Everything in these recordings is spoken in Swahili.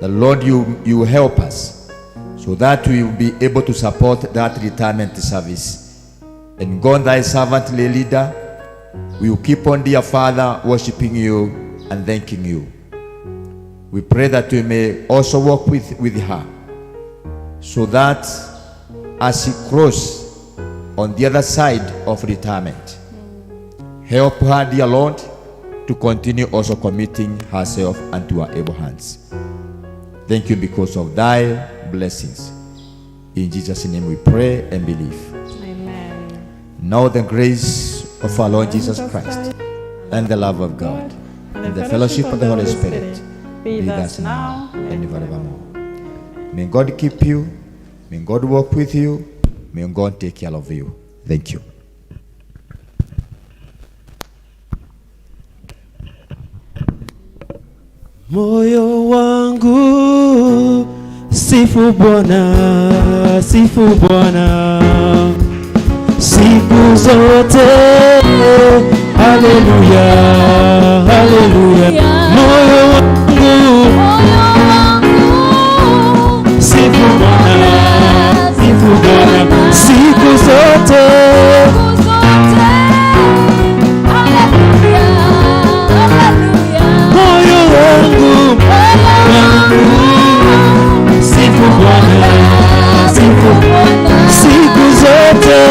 The Lord, you help us so that we will be able to support that retirement service. And God, thy servant, leader, we will keep on, dear Father, worshiping you and thanking you. We pray that we may also walk with her, so that as she crosses on the other side of retirement, help her, dear Lord, to continue also committing herself unto our able hands. Thank you because of thy blessings. In Jesus' name we pray and believe. Amen. Now the grace of our Lord Jesus Christ and the love of God and the fellowship of the Holy Spirit be with us now and forevermore. May God keep you. May God walk with you. May God take care of you. Thank you. Moyo wangu sifu Bwana, sifu Bwana siku zote. Haleluya, haleluya. Moyo wangu sifu Bwana, sifu Bwana siku zote. Moyo wangu sifu Bwana, sifu siku zote.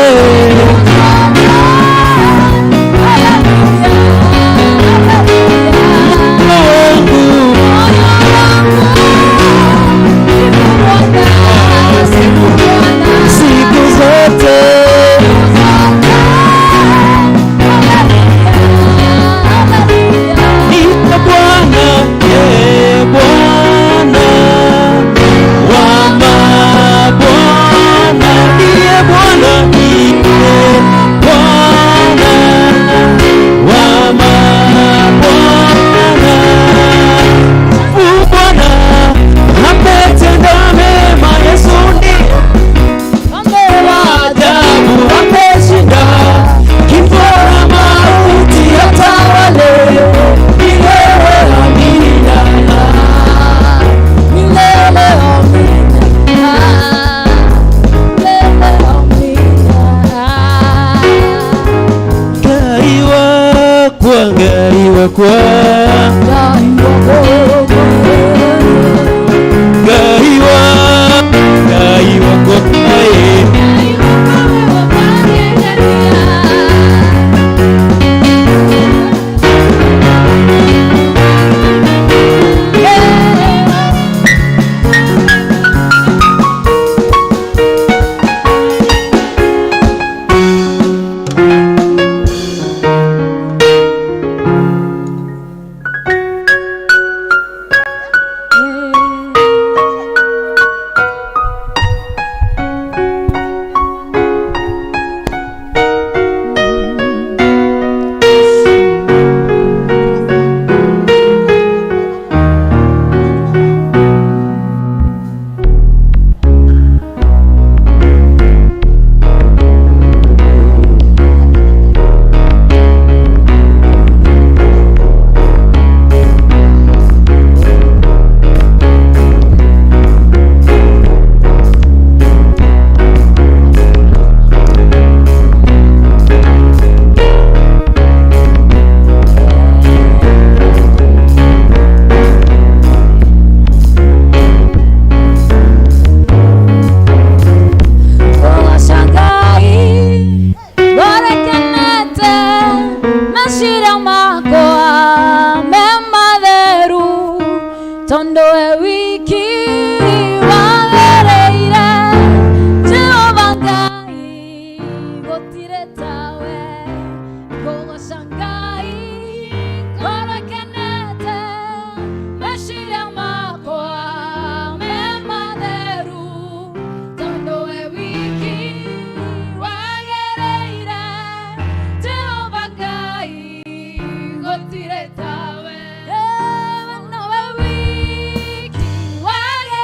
Wage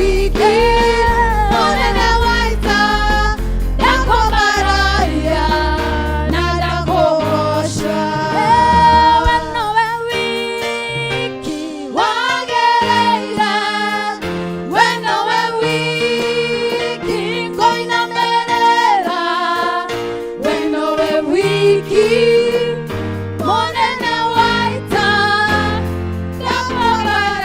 wiki monene waita ndakobaraya na ndakogosha weno we wiki wagereire weno we wiki ngoinamerera weno we wiki monene waita ndakobaraya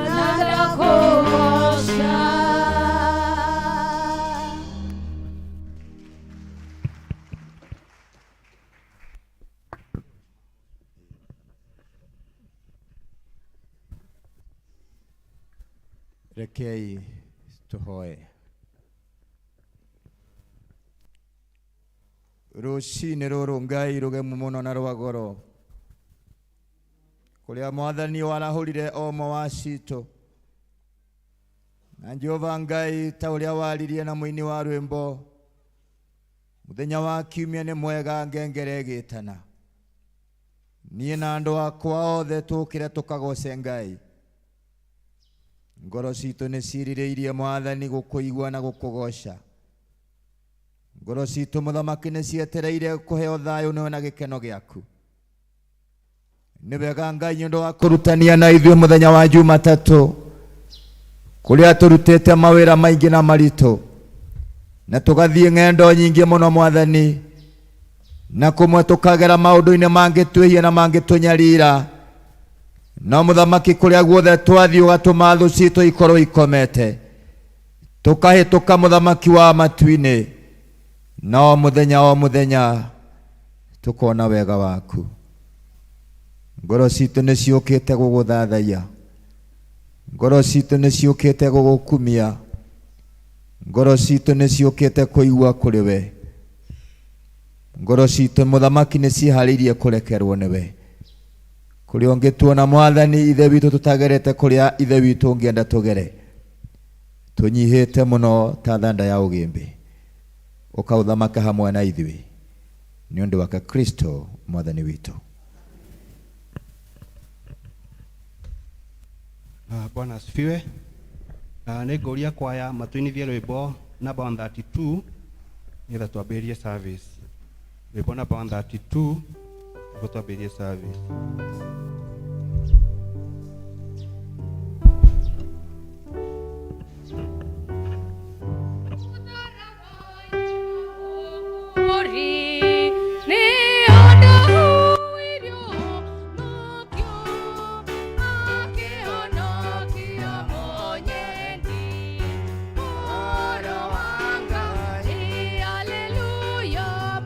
na ndakogosha. Rekei tuhoe. Rucini ruru Ngai rugemu muno na rwa goro kuria Mwathani warahurire omo wa citũ na Jehova Ngai ta uria waririe na muini wa rwimbo muthenya wa kiumia ni mwega ngengere gitana nie na andu akwa othe tukire tukagoce Ngai. Ngoro citũ nĩ ciririirie Mwathani gũkũigua na gũkũgoca. Ngoro citũ Mũthamaki nĩ cietereire kũheo thayũ nĩwe na gĩkeno gĩaku. Nĩ wega Ngai nĩ ũndũ wa kũrutania na ithuĩ mũthenya wa Jumatatũ kũrĩa tũrutĩte mawĩra maingĩ na maritũ na tũgathiĩ ng'endo nyingĩ mũno Mwathani, na kũmwe tũkagera maũndũ-inĩ mangĩtwĩhia na mangĩtũnyarira. No Mũthamaki kũrĩa guothe twathiĩ ũgatũma thũ citũ ikorwo ikomete, tũkahĩtũka Mũthamaki wa matu-inĩ, na o mũthenya tũkona wega waku. Ngoro citũ nĩ ciũkĩte gũgũthathaiya, ngoro citũ nĩ ciũkĩte gũgũkumia, ngoro citũ nĩ ciũkĩte kũigua kũrĩ we. Ngoro citũ Mũthamaki nĩ ciĩharĩirie kũrekerwo nĩwe. Kũrĩa ũngĩtuona Mwathani ithe witũ tũtagerete kũrĩa ithe witũ ũngĩenda tũgere, tũnyihĩte mũno ta thanda ya ũgĩmbĩ, ũkaũthamaka hamwe na ithuĩ nĩ ũndũ wake Kristo Mwathani witũ. Bwana asifiwe. Nĩngũria kwaya matũinithie rwĩmbo namba 132 nĩgetha twambĩrĩrie service. Rwĩmbo namba 132 nĩguo twambĩrĩrie service. Hallelujah,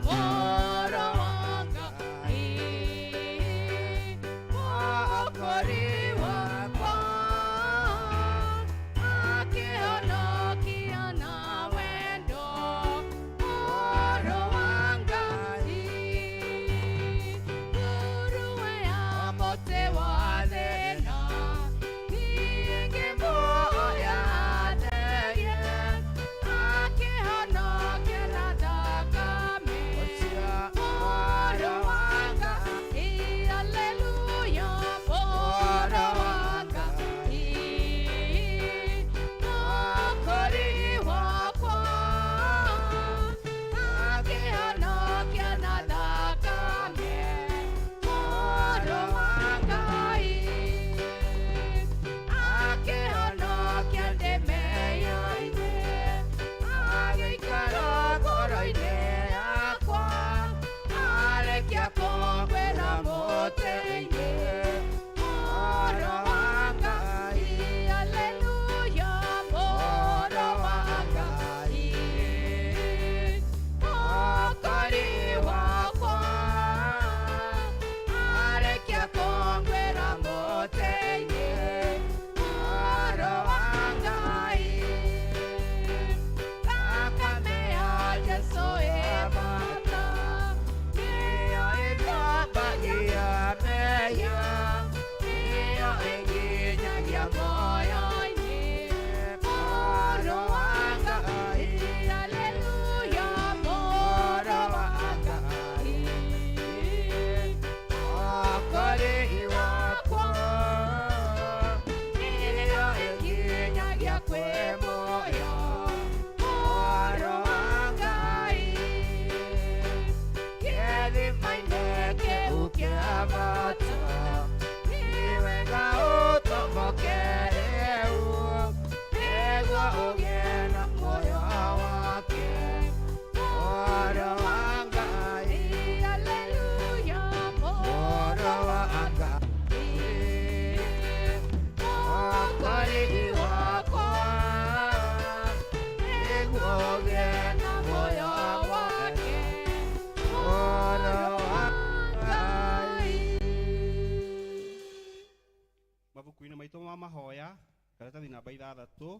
karatathi namba 6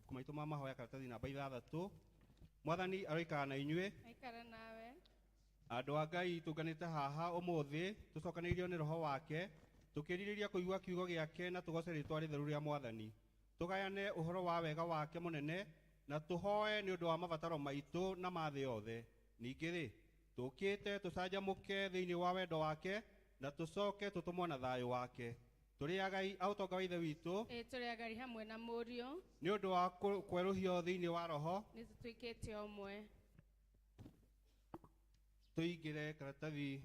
kumaitå ma mahoya karatathi namba 6 mwathani aroikara na inyuĩ aikara nawe andũ a Ngai tũnganĩte haha ũmũthĩ tũcokanĩrĩirio nĩ roho wake tũkĩrirĩria kũigua kiugo gĩake na tũgoce rĩtwa rĩtheru rĩa mwathani tũgayane ũhoro wa wega wake mũnene na tũhoe nĩ ũndũ wa mabataro maitũ na ma thĩ yothe ningĩ rĩ tũkĩte tũcanjamũke thĩinĩ wa wendo wake na tũcoke tũtũmwo na thayũ wake tũrĩ agai a ũtonga wa ithe witũ tũrĩ agai hamwe na mũriũ nĩ ũndũ wa kwerũhio thĩinĩ wa roho nĩ tũtuĩkĩte ũmwe tũingĩre karatathi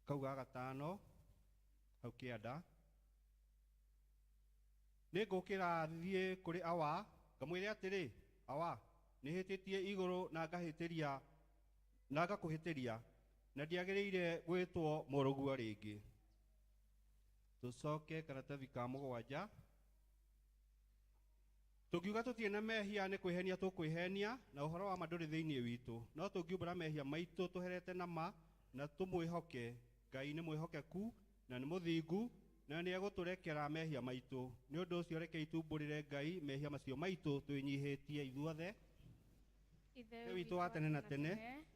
kau ga gatano hau kĩanda nĩ ngũkĩra thiĩ kũrĩ awa ngamwĩre atĩrĩ awa nĩhĩtĩtie igũrũ na ngahĩtĩria na ngakũhĩtĩria na ndiagĩrĩire gwĩtwo mũrũguo rĩngĩ tũcoke karatathi ka 7 tũngiuga tũtirĩ na mehia nĩ kwĩhenia tũkwĩhenia na ũhoro wa ma ndũrĩ thĩinĩ witũ no tũngiumbũra mehia maitũ tũherete na ma na tũmwĩhoke Ngai nĩ mwĩhokeku na nĩ mũthingu na nĩ egũtũrekera mehia maitũ nĩ ũndũ ũcio reke itumbũrĩre Ngai mehia macio maitũ twĩnyihĩtie ithuothe Ithe witũ wa tene na tene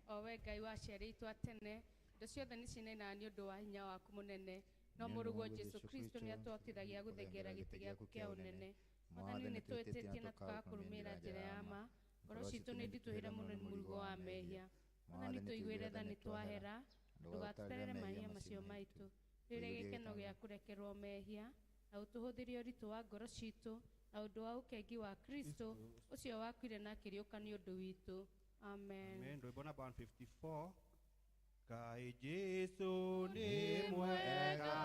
o we Ngai waciarĩtwo a tene indo ciothe nĩ cinenaga nĩ ũndũ wa hinya waku mũnene no mũrũguo Jesu Kristo nĩ atũhotithagia gũthengera gĩtĩ gĩaku kĩa ũnene mwathani nĩ twĩtĩtie na tũkaga kũrũmĩrĩra njĩra ya ma ngoro citũ nĩ nditũhĩre mũno nĩ mũrigo wa mehia mwathani tũiguĩre tha nĩ twahera ndũgatũterere mahia macio maitũ rĩrĩa gĩkeno gĩa kũrekerwo mehia na ũtũhũthĩrie ũritũ wa ngoro citũ na ũndũ wa ũkengi wa Kristo ũcio wakuire na akĩriũka nĩ ũndũ witũ amen. Amen. Rwĩmbo namba 154 Kaĩ Jesu nĩ mwega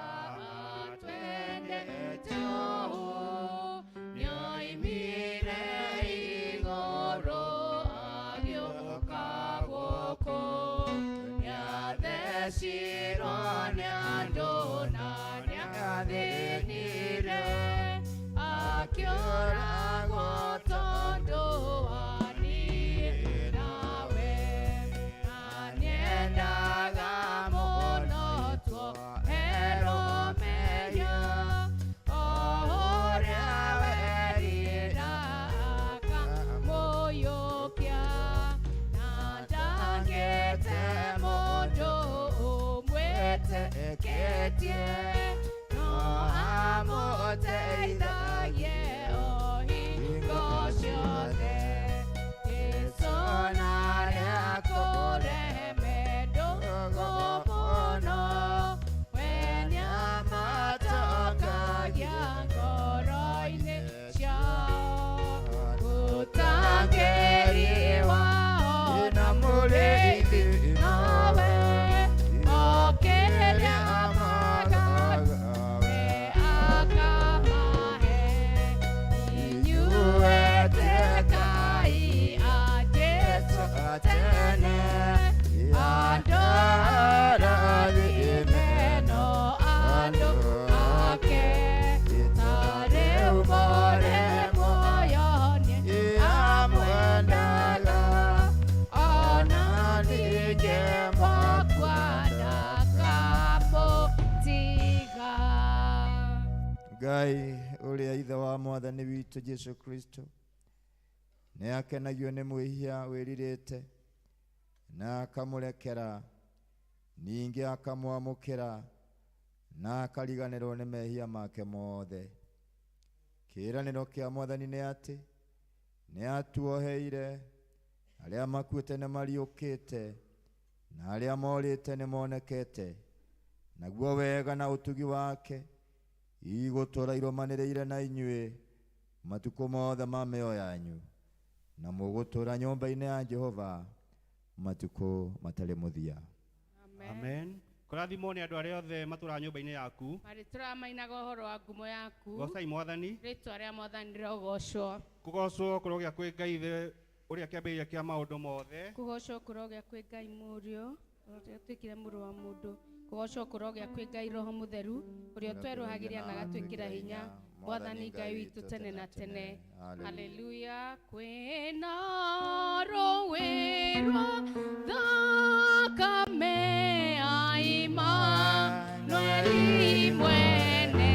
twendete ũũ nĩoimire igũrũ agĩũka gũkũ nĩathecirwo nĩ andũ na nĩathĩnire akĩũragwo tondũ wa niĩ nawe na nĩendaga mũno tuoherwo mehia o ũrĩa werira akamũiyũkia na ndangĩte mũndũ ũmwĩtĩkĩtie no amũteithagie o hingo ciothe Jesũ nĩakũrehe ndũgũ mũno we nĩamatokagia ngoro-inĩ ciao mũtangĩri wao na mũrĩithi nowe okĩrĩa magaga we akamahe inyuĩte Ngai a Jesũ tene andũ arathime no andũ ake ta rĩu mũrĩ muoyo-inĩ amwendaga ona ningĩ mwakwa ndakamũtiga. Ngai ũrĩa ithe wa mwathani witũ Jesu Kristo nĩ akenagio nĩ mwĩhia wĩrirĩte na akamũrekera ningĩ akamwamũkĩra na akariganĩrwo nĩ mehia make mothe. Kĩĩranĩro kĩa mwathani nĩ atĩ nĩ atuoheire arĩa makuĩte nĩ mariũkĩte na arĩa morĩte nĩ monekete naguo wega na ũtugi wake igũtũũra irũmanĩrĩire na inyuĩ matukũ mothe ma mĩoyo yanyu na mũgũtũũra nyũmba-inĩ ya Jehova matukũ matarĩ mũthia. Amen. Kũrathimwo nĩ andũ arĩa othe matũũraga nyũmba-inĩ yaku. Marĩ tũramainaga ũhoro wa ngumo yaku. Gocai mwathani. Rĩĩtwa rĩa mwathani rĩrogocwo. Kũgocwo kũrogĩa kwĩ Ngai ithe ũrĩa kĩambĩrĩria kĩa maũndũ mothe. Kũgocwo kũrogĩa kwĩ Ngai mũriũ ũrĩa ũtuĩkire mũrũ wa mũndũ. Kũgocwo kũrogĩa kwĩ Ngai roho mũtheru ũrĩa ũtwerũhagĩria na agatwĩkĩra hinya mwathani Ngai witũ tene na tene. Haleluya. Kwĩna rũĩ rwa thakame ya Imanueli mwene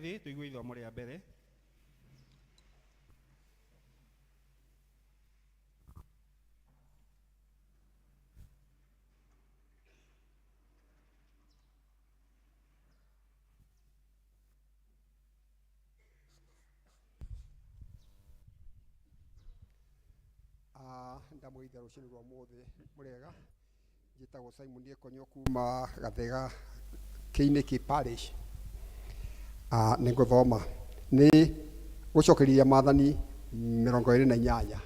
thĩ tũigue ithomo rĩa mbere. Ndamwĩtha rũciinĩ rwa mũthĩ mũrega njĩtagwo Simon Ekonyo kuma Gathega Kĩinĩkĩ Parish. Nĩ ngũthoma nĩ gũcokerithia Maathani 28,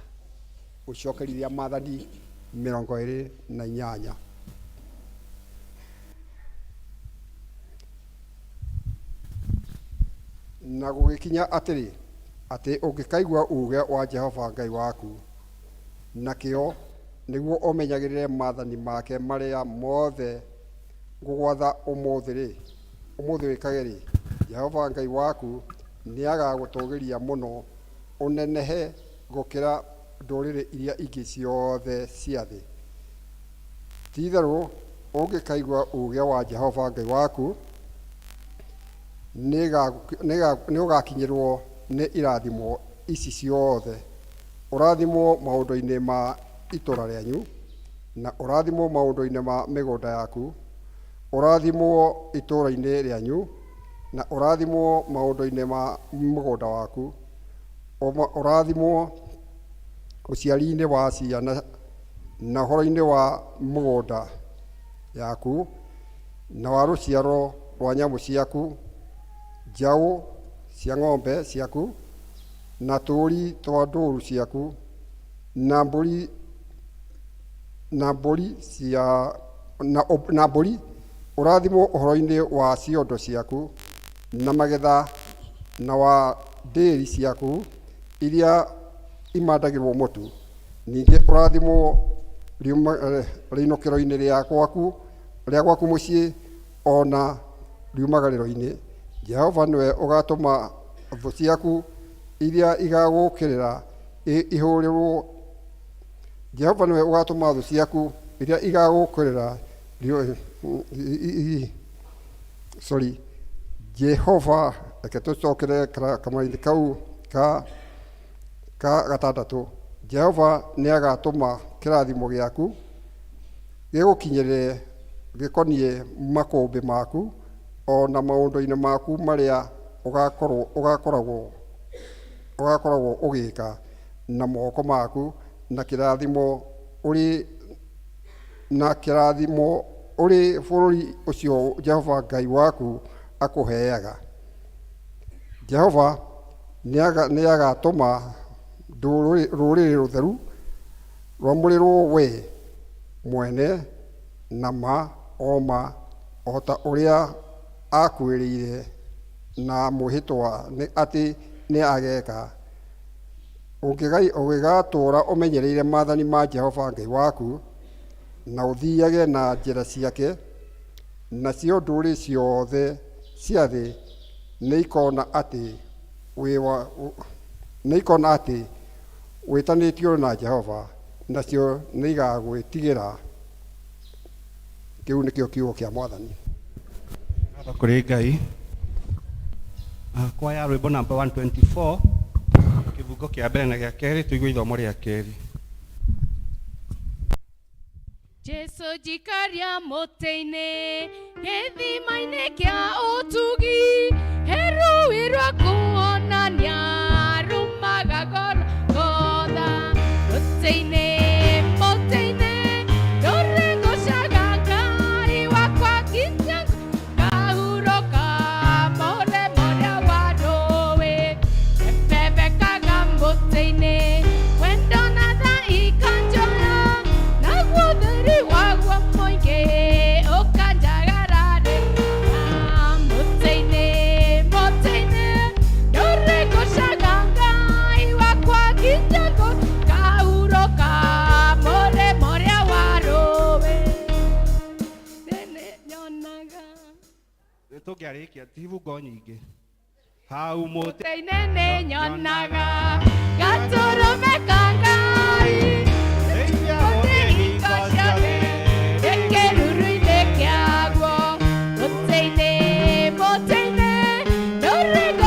gũcokerithia Maathani 28. Na gũgĩkinya atĩrĩ atĩ ũngĩkaigua uge wa Jehova Ngai waku nakĩo nĩguo ũmenyagĩrĩre maathani make marĩa mothe ngũgwatha ũmũthĩ wĩkage-rĩ, Jehova Ngai waku nĩagagũtũgĩria mũno ũnenehe gũkĩra ndũrĩrĩ iria ingĩ ciothe cia thĩ. Ti-itherũ ũngĩkaigua uge wa Jehova Ngai waku nĩũgakinyĩrwo nĩ irathimo ici ciothe. Ũrathimwo maũndũ-inĩ ma itũra rĩanyu, na ũrathimwo maũndũ-inĩ ma mĩgũnda yaku, ũrathimwo itũra-inĩ rĩanyu, na ũrathimwo maũndũ-inĩ ma mũgũnda waku, ũrathimwo ũciari-inĩ wa ciana na ũhoro-inĩ wa mũgũnda yaku na wa rũciaro rwa nyamũ ciaku, njaũ cia ng'ombe ciaku na tũũri twa ndũũru ciaku na mbũri ũrathimwo ũhoro-inĩ wa ciondo ciaku na magetha na wa ndĩĩri ciaku iria imandagĩrwo mũtu. Ningĩ ũrathimwo rĩinũkĩro-inĩ rĩa gwaku mũciĩ ona riumagarĩro-inĩ. Jehova nĩwe ũgatũma thũ ciaku iria igagũũkĩrĩra ihũrĩrwo. Jehova nĩwe ũgatũma thũ ciaku iria igagũũkĩrĩra Jehova, reke tũcokere kamari-inĩ kau ka gatandatũ. Jehova nĩagatũma kĩrathimo gĩaku gĩgũkinyĩrĩre gĩkoniĩ makũmbĩ maku ona maũndũ-inĩ maku marĩa ũgakoragwo ũgĩka na moko maku, na kĩrathimo ũrĩ bũrũri ũcio Jehova Ngai waku akũheaga. Jehova nĩagatũma rũrĩrĩ rũtheru rwamũrĩrwo we mwene na ma o ta ũrĩa akwĩrĩire na mwĩhĩtwa atĩ nĩ ageka. Ũngĩgatũũra ũmenyereire maathani ma Jehova Ngai waku na ũthiage na njĩra ciake, nacio ndũrĩrĩ ciothe cia thĩ nĩikona atĩ wĩtanĩtio na Jehova, nacio nĩigagwĩtigĩra. Kĩu nĩkĩo kiugo kĩa Mwathani. Kũrĩ Ngai. Kwaya rwĩmbo namba 124 kĩbungo kĩa mbere na gĩa kerĩ tũigue ithomo rĩa kerĩ. Jesu jikaria mũtĩ-inĩ gĩthima-inĩ kĩa ũtugi, rũĩ rwa kuonania rumaga Golgotha. Mũtĩ-inĩ ndũrĩgũcaga Ngai wakwa nginya ngahurũka mũrĩa wa rũĩ. Epebekaga mũtĩ-inĩ wendo na tha ikanjoya, naguo theri waguo mũingĩ ũkanjagararĩra. Mũtĩ-inĩ ndũrĩgũcaga Ngai wakwa nginya ngahurũka mũrĩa wa rũĩ. Nĩ nyonaga Tũngĩarĩkia ti ibungo nyingĩ. Hau mũtĩ-inĩ nĩ nyonaga gatũrũme ka Ngai hingo ciothe gĩkĩruru-inĩ kĩaguo. Mũtĩ-inĩ ndũrĩgũcaga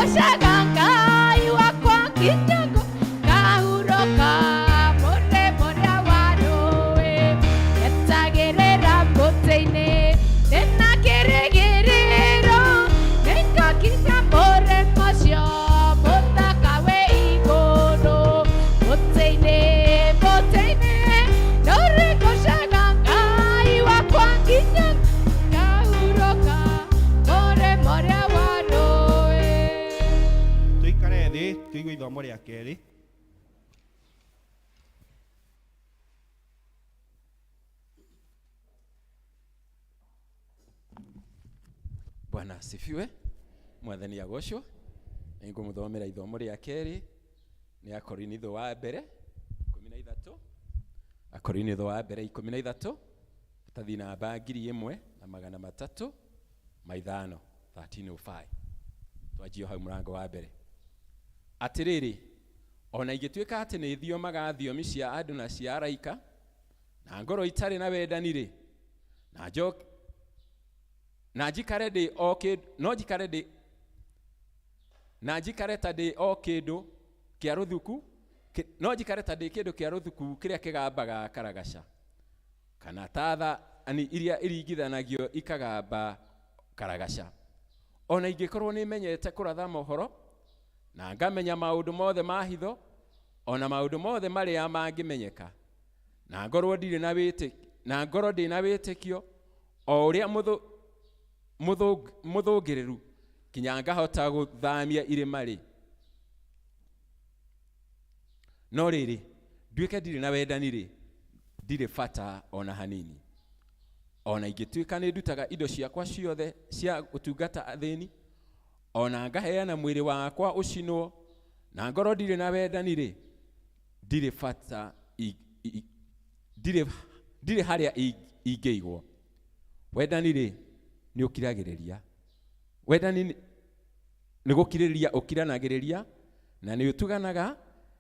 tuigue ithomo rĩa kerĩ. Bwana asifiwe. Mwathani agocwo. Ningũmũthomera ithomo rĩa kerĩ nĩ Akorinitho wa mbere 13. Akorinitho wa mbere 13 tathi namba 1305 1305. Twanjie hau mũrango wa mbere. Atĩrĩrĩ, ona ingĩtuĩka atĩ nĩ thiomaga thiomi cia andũ na cia araika, na ngoro itarĩ na wendani-rĩ, na njikare ndĩ o kĩndũ, no njikare ndĩ na njikare ta ndĩ o kĩndũ kĩa rũthuku, no njikare ta ndĩ kĩndũ kĩa rũthuku kĩrĩa kĩgambaga karagaca, kana ta thani iria iringithanagio ikagamba karagaca. Ona ingĩkorwo nĩ menyete kũratha mohoro na ngamenya maũndũ mothe ma hitho, ona maũndũ mothe marĩa mangĩmenyeka, na ngorwo ndĩ na wĩtĩkio o ũrĩa mũthũngĩrĩru kinya ngahota gũthamia irĩma-rĩ, no rĩrĩ nduĩke ndirĩ na wendani-rĩ, ndirĩ bata ona hanini. Ona ingĩtuĩka nĩ ndutaga indo ciakwa ciothe cia gũtungata athĩni, ona ngaheana mwĩrĩ wakwa ũcinwo, na ngorwo ndirĩ na wendani-rĩ, ndirĩ bata, ndirĩ harĩa ingĩigwo. Wendani-rĩ nĩ ũkiragĩrĩria. Wendani nĩ gũkirĩrĩria ũkiranagĩrĩria, na nĩ ũtuganaga.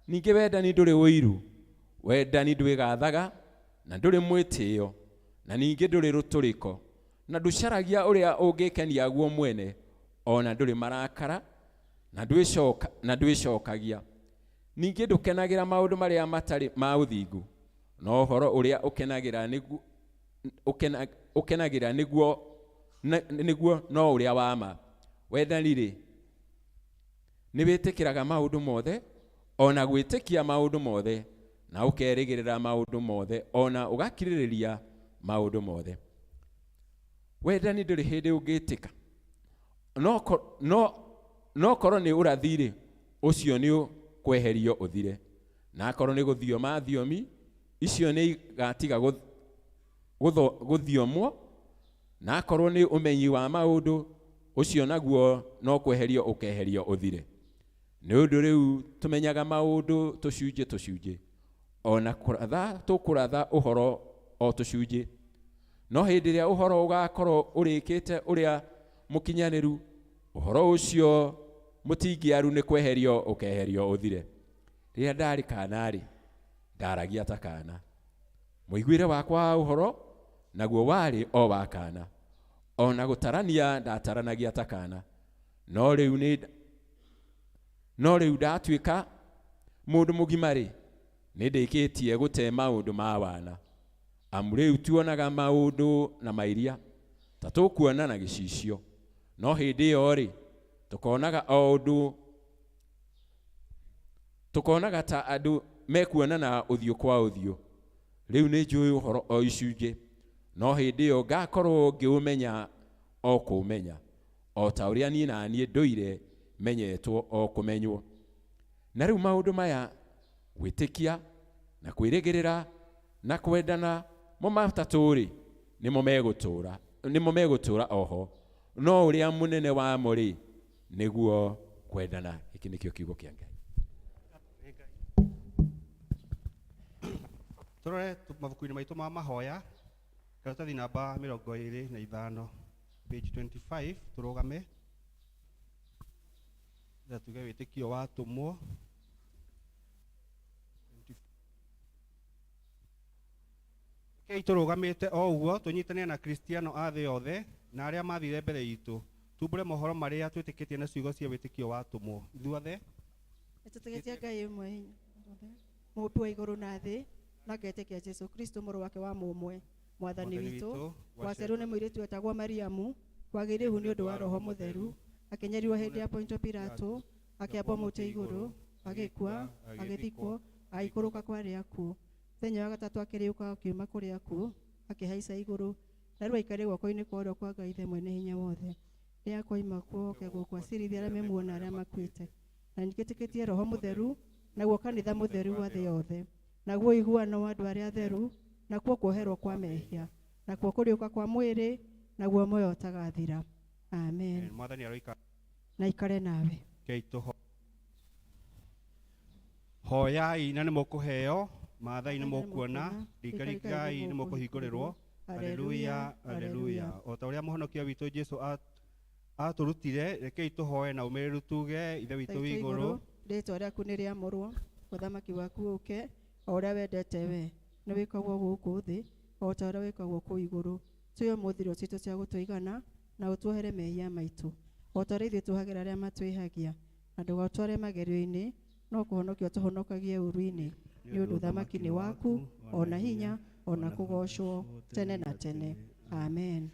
Ningĩ wendani ndũrĩ ũiru, wendani ndwĩgathaga, na ndũrĩ mwĩtĩo, na ningĩ ndũrĩ rũtũrĩko, na ndũcaragia ũrĩa ũngĩkenia guo mwene, ona ndũrĩ marakara, na ndwĩcokagia. Ningĩ ndũkenagĩra maũndũ marĩa matarĩ ma ũthingu, no ũhoro ũrĩa ũkenagĩra nĩguo no ũrĩa wa ma. Wendani-rĩ nĩ wĩtĩkĩraga maũndũ mothe, ona gwĩtĩkia maũndũ mothe, na ũkerĩgĩrĩra maũndũ mothe, ona ũgakirĩrĩria maũndũ mothe. Wendani ndũrĩ hĩndĩ ũngĩtĩka. No korwo nĩ ũrathi-rĩ, ũcio nĩ kweherio ũthire. Na korwo nĩ gũthioma thiomi, icio nĩ igatiga gũthiomwo. Na korwo nĩ ũmenyi wa maũndũ, ũcio naguo no kweherio ũkeherio ũthire. Nĩ ũndũ rĩu tũmenyaga maũndũ tũcunjĩ, ona kũratha tũkũratha ũhoro o tũcunjĩ. No hĩndĩ ĩrĩa ũhoro ũgakorwo ũrĩkĩte ũrĩa mũkinyanĩru, ũhoro ũcio mũtingĩaru nĩ kweherio ũkeherio ũthire. Rĩrĩa ndarĩ kana-rĩ, ndaragia ta kana. Mũiguĩre wakwa wa ũhoro naguo warĩ o wa kana. Ona gũtarania ndataranagia ta kana. No rĩu ndatuĩka mũndũ mũgima-rĩ, nĩ ndĩkĩtie gũte maũndũ ma wana. Amu rĩu tuonaga maũndũ na mairia ta tũkuona na gĩcicio. No hĩndĩ ĩyo-rĩ, tũkonaga ta andũ mekuonana ũthiũ kwa ũthiũ. Rĩu nĩ njũĩ ũhoro o icunjĩ. No hĩndĩ ĩyo ngakorwo ngĩũmenya o kũũmenya, o ta ũrĩa niĩ na niĩ ndũire menyetwo o kũmenywo. Na rĩu maũndũ maya, gwĩtĩkia na kwĩrĩgĩrĩra na kwendana, mo matatũ-rĩ, nĩmo megũtũũra oho. No ũrĩa mũnene wamo-rĩ, nĩguo kwendana. Gĩkĩ nĩkĩo kiugo kĩa Ngai. Tũrore mabuku-inĩ maitũ ma mahoya, karatathi namba 25, page 25, tũrũgame. Tuge wĩtĩkio watũmwo. Tũrũgamĩte o ũguo, tũnyitanĩre na Kristiano a thĩ yothe na arĩa mathire mbere itũ, tumbũre mohoro marĩa twĩtĩkĩtie na ciugo cia wĩtĩkio watũmwo. Ithuothe nĩtũtĩgĩtie Ngai ũmwe mũmbi wa igũrũ na thĩ, na ngetĩkia Jesũ Kristo mũrũ wake wa mũmwe, mwathani witũ, wacerwo nĩ mũirĩtu wetagwo Mariamu, wagĩrĩhu nĩ ũndũ wa Roho Mũtheru, akĩnyerirwo hĩndĩ ya Pontio Pilato, akĩambwo mũtĩ igũrũ, agĩkua, agĩthikwo, agĩikũrũka kwa arĩa akuũ. Mũthenya wa gatatũ akĩriũka akiuma kũrĩ akuũ, akĩhaica igũrũ, na rĩu aikarĩre guoko-inĩ kwa ũrĩo kwa Ngai Ithe Mwene Hinya Wothe. Rĩrĩa akoima kuo oke gũkũ acirithie arĩa memuona arĩa makuĩte. na nĩkĩtĩkĩtie roho mũtheru naguo kanitha mũtheru wa thĩ yothe naguo iguano wa andũ arĩa atheru nakuo kuoherwo kwa mehia nakuo kũriũka kwa mwĩrĩ naguo muoyo ũtagathira. Amen. Mwathani aroika Na ikare nawe. Hoyai na nĩ mũkũheo, maathai nĩ mũkuona, rikarikai nĩ mũkũhingũrĩrwo. Haleluya, haleluya. O ta ũrĩa mũhonokia witũ Jesu atũrutire, rekei tũhoe na ũmĩrĩru tuge, ithe witũ wĩ igũrũ. Rĩĩtwa rĩaku nĩ rĩamũrwo, ũthamaki waku ũke, o ũrĩa wendete we, nĩ wĩkagwo gũkũ thĩ, o ta ũrĩa wĩkagwo kũu igũrũ. Tuoe mũthiro citũ cia gũtũigana, na ũtuohere mehia maitũ. O ta ũrĩa ithuĩ tũhagĩra arĩa matwĩhagia, na ndũgatware magerio-inĩ, no kũhonokia tũhonokagie ũru-inĩ. Nĩ ũndũ ũthamaki nĩ waku, ona hinya, ona kũgocwo, tene na tene. Amen.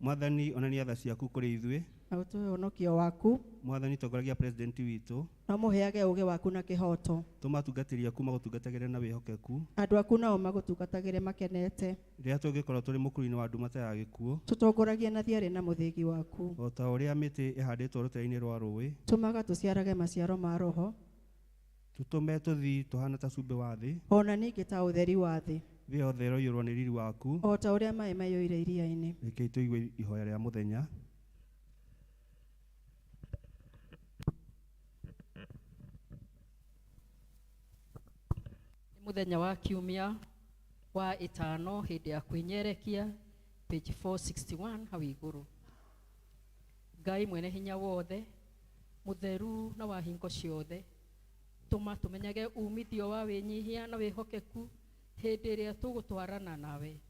Mwathani onania tha ciaku kũrĩ ithuĩ. Na ũtũhe ũhonokio waku. Mwathani tongoragia president witũ. Na mũheage ũũgĩ waku na kĩhoto. Tũma atungatĩri aku magũtungatagĩre na wĩhokeku. Andũ aku nao magũtungatagĩre makenete. Rĩrĩa tũngĩkorwo tũrĩ mũkuru-inĩ wa nduma ta ya gĩkuũ. Tũtongoragie na thiarĩ na mũthĩgi waku. O ta ũrĩa mĩtĩ ĩhandĩtwo rũtere-inĩ rwa rũĩ. Tũmaga tũciarage maciaro ma roho. Tũtũme tũthi tũhana ta cumbĩ wa thĩ. Ona ningĩ ta ũtheri wa thĩ. Thĩ yothe ĩroiyũrwo nĩ riri waku. O ta ũrĩa maĩ maiyũire iria-inĩ. Rekei tũigue ihoya rĩa mũthenya. Mũthenya wa kiumia wa ĩtano hĩndĩ ya kwĩnyerekia, page 461 hau igũrũ. Ngai mwene hinya wothe, mũtheru na wa hingo ciothe, tũma tũmenyage umithio wa wĩnyihia na wĩhokeku hĩndĩ ĩrĩa tũgũtwarana nawe,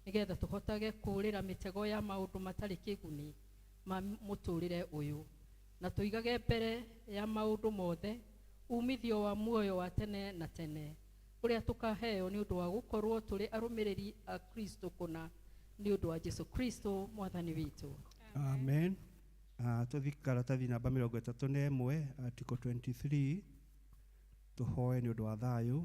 nĩgetha tũhotage kũũrĩra mĩtego ya maũndũ matarĩ kĩguni ma mũtũrĩre ũyũ, na tũigage mbere ya maũndũ mothe umithio wa muoyo wa tene na tene, ũrĩa tũkaheo nĩ ũndũ wa gũkorwo tũrĩ arũmĩrĩri a Kristo kũna, nĩ ũndũ wa Jesu Kristo mwathani witũ. Amen. Tũthi karatathi namba 31, article 23, tũhoe nĩ ũndũ wa thayũ.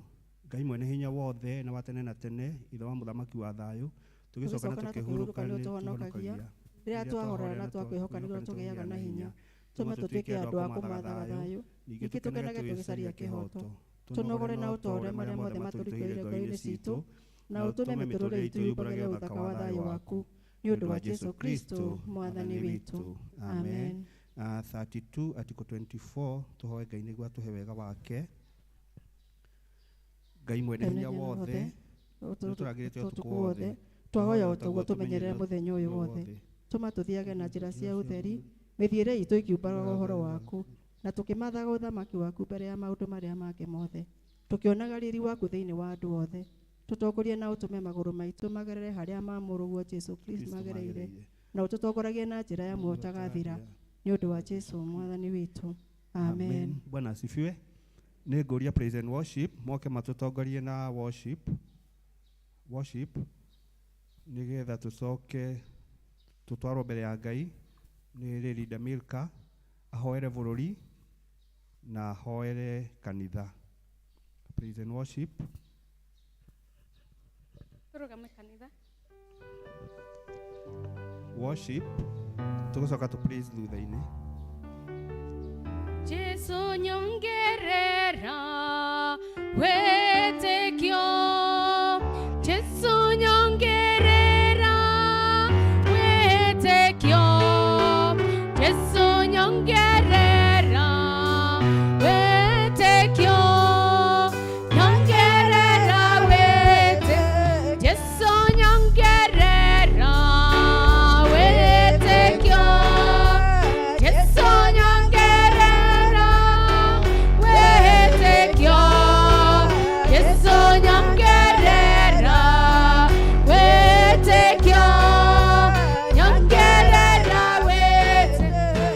Ngai mwene hinya wothe na wa tene na tene, ithe wa mũthamaki wa thayũ, tũgĩcoka na tũkĩhurũka nĩ ũtũhonokagia. Rĩrĩa twahorana na twakwĩhoka nĩguo tũgĩaga na hinya, tũme tũtuĩke andũ a kũmathaga thayũ, ningĩ tũkenage tũgĩcaria kĩhoto, tũnogore na ũtore marĩa mothe matũrikĩire ngoro-inĩ citũ, na ũtũme mĩtũrĩre itũ yumbagĩre ũthaka wa thayũ waku, nĩ ũndũ wa Jesu Kristo mwathani witũ. Amen. 32, article 24, tũhoe Ngai nĩguo atũhe wega wake. Ngai mwene hinya wothe, tũtũragĩrĩte ũtukũ wothe, twahoya o taguo tũmenyerere mũthenya ũyũ wothe, tũma tũthiage na njĩra cia ũtheri, mĩthiĩre itũ ikiumbaga ũhoro waku, na tũkĩmathaga ũthamaki waku mbere ya maũndũ marĩa mangĩ mothe, tũkĩonaga riri waku thĩinĩ wa andũ othe, tũtongorie na ũtũme magũrũ maitũ magerere harĩa mamũrũguo Jesu Kristo magereire, na ũtũtongoragie na njĩra ya muoyo ũtagathira, nĩ ũndũ wa Jesu mwathani witũ. Amen. Bwana asifiwe. Nĩ ngũria praise and worship moke matũtongorie na worship nĩgetha tũcoke tũtwarwo mbere ya Ngai nĩ Linda Milka ahoere bũrũri na ahoere kanitha. Praise and worship. Tũrũgame kanitha. Worship tũgũcoka tũ praise thutha-inĩ. Jesu nyongerera wĩtĩkio, Jesu nyongerera wĩtĩkio, Jesu nyongerera wĩtĩkio, nyongerera wĩtĩkio, Jesu nyongerera wĩtĩkio, Jesu nyongerera wĩtĩkio, Jesu nyongerera wĩtĩkio, nyongerera wĩtĩkio,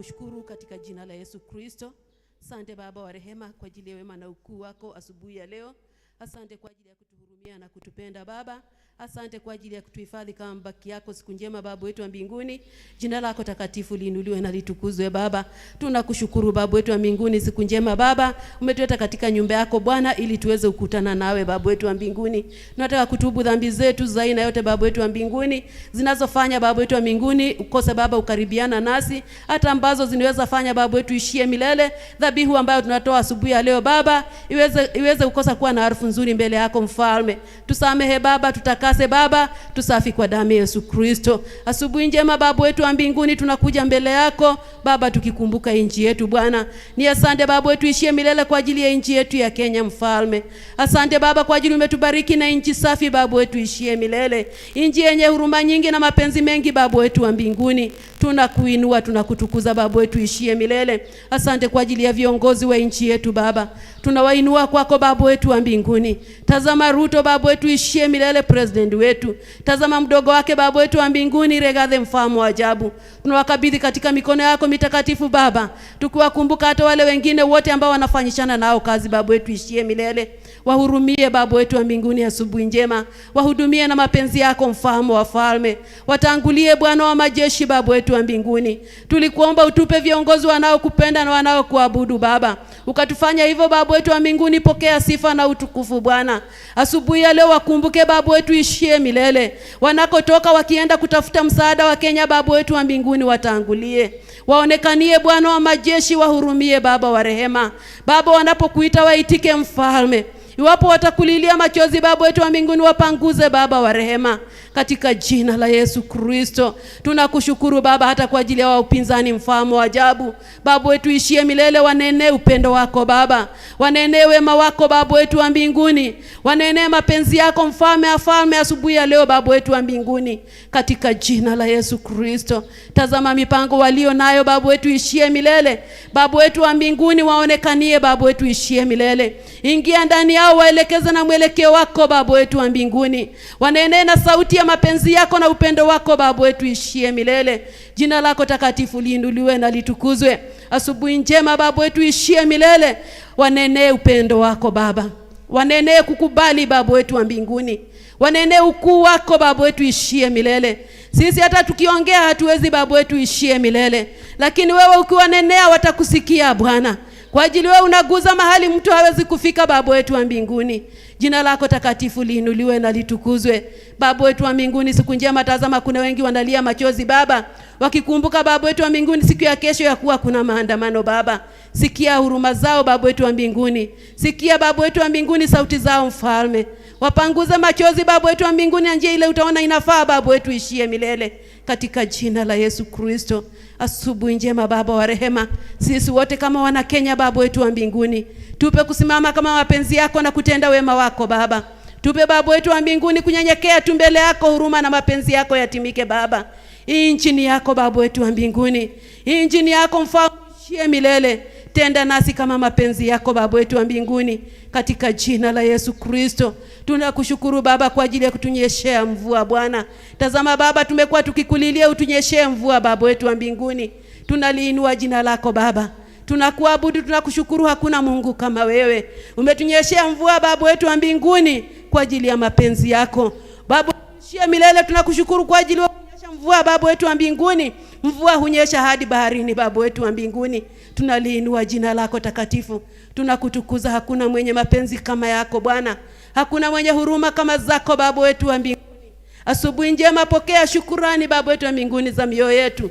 tunakushukuru katika jina la Yesu Kristo. Asante Baba wa rehema kwa ajili ya wema na ukuu wako asubuhi ya leo. Asante kwa ajili ya kutuhurumia na kutupenda Baba. Asante kwa ajili ya kutuhifadhi kama mbaki yako siku njema Baba wetu wa mbinguni. Jina lako takatifu liinuliwe na litukuzwe Baba. Tunakushukuru Baba wetu wa mbinguni, siku njema Baba. Umetuleta katika nyumba yako Bwana ili tuweze kukutana nawe Baba wetu wa mbinguni. Tunataka kutubu dhambi zetu za aina yote Baba wetu wa mbinguni zinazofanya Baba wetu wa mbinguni ukose Baba ukaribiana nasi, hata ambazo zinaweza fanya Baba wetu ishie milele. Dhabihu ambayo tunatoa asubuhi ya leo Baba iweze kukosa kuwa na harufu nzuri mbele yako Mfalme. Tusamehe Baba, tutakase Baba, tusafi kwa damu ya Yesu Kristo. Asubuhi njema Baba wetu wa mbinguni, tunakuja mbele yako Baba tukikumbuka nchi yetu Bwana. Ni asante Baba wetu ishie milele kwa ajili ya nchi yetu ya Kenya Mfalme. Asante Baba kwa ajili umetubariki na nchi safi Baba wetu ishie milele. Nchi yenye huruma nyingi na mapenzi mengi Baba wetu wa mbinguni. Tunakuinua, tunakutukuza Baba wetu ishie milele. Asante kwa ajili ya viongozi wa nchi yetu Baba. Tunawainua kwako Baba wetu wa mbinguni. Tazama Ruto Baba wetu ishie milele, president wetu. Tazama mdogo wake Baba wetu wa mbinguni Rigathi mfalme wa ajabu. Tunawakabidhi katika mikono yako mitakatifu Baba. Tukiwakumbuka hata wale wengine wote ambao wanafanyishana nao kazi Baba wetu ishie milele. Wahurumie Baba wetu wa mbinguni asubuhi njema. Wahudumie na mapenzi yako mfalme wa falme. Watangulie Bwana wa majeshi Baba wetu wa mbinguni. Tulikuomba utupe viongozi wanaokupenda na wanaokuabudu Baba. Ukatufanya hivyo Baba wetu wa mbinguni, pokea sifa na utukufu Bwana. Asubuhi ya leo wakumbuke Baba wetu ishie milele. Wanakotoka wakienda kutafuta msaada wa Kenya Baba wetu wa mbinguni, watangulie. Waonekanie Bwana wa majeshi, wahurumie Baba wa rehema. Baba wanapokuita waitike Mfalme. Iwapo watakulilia machozi Baba wetu wa mbinguni, wapanguze Baba wa rehema katika jina la Yesu Kristo. Tunakushukuru Baba hata kwa ajili ya upinzani mfalme wa ajabu. Baba wetu ishie milele, wanene upendo wako Baba. Wanene wema wako Baba wetu wa mbinguni. Wanene mapenzi yako mfalme afalme asubuhi ya leo Baba wetu wa mbinguni katika jina la Yesu Kristo. Tazama mipango walio nayo Baba wetu ishie milele. Baba wetu wa mbinguni waonekanie Baba wetu ishie milele. Ingia ndani yao, waelekeze na mwelekeo wako Baba wetu wa mbinguni. Wanene na sauti ya mapenzi yako na upendo wako Baba wetu ishie milele. Jina lako takatifu liinuliwe na litukuzwe. Asubuhi njema Baba wetu ishie milele. Wanene upendo wako Baba. Wanene kukubali Baba wetu wa mbinguni. Wanene ukuu wako Baba wetu ishie milele. Sisi hata tukiongea hatuwezi Baba wetu ishie milele. Lakini wewe ukiwanenea watakusikia Bwana. Kwa ajili wewe unaguza mahali mtu hawezi kufika Baba wetu wa mbinguni. Jina lako takatifu liinuliwe na litukuzwe. Baba wetu wa mbinguni, siku njema tazama kuna wengi wanalia machozi Baba, wakikumbuka Baba wetu wa mbinguni siku ya kesho ya kuwa kuna maandamano Baba. Sikia huruma zao Baba wetu wa mbinguni. Sikia Baba wetu wa mbinguni sauti zao Mfalme. Wapanguze machozi Baba wetu wa mbinguni, njia ile utaona inafaa Baba wetu ishie milele katika jina la Yesu Kristo. Asubuhi njema Baba wa rehema, sisi wote kama wana Kenya Baba wetu wa mbinguni, tupe kusimama kama mapenzi yako na kutenda wema wako Baba. Tupe Baba wetu wa mbinguni kunyenyekea tu mbele yako, huruma na mapenzi yako yatimike Baba. Hii nchi ni yako Baba wetu wa mbinguni. Hii nchi ni yako mfalme ishie milele. Tenda nasi kama mapenzi yako Baba wetu wa mbinguni katika jina la Yesu Kristo. Tunakushukuru Baba kwa ajili ya kutunyeshea mvua Bwana. Tazama Baba, tumekuwa tukikulilia utunyeshee mvua Baba wetu wa mbinguni. Tunaliinua jina lako Baba. Tunakuabudu, tunakushukuru, hakuna Mungu kama wewe. Umetunyeshea mvua Baba wetu wa mbinguni kwa ajili ya mapenzi yako. Baba ishie milele, tunakushukuru kwa ajili ya kunyesha mvua Baba wetu wa mbinguni. Mvua hunyesha hadi baharini Baba wetu wa mbinguni. Tunaliinua jina lako takatifu. Tunakutukuza, hakuna mwenye mapenzi kama yako Bwana. Hakuna mwenye huruma kama zako Baba wetu wa mbinguni. Asubuhi njema pokea shukrani Baba wetu wa mbinguni za mioyo yetu.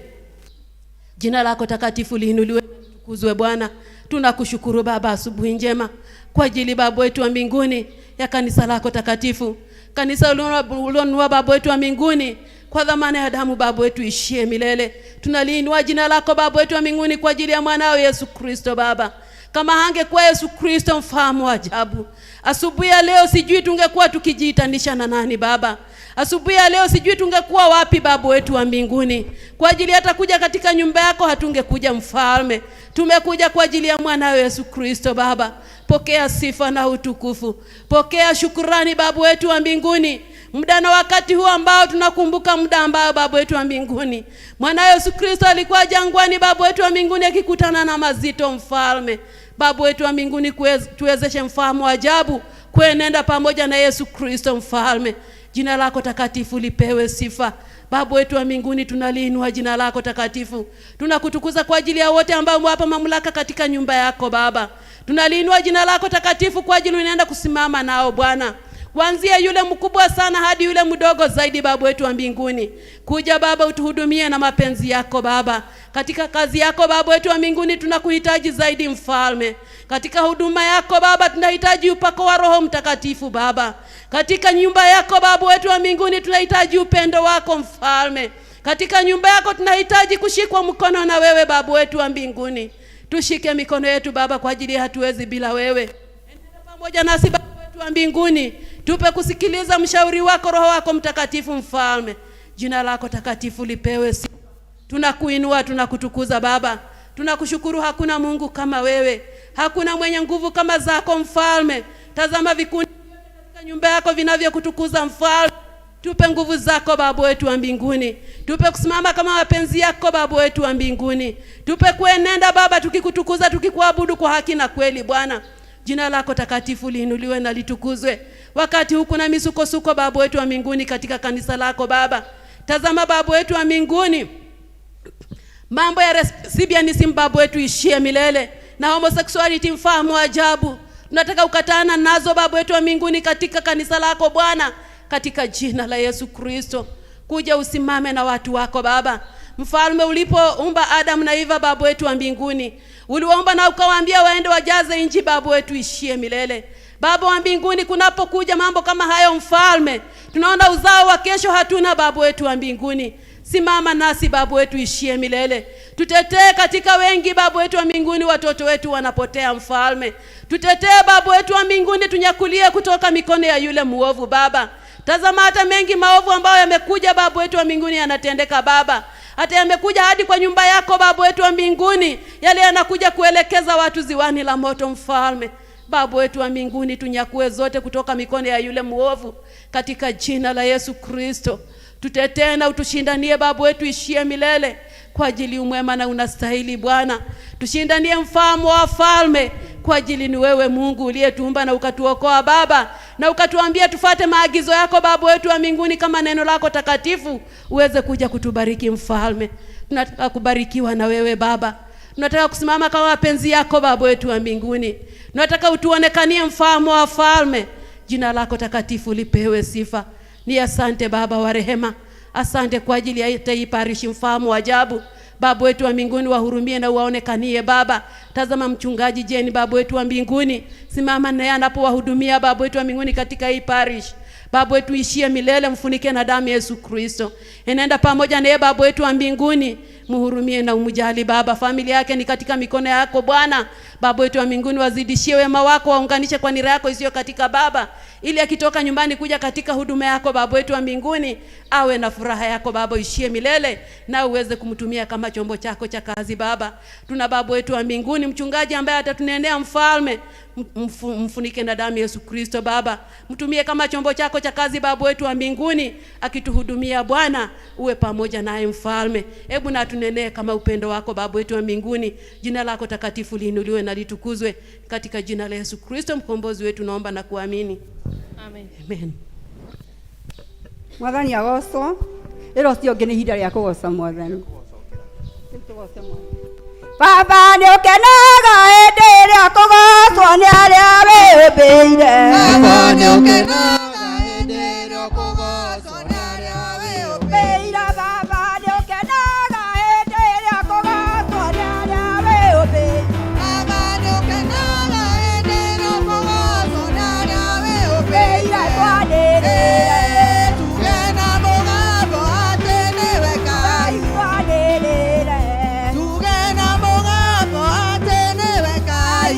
Jina lako takatifu liinuliwe na litukuzwe Bwana. Tunakushukuru Baba asubuhi njema kwa ajili Baba wetu wa mbinguni ya kanisa lako takatifu. Kanisa ulionunua Baba wetu wa mbinguni kwa dhamana ya damu Baba wetu ishie milele. Tunaliinua jina lako Baba wetu wa mbinguni kwa ajili ya mwanao Yesu Kristo Baba. Kama hangekuwa Yesu Kristo mfalme wa ajabu, asubuhi ya leo sijui tungekuwa tukijiitanisha na nani Baba. Asubuhi ya leo sijui tungekuwa wapi Baba wetu wa mbinguni. Kwa ajili hata kuja katika nyumba yako hatungekuja Mfalme. Tumekuja kwa ajili ya mwanao Yesu Kristo Baba. Pokea sifa na utukufu. Pokea shukrani Baba wetu wa mbinguni. muda na wakati huu ambao tunakumbuka muda ambao Baba wetu wa mbinguni mwana Yesu Kristo alikuwa jangwani, Baba wetu wa mbinguni, akikutana na mazito mfalme. Baba wetu wa mbinguni, tuwezeshe mfahamu wa ajabu kuenenda pamoja na Yesu Kristo mfalme. Jina lako takatifu lipewe sifa. Baba wetu wa mbinguni, tunaliinua jina lako takatifu. Tunakutukuza kwa ajili ya wote ambao mwapa mamlaka katika nyumba yako Baba. Tunaliinua jina lako takatifu kwa ajili unaenda kusimama nao Bwana. Kuanzia yule mkubwa sana hadi yule mdogo zaidi Baba wetu wa mbinguni. Kuja Baba utuhudumie na mapenzi yako Baba. Katika kazi yako Baba wetu wa mbinguni tunakuhitaji zaidi mfalme. Katika huduma yako Baba tunahitaji upako wa Roho Mtakatifu Baba. Katika nyumba yako Baba wetu wa mbinguni tunahitaji upendo wako mfalme. Katika nyumba yako tunahitaji kushikwa mkono na wewe Baba wetu wa mbinguni. Tushike mikono yetu Baba kwa ajili hatuwezi bila wewe. Endelea pamoja nasi Baba wetu wa mbinguni. Tupe kusikiliza mshauri wako Roho wako Mtakatifu mfalme. Jina lako takatifu lipewe sifa. Tunakuinua, tunakutukuza Baba. Tunakushukuru, hakuna Mungu kama wewe. Hakuna mwenye nguvu kama zako mfalme. Tazama vikundi katika nyumba yako vinavyokutukuza mfalme. Tupe nguvu zako Baba wetu wa mbinguni. Tupe kusimama kama mapenzi yako Baba wetu wa mbinguni. Tupe kuenenda Baba tukikutukuza, tukikuabudu kwa haki na kweli Bwana. Jina lako takatifu liinuliwe na litukuzwe. Wakati huku na misukosuko Baba wetu wa mbinguni katika kanisa lako Baba. Tazama Baba wetu wa mbinguni, mambo ya lesbianism Baba wetu ishie milele, na homosexuality mfahamu ajabu. Tunataka ukatana nazo Baba wetu wa mbinguni katika kanisa lako Bwana, katika jina la Yesu Kristo. Kuja usimame na watu wako Baba. Mfalme, ulipoumba Adam na Eva Baba wetu wa mbinguni, uliwaomba na ukawaambia waende wajaze nchi Baba wetu ishie milele. Baba wa mbinguni, kunapokuja mambo kama hayo mfalme, tunaona uzao wa kesho hatuna Baba wetu wa mbinguni. Simama nasi Baba wetu ishie milele. Tutetee katika wengi Baba wetu wa mbinguni, watoto wetu wanapotea mfalme. Tutetee Baba wetu wa mbinguni, tunyakulie kutoka mikono ya yule muovu Baba. Tazama hata mengi maovu ambayo yamekuja Baba wetu wa mbinguni yanatendeka Baba. Hata yamekuja hadi kwa nyumba yako Baba wetu wa mbinguni, yale yanakuja kuelekeza watu ziwani la moto mfalme. Baba wetu wa mbinguni, tunyakue zote kutoka mikono ya yule muovu katika jina la Yesu Kristo. Tutetee na utushindanie Baba wetu ishie milele, kwa ajili umwema na unastahili Bwana. Tushindanie mfahamu wa falme, kwa ajili ni wewe Mungu uliyetuumba na ukatuokoa Baba, na ukatuambia tufate maagizo yako Baba wetu wa mbinguni kama neno lako takatifu, uweze kuja kutubariki mfalme. Tunataka kubarikiwa na wewe Baba. Tunataka kusimama kama mapenzi yako Baba wetu wa mbinguni. Tunataka utuonekanie mfahamu wa falme. Jina lako takatifu lipewe sifa. Ni asante Baba wa rehema. Asante kwa ajili ya hii parishi mfahamu wa ajabu. Baba wetu wa mbinguni, wahurumie na uwaonekanie Baba. Tazama mchungaji Jeni Baba wetu wa mbinguni, simama naye anapowahudumia Baba wetu wa mbinguni katika hii parish. Baba wetu ishie milele, mfunike na damu ya Yesu Kristo. Enenda pamoja naye Baba wetu wa mbinguni, muhurumie na umjali Baba. Familia yake ni katika mikono yako Bwana. Baba wetu wa mbinguni, wazidishie wema wako, waunganishe kwa nira yako isiyo katika Baba, ili akitoka nyumbani kuja katika huduma yako Baba wetu wa mbinguni, awe na furaha yako Baba ishie milele, na uweze kumtumia kama chombo chako cha kazi Baba. Tuna Baba wetu wa mbinguni mchungaji ambaye atatunenea mfalme, mfunike na damu Yesu Kristo Baba. Mtumie kama chombo chako cha kazi Baba wetu wa mbinguni, akituhudumia Bwana, uwe pamoja naye mfalme. Hebu na tunenee kama upendo wako Baba wetu wa mbinguni. Jina lako takatifu liinuliwe na litukuzwe, katika jina la Yesu Kristo mkombozi wetu naomba na kuamini. Amen. Amen. Mwathani agocwo. Iro cio ngene ihinda rĩa kũgoca Mwathani. Baba nĩ ũkenaga hĩndĩ ĩrĩa kũgocwo nĩ arĩa wĩhĩmbĩire. Baba nĩ ũkenaga hĩndĩ ĩrĩa kũgocwo nĩ arĩa wĩhĩmbĩire. Baba nĩ ũkenaga hĩndĩ ĩrĩa kũgocwo nĩ arĩa wĩhĩmbĩire. Baba nĩ ũkenaga hĩndĩ ĩrĩa kũgocwo nĩ arĩa wĩhĩmbĩire. Twanĩrĩre tuge na mũgambo atĩ nĩwe Ngai. Twanĩrĩre tuge na mũgambo atĩ nĩwe Ngai.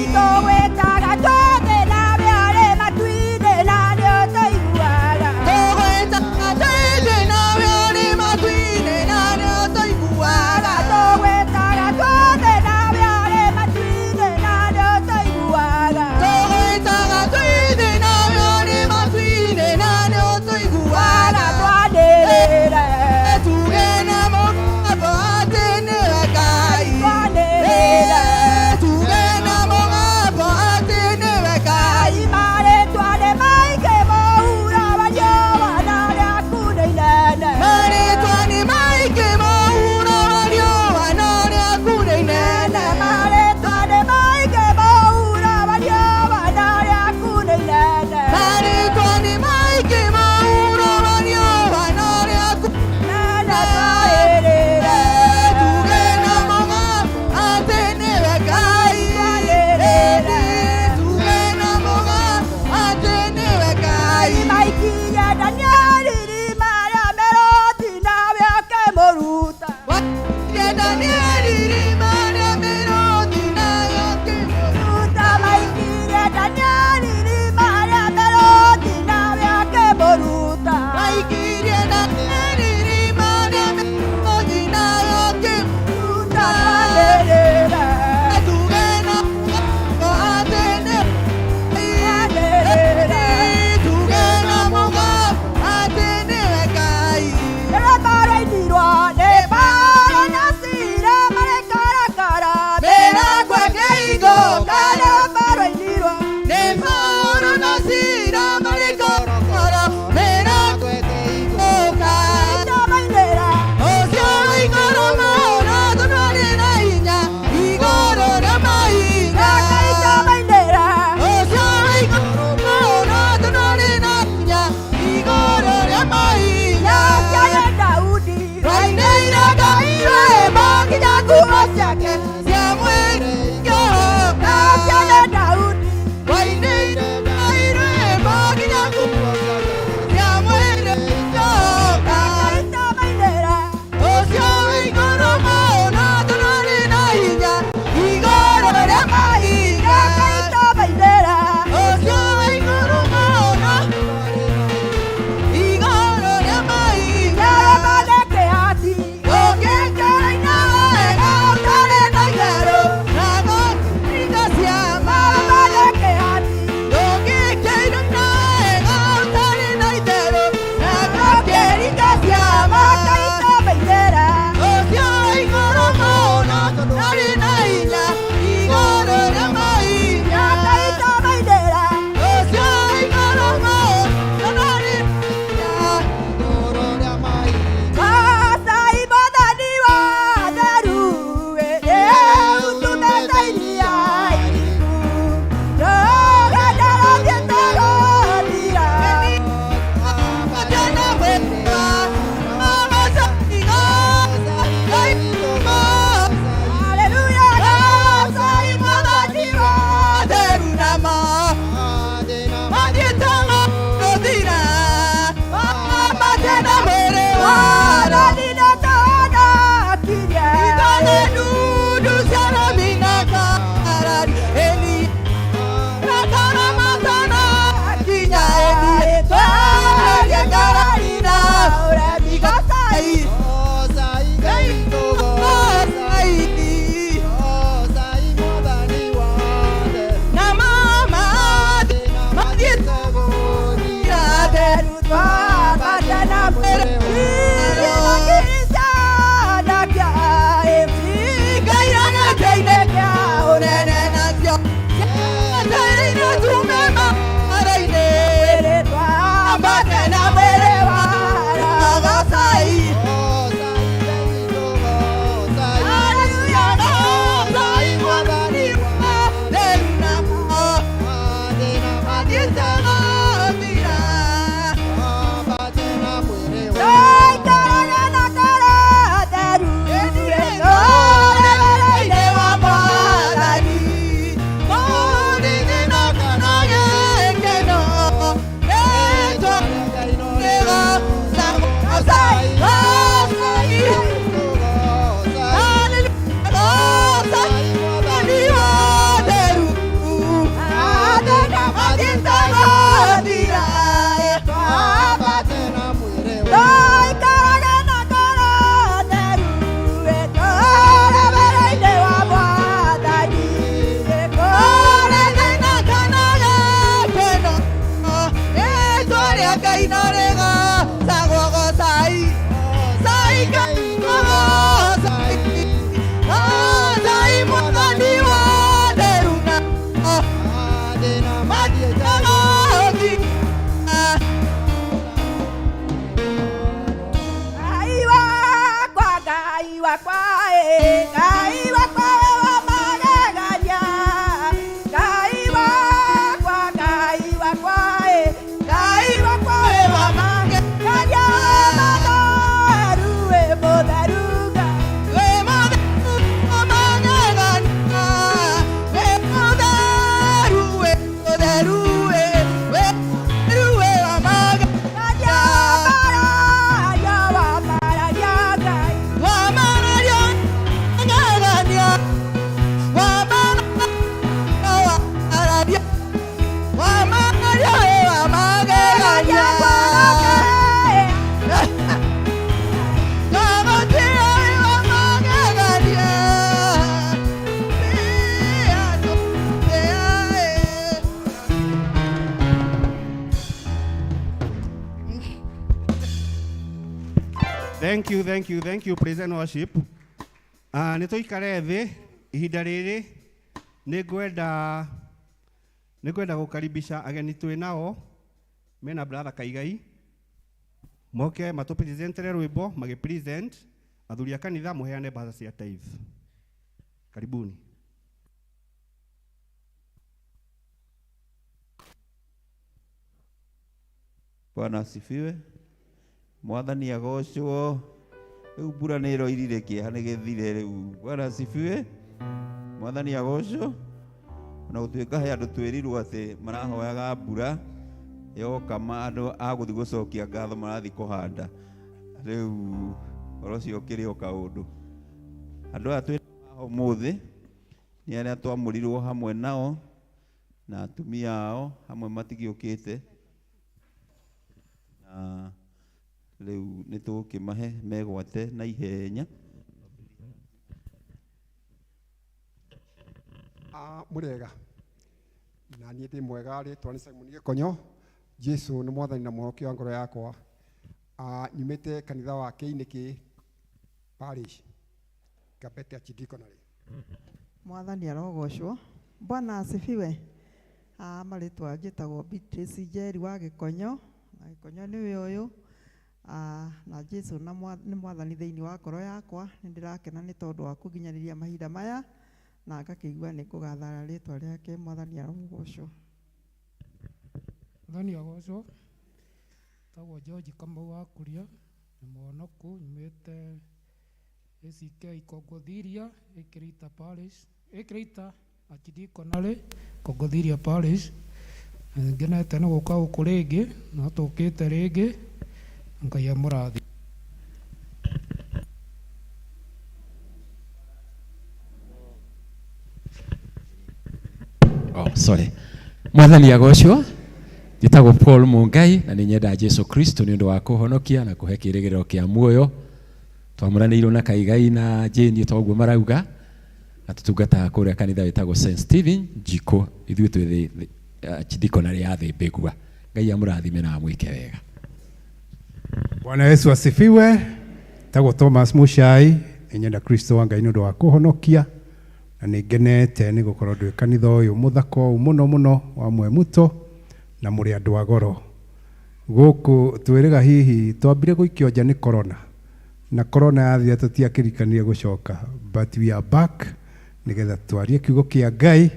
Thank you, praise and worship. Nĩ tũikare thĩ ihinda rĩrĩ nĩngwenda gũkaribisha ageni twĩ nao mena brother Kaigai moke matũpresentere rwĩmbo magĩpresent athuri a kanitha mũheane mbaca cia tithe. Karibuni. Bwana asifiwe. Mwathani agocwo. Rĩu mbura nĩ ĩroirire kĩeha nĩ gĩthire rĩu. Bwana asifiwe. Mwathani agocwo. Na gũtuĩka he andũ twĩrirwo atĩ marahoyaga mbura yoka andũ a gũthiĩ gũcokia ngatho marathiĩ kũhanda. Rĩu ũhoro ũcio ũkĩrĩ o kaũndũ. Andũ aya twĩ nao ũmũthĩ nĩ arĩa twamũrirwo hamwe nao na atumia ao hamwe matigĩũkĩte. Na rĩu nĩ tũkĩmahe megwate na ihenya. Mũrega na niĩ ndĩ mwega rĩtwa nĩ Simon Gĩkonyo. Jesu nĩ mwathani na mũhonokia wa ngoro yakwa. Nyumĩte kanitha wa Kĩinĩkĩ parish Kabete Archdiaconry. Mwathani arogocwo. Bwana asifiwe. Marĩtwa njĩtagwo Beatrice Njeri wa Gĩkonyo. Na Gĩkonyo nĩwe ũyũ. Na Jesu nĩ mwathani thĩinĩ wa ngoro yakwa. Nĩ ndĩrakena nĩ tondũ wa kũnginyanĩria mahinda maya na ngakĩigua nĩ kũgathara rĩtwa rĩake. Mwathani arogocwo. Mwathani agocwo. Tagwo George Kamau wa Kuria nĩ mũhonoku nyumĩte ACK Kongothiria Ĩkĩrĩta parish Ĩkĩrĩta Archdiaconry Kongothiria parish. Ngenete nĩ gũka gũkũ rĩngĩ no tũkĩte rĩngĩ. Ngai amũrathi. Sorry. Mwathani agocwo. Njĩtagwo Paul Mungai na nĩ nyenda Jesu Kristo nĩ ũndũ wa kũhonokia na kũhe kĩĩrĩgĩrĩro kĩa muoyo. Twamũranĩirwo na Kaigai na Jane toguo marauga na tutungataga kũrĩa kanitha wĩtagwo St Stephen Jiko ithuĩ twĩ Archdiaconry ya thĩ Mbĩgua. Ngai amũrathime na amwĩke wega. Bwana Yesu asifiwe. Tagwo Thomas Muchai nĩ nyenda Kristo wa Ngai nĩ ũndũ wa kũhonokia na nĩ ngenete nĩ gũkorwo ndĩ kanitha ũyũ mũthaka ũyũ mũno wa Mwemuto na mũrĩ andũ a goro. Gũkũ twĩrĩga hihi twambire gũikio nja nĩ corona na corona yathira tũtiakĩrĩkanire gũcoka, but we are back nĩgetha twarie kiugo kĩa Ngai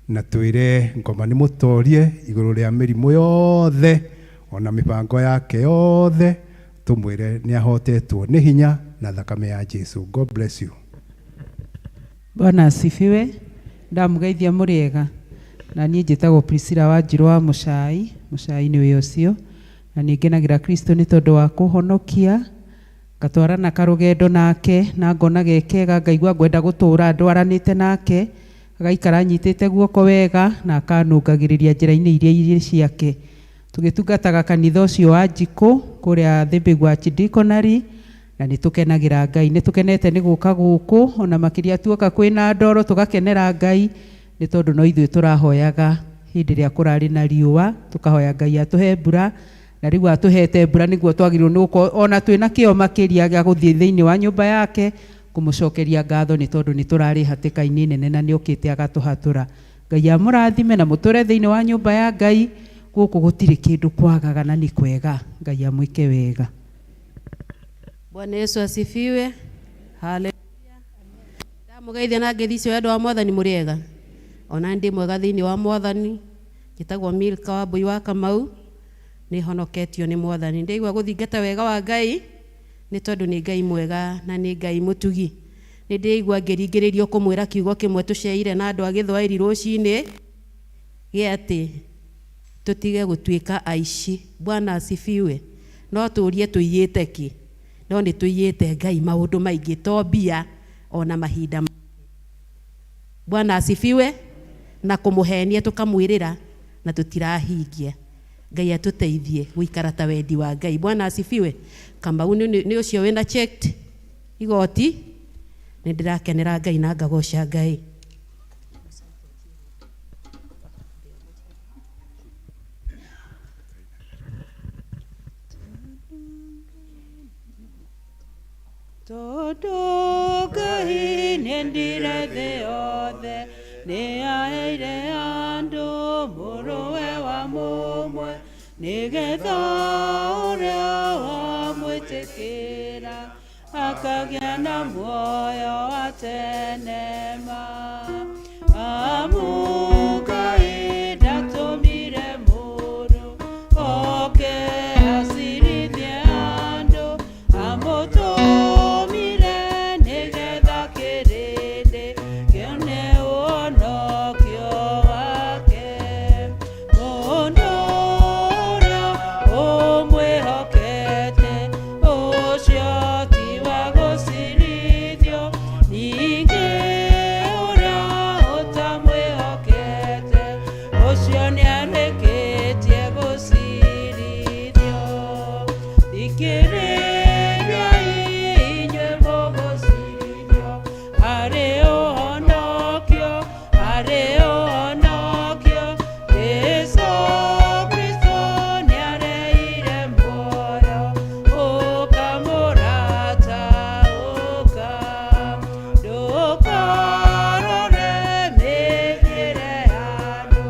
na twĩre ngoma nĩ mũtorie igũrũ rĩa mĩrimũ yothe ona mĩbango yake yothe. Tumwĩre nĩ ahotetwo nĩ hinya na thakame ya Jesu. God bless you. Bwana asifiwe. Ndamũgeithia mũrĩega. Na niĩ njĩtagwo Priscilla Wanjirũ wa Muchai. Muchai nĩwe ũcio. Na nĩ ngenagĩra Kristo nĩ tondũ wa kũhonokia. Ngatwarana karũgendo nake na ngona gekega ngaigua ngwenda gũtũũra ndwaranĩte nake. Agaikara nyitĩte guoko wega na akanũngagĩrĩria njĩra-inĩ iria irĩ ciake. Tũgĩtungataga kanitha ũcio wa Jiko kũrĩa thĩ Mbĩgua Archdiaconry na nĩ tũkenagĩra Ngai. Nĩ tũkenete nĩ gũka gũkũ ona makĩria tuoka kwĩna ndoro tũgakenera Ngai nĩ tondũ no ithuĩ tũrahoyaga hĩndĩ ĩrĩa kũrarĩ na riũa tũkahoya Ngai atũhe mbura na rĩu atũhete mbura nĩguo twagĩrĩirwo nĩ gũkorwo ona twĩna kĩo makĩria gĩa gũthiĩ thĩinĩ wa nyũmba yake kũmũcokeria ngatho nĩ tondũ nĩ tũrarĩ hatĩka-inĩ nene na nĩ okĩte agatũhatũra. Ngai amũrathime na mũtũre thĩinĩ wa nyũmba ya Ngai. Gũkũ gũtirĩ kĩndũ kwagaga na nĩ kwega. Ngai amwĩke wega. Bwana Yesu asifiwe. Haleluya. Ndamũgeithia na ngeithi wendo wa Mwathani mũrĩega. Ona ndĩ mwega thĩinĩ wa Mwathani. Njĩtagwo Milka Wambui wa Kamau. Nĩ honoketio nĩ Mwathani. Ndĩigua gũthingata wega wa Ngai nĩ tondũ nĩ Ngai mwega na nĩ Ngai mũtugi. Nĩ ndĩigua ngĩringĩrĩrio kũmwĩra kiugo kĩmwe tũceire na andũ a Gĩthwaĩri rũcinĩ gĩa atĩ tũtige gũtuĩka aici. Bwana asifiwe. No tũrie tũiyĩte ki. No nĩ tũiyĩte Ngai maũndũ maingĩ to mbia ona mahinda. Bwana asifiwe. Na kũmũhenia tũkamwĩrĩra na tũtirahingia. Ngai atũteithie gũikara ta wendi wa Ngai. Bwana asifiwe. Kamau nĩ ũcio wĩna checked igoti. Nĩ ndĩrakenera Ngai na ngagoca Ngai. Tondũ Ngai nĩendire thĩ yothe, nĩaheire andũ mũrũwe wa mũmwe, nĩgetha ũrĩa wamwĩtĩkĩra akagĩa na muoyo wa tene ma. Amu Ngai ndatũmire mũndũ oke acirithie andũ, amũtũmire nĩgetha kĩrĩndĩ kĩone ũhonokio wake. Mũndũ ũrĩa ũmwĩhokete ũcio ti wa gũcirithio, ningĩ ũrĩa ũtamwĩhokete ũcio nĩarĩkĩtie gũcirithio. Thikĩrĩriai inyuĩ mũgũcirithio, harĩ ũhonokio, harĩ ũhonokio. Jesũ Kristo nĩareire muoyo, ũkamũrata ũka. Ndũkarore mĩthiĩre ya andũ,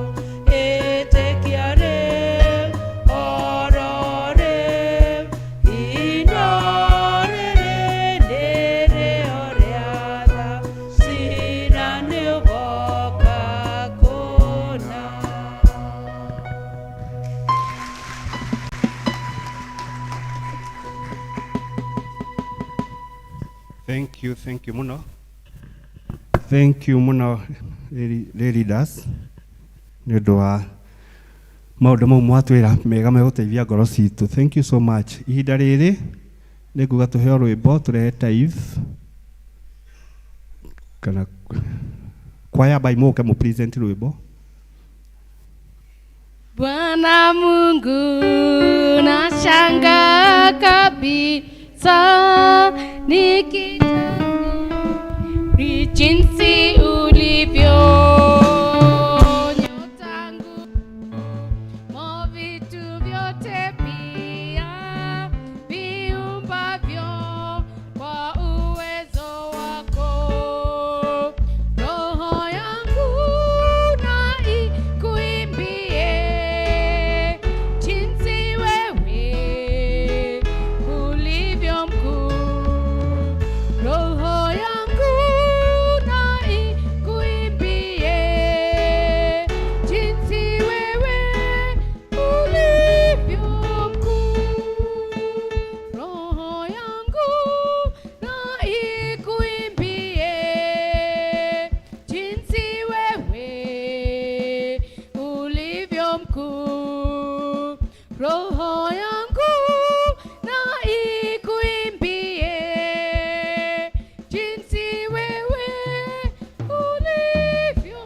ĩtĩkia rĩu, oro rĩu, inya rĩrĩ nĩrĩo rĩa tha, cira nĩũgoka kũna. Thank you muno. Thank you muno leaders nĩ ũndũ wa maũndũ mau mwatwĩra mega megũteithia ngoro citũ. Thank you so much. Ihinda rĩrĩ nĩ nguga tũheo rwĩmbo tũrehe tithe kana kwaya by mũke mu present rwĩmbo. Bwana Mungu nashangaa kabisa nikitazama jinsi ulivyo nyotangu mo vitu vyote pia viumbavyo kwa uwezo wako. Roho yangu na ikuimbie jinsi wewe ulivyo mkuu. Roho yangu na ikuimbie jinsi wewe ulivyo mkuu. Roho yangu na ikuimbie jinsi wewe ulivyo mkuu. Roho yangu na ikuimbie jinsi wewe ulivyo.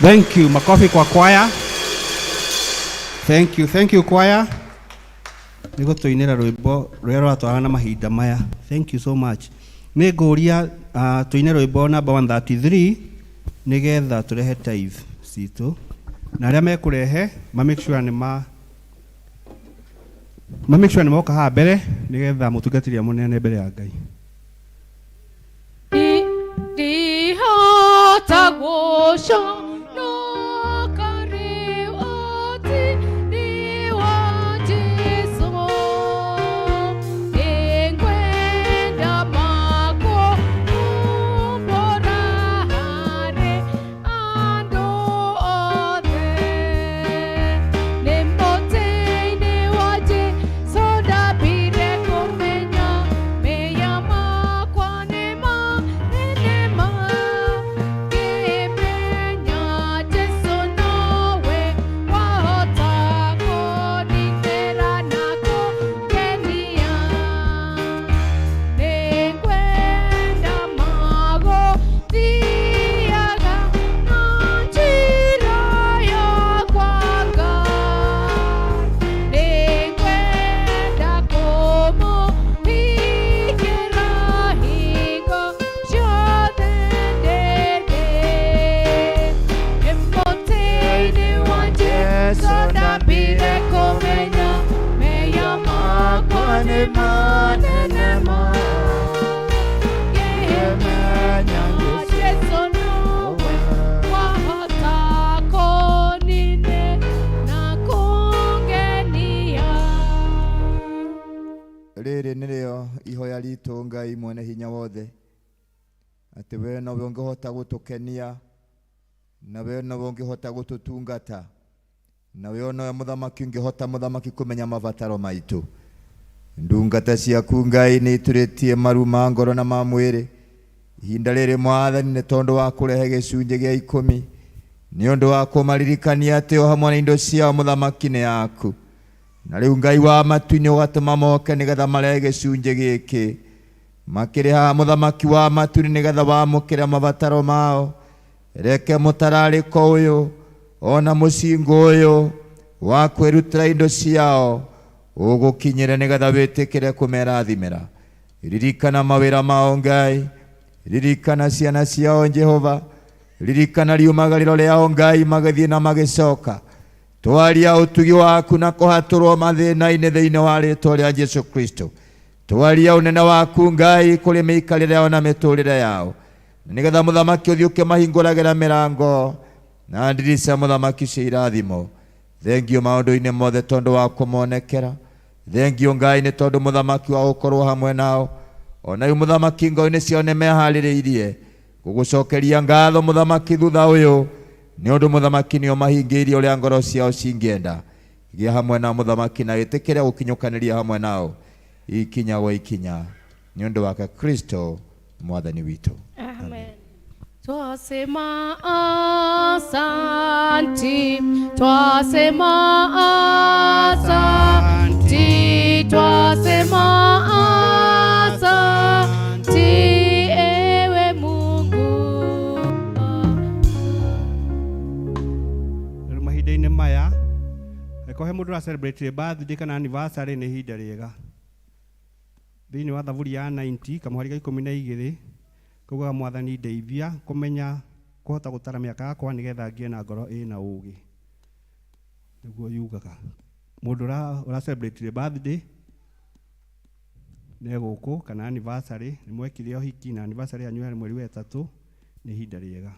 Thank you. Makofi kwa kwaya. Thank you choir. Niko tuinira rwimbo rwera rwatwarana na mahinda maya. Thank you so much. Nĩ ngũria tuine rwimbo number 133 nigetha turehe tithe citũ. Na arĩa mekũrehe make sure nĩ moka haha mbere nigetha mũtungatĩria mũnene mbere ya Ngai. Ndihota gũcoka Rĩrĩ nĩrĩo ihoya ritũ Ngai mwene hinya wothe, atĩ we no ũngĩhota gũtũkenia, na we no ũngĩhota gũtũtungata, na we no mũthamaki ũngĩhota mũthamaki kũmenya mabataro maitũ. Ndungata ciaku Ngai nĩ itũrĩtie maru ma ngoro na ma mwĩrĩ ihinda rĩrĩ Mwathani, nĩ tondũ wa kũrehe gĩcunjĩ gĩa 10 nĩ ũndũ wa kũmaririkania atĩ o hamwe na indo ciao mũthamaki nĩ yaku. Na rĩu Ngai wa matu-inĩ ũgatũma moke nĩgetha marehe gĩcunjĩ gĩkĩ makĩrĩ haha mũthamaki wa matu-inĩ nĩgetha wamũkĩre mabataro mao. Reke mũtararĩko ũyũ ona mũcingo ũyũ wa kwĩrutĩra indo ciao ũgũkinyĩre nĩgetha wĩtĩkĩre kũmerathimĩra. Ririkana mawĩra mao Ngai, ririkana ciana ciao Jehova, ririkana riumagarĩro rĩao Ngai magĩthiĩ na magĩcoka. Twaria ũtugi waku na kũhatũrwo mathĩna-inĩ thĩinĩ wa rĩĩtwa rĩa Jesu Kristo. Twaria ũnene waku Ngai kũrĩ mĩikarĩre yao na mĩtũrĩre yao, nĩgetha mũthamaki ũthiĩ ũkĩmahingũragĩra mĩrango na ndirica mũthamaki cia irathimo. Thengio maũndũ-inĩ mothe tondũ wa kũmonekera. Thengio Ngai nĩ tondũ mũthamaki wa gũkorwo hamwe nao. Ona rĩu mũthamaki ngoro-inĩ ciao nĩ meharĩrĩirie gũgũcokeria ngatho mũthamaki thutha ũyũ, nĩ ũndũ mũthamaki nĩ ũmahingĩirie ũrĩa ngoro ciao cingĩenda. Gĩa hamwe na mũthamaki na wĩtĩkĩre gũkinyũkanĩria hamwe nao ikinya gwa ikinya, nĩ ũndũ wake Kristo Mwathani witũ. Amen. Twasema asanti, twasema asanti, twasema asanti, ewe Mungu. Mahinda-inĩ maya reke he mũndũ ũra celebrate birthday kana anniversary nĩ ihinda rĩega. Thĩinĩ wa Thaburi ya 90 kamũhari ga 12 kugaga Mwathani ndeithia kũmenya kũhota gũtara mĩaka yakwa nĩgetha ngĩe na ngoro ĩna ũũgĩ. Nĩguo yugaga mũndũ ũra celebrate birthday nĩ gũkũ kana anniversary nĩ mwekire ũhiki na anniversary yanyu yarĩ mweri wa 3 nĩ ihinda rĩega.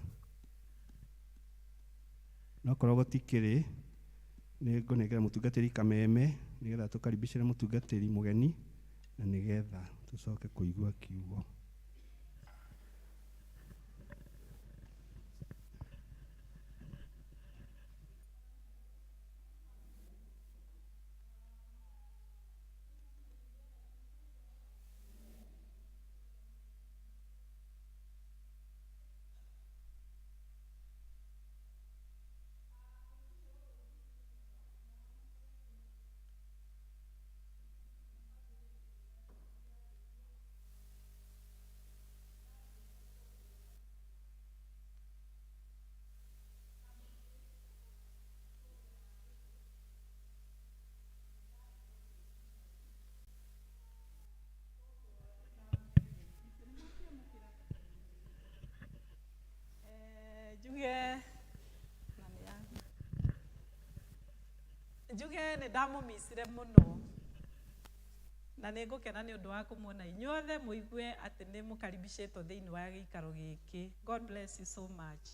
No korwo gũtikĩrĩ nĩ ngũnengera mũtungatĩri kameme nĩgetha tũkaribicĩre mũtungatĩri mũgeni na nĩgetha tũcoke kũigua kiugo. njuge nĩ ndamũmicire mũno na nĩ ngũkena nĩ ũndũ wa kũmuona inyuothe mũigue atĩ nĩ mũkaribicĩtwo thĩinĩ wa gĩikaro gĩkĩ. God bless you so much.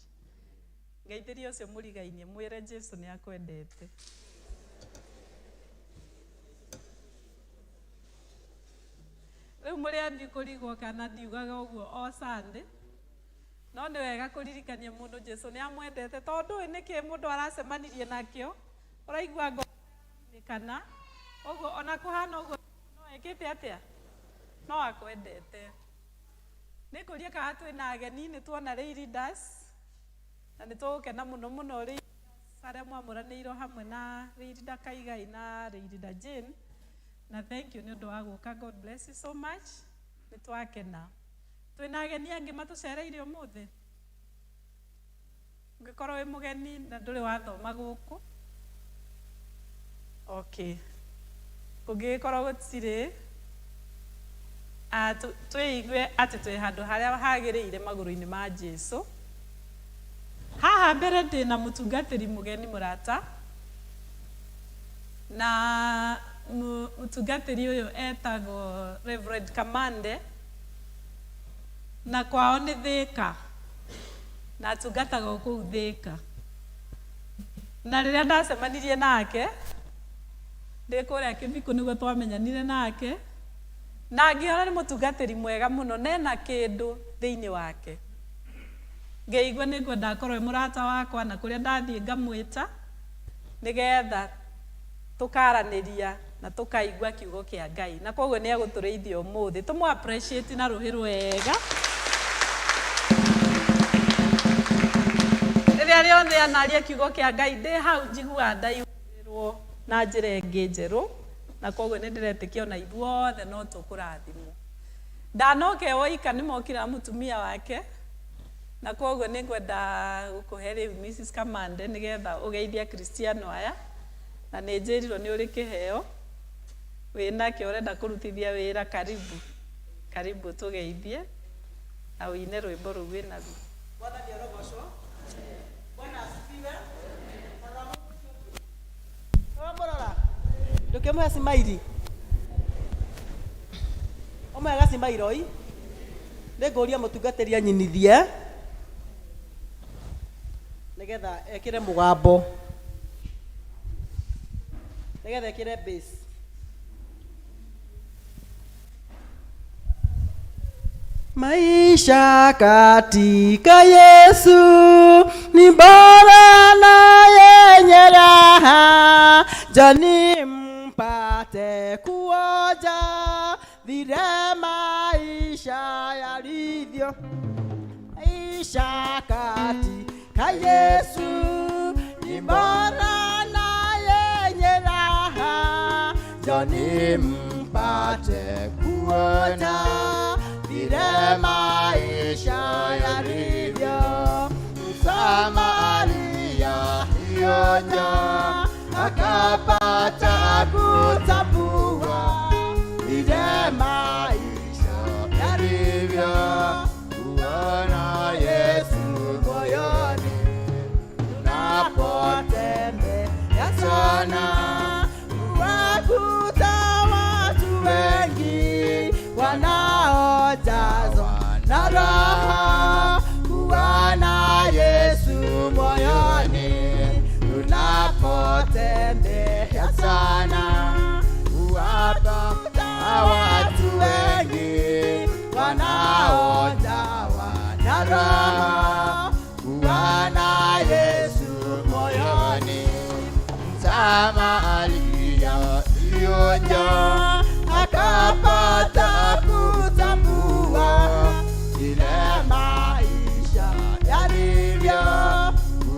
Ngeithĩria ũcio mũrigainie mwĩre Jesu nĩ akwendete. Rĩu mũrĩa ndikũrigwo kana ndiugaga ũguo o Sunday, no nĩ wega kũririkania mũndũ Jesu nĩ amwendete, tondũ nĩkĩ mũndũ aracemanirie nakĩo ũraigua ngona ũguo ona kũhana ũguo no ekĩte atĩa no akwendete. Nĩ kũria kana twĩna ageni nĩ tuona Leaders na nĩ tũgũkena mũno mũno arĩa mwamũranĩirwo hamwe na Leader Kaigai na Leader Jane, na thank you nĩ ũndũ wa gũka. God bless you so much. Nĩ twakena. Twĩna ageni angĩ matũcereire ũmũthĩ. Ũngĩkorwo wĩ mũgeni na ndũrĩ wathoma gũkũ, okay. Kũngĩkorwo gũtirĩ, twĩigue atĩ twĩ handũ harĩa hagĩrĩire magũrũ-inĩ ma Jesu. Haha mbere ndĩna mũtungatĩri mũgeni mũrata, na mũtungatĩri ũyũ etagwo Reverend Kamande, na kwao nĩ Thĩka, na atungataga kũu Thĩka. Na rĩrĩa ndacemanirie nake ndĩ kũrĩa Kĩbiko nĩguo twamenyanire nake, na ngĩona nĩ mũtungatĩri mwega mũno, nena kĩndũ thĩinĩ wake. Ngĩigua nĩ ngwenda akorwo mũrata wakwa, na kũrĩa ndathiĩ ngamwĩta nĩgetha tũkaranĩria na tũkaigua kiugo kĩa Ngai, na koguo nĩ agũtũrĩithia ũmũthĩ. Tũmũ appreciate na rũhĩ rwega. Rĩrĩa rĩothe anaria kiugo kĩa Ngai ndĩ hau njiguaga ndaihũrĩrwo na njĩra ĩngĩ njerũ, na koguo nĩ ndĩretĩkia ona ithuothe no tũkũrathimwo. Ndanoke woika nĩ mokire na mũtumia wake, na koguo nĩ ngwenda gũkũhe rĩu Mrs. Kamande nĩgetha ũgeithia Kristiano aya, na nĩ njĩrirwo nĩ ũrĩ kĩheo wĩnake ũrenda kũrutithia wĩra. Karibu, karibu tũgeithie na ũine rwĩmbo rũu wĩnaruo. Bwana nĩarogocwo. Bwana asifiwe. Mũrora ndũkĩmũhe cimairi ũmwega cimairoi, nĩ ngũria mũtungatĩri anyinithie nĩgetha ekĩre mũgambo, nĩgetha ekĩre bass. Maisha katika Yesu ni bora na yenye raha, jani mpate kuoja vile maisha yalivyo. Maisha katika Yesu ni bora na yenye raha, jani mpate kuoja vile maisha yalivyo. Msamaria hioja akapata kutambua vile maisha yalivyo. Kuona Yesu moyoni tunapotembea sana, wakuta watu wengi wanaojazwa na raha. Kuona Yesu moyoni tunapotembea sana, wapata watu wengi wanaojawa na raha. Kuona Yesu moyoni. Msamaria alionja akapata kutambua vile maisha yalivyo.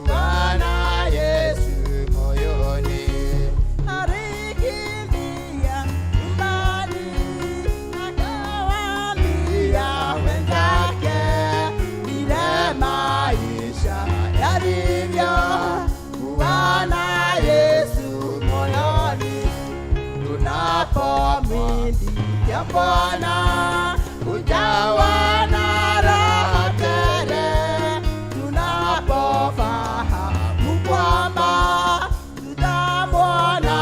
Kuona Yesu moyoni. Alikimbia nyumbani akawaambia wenzake vile maisha yalivyo. Kuona Yesu moyoni. Tunapomwimbia Bwana ujawa na raha tele, tunapofahamu kwamba tutamwona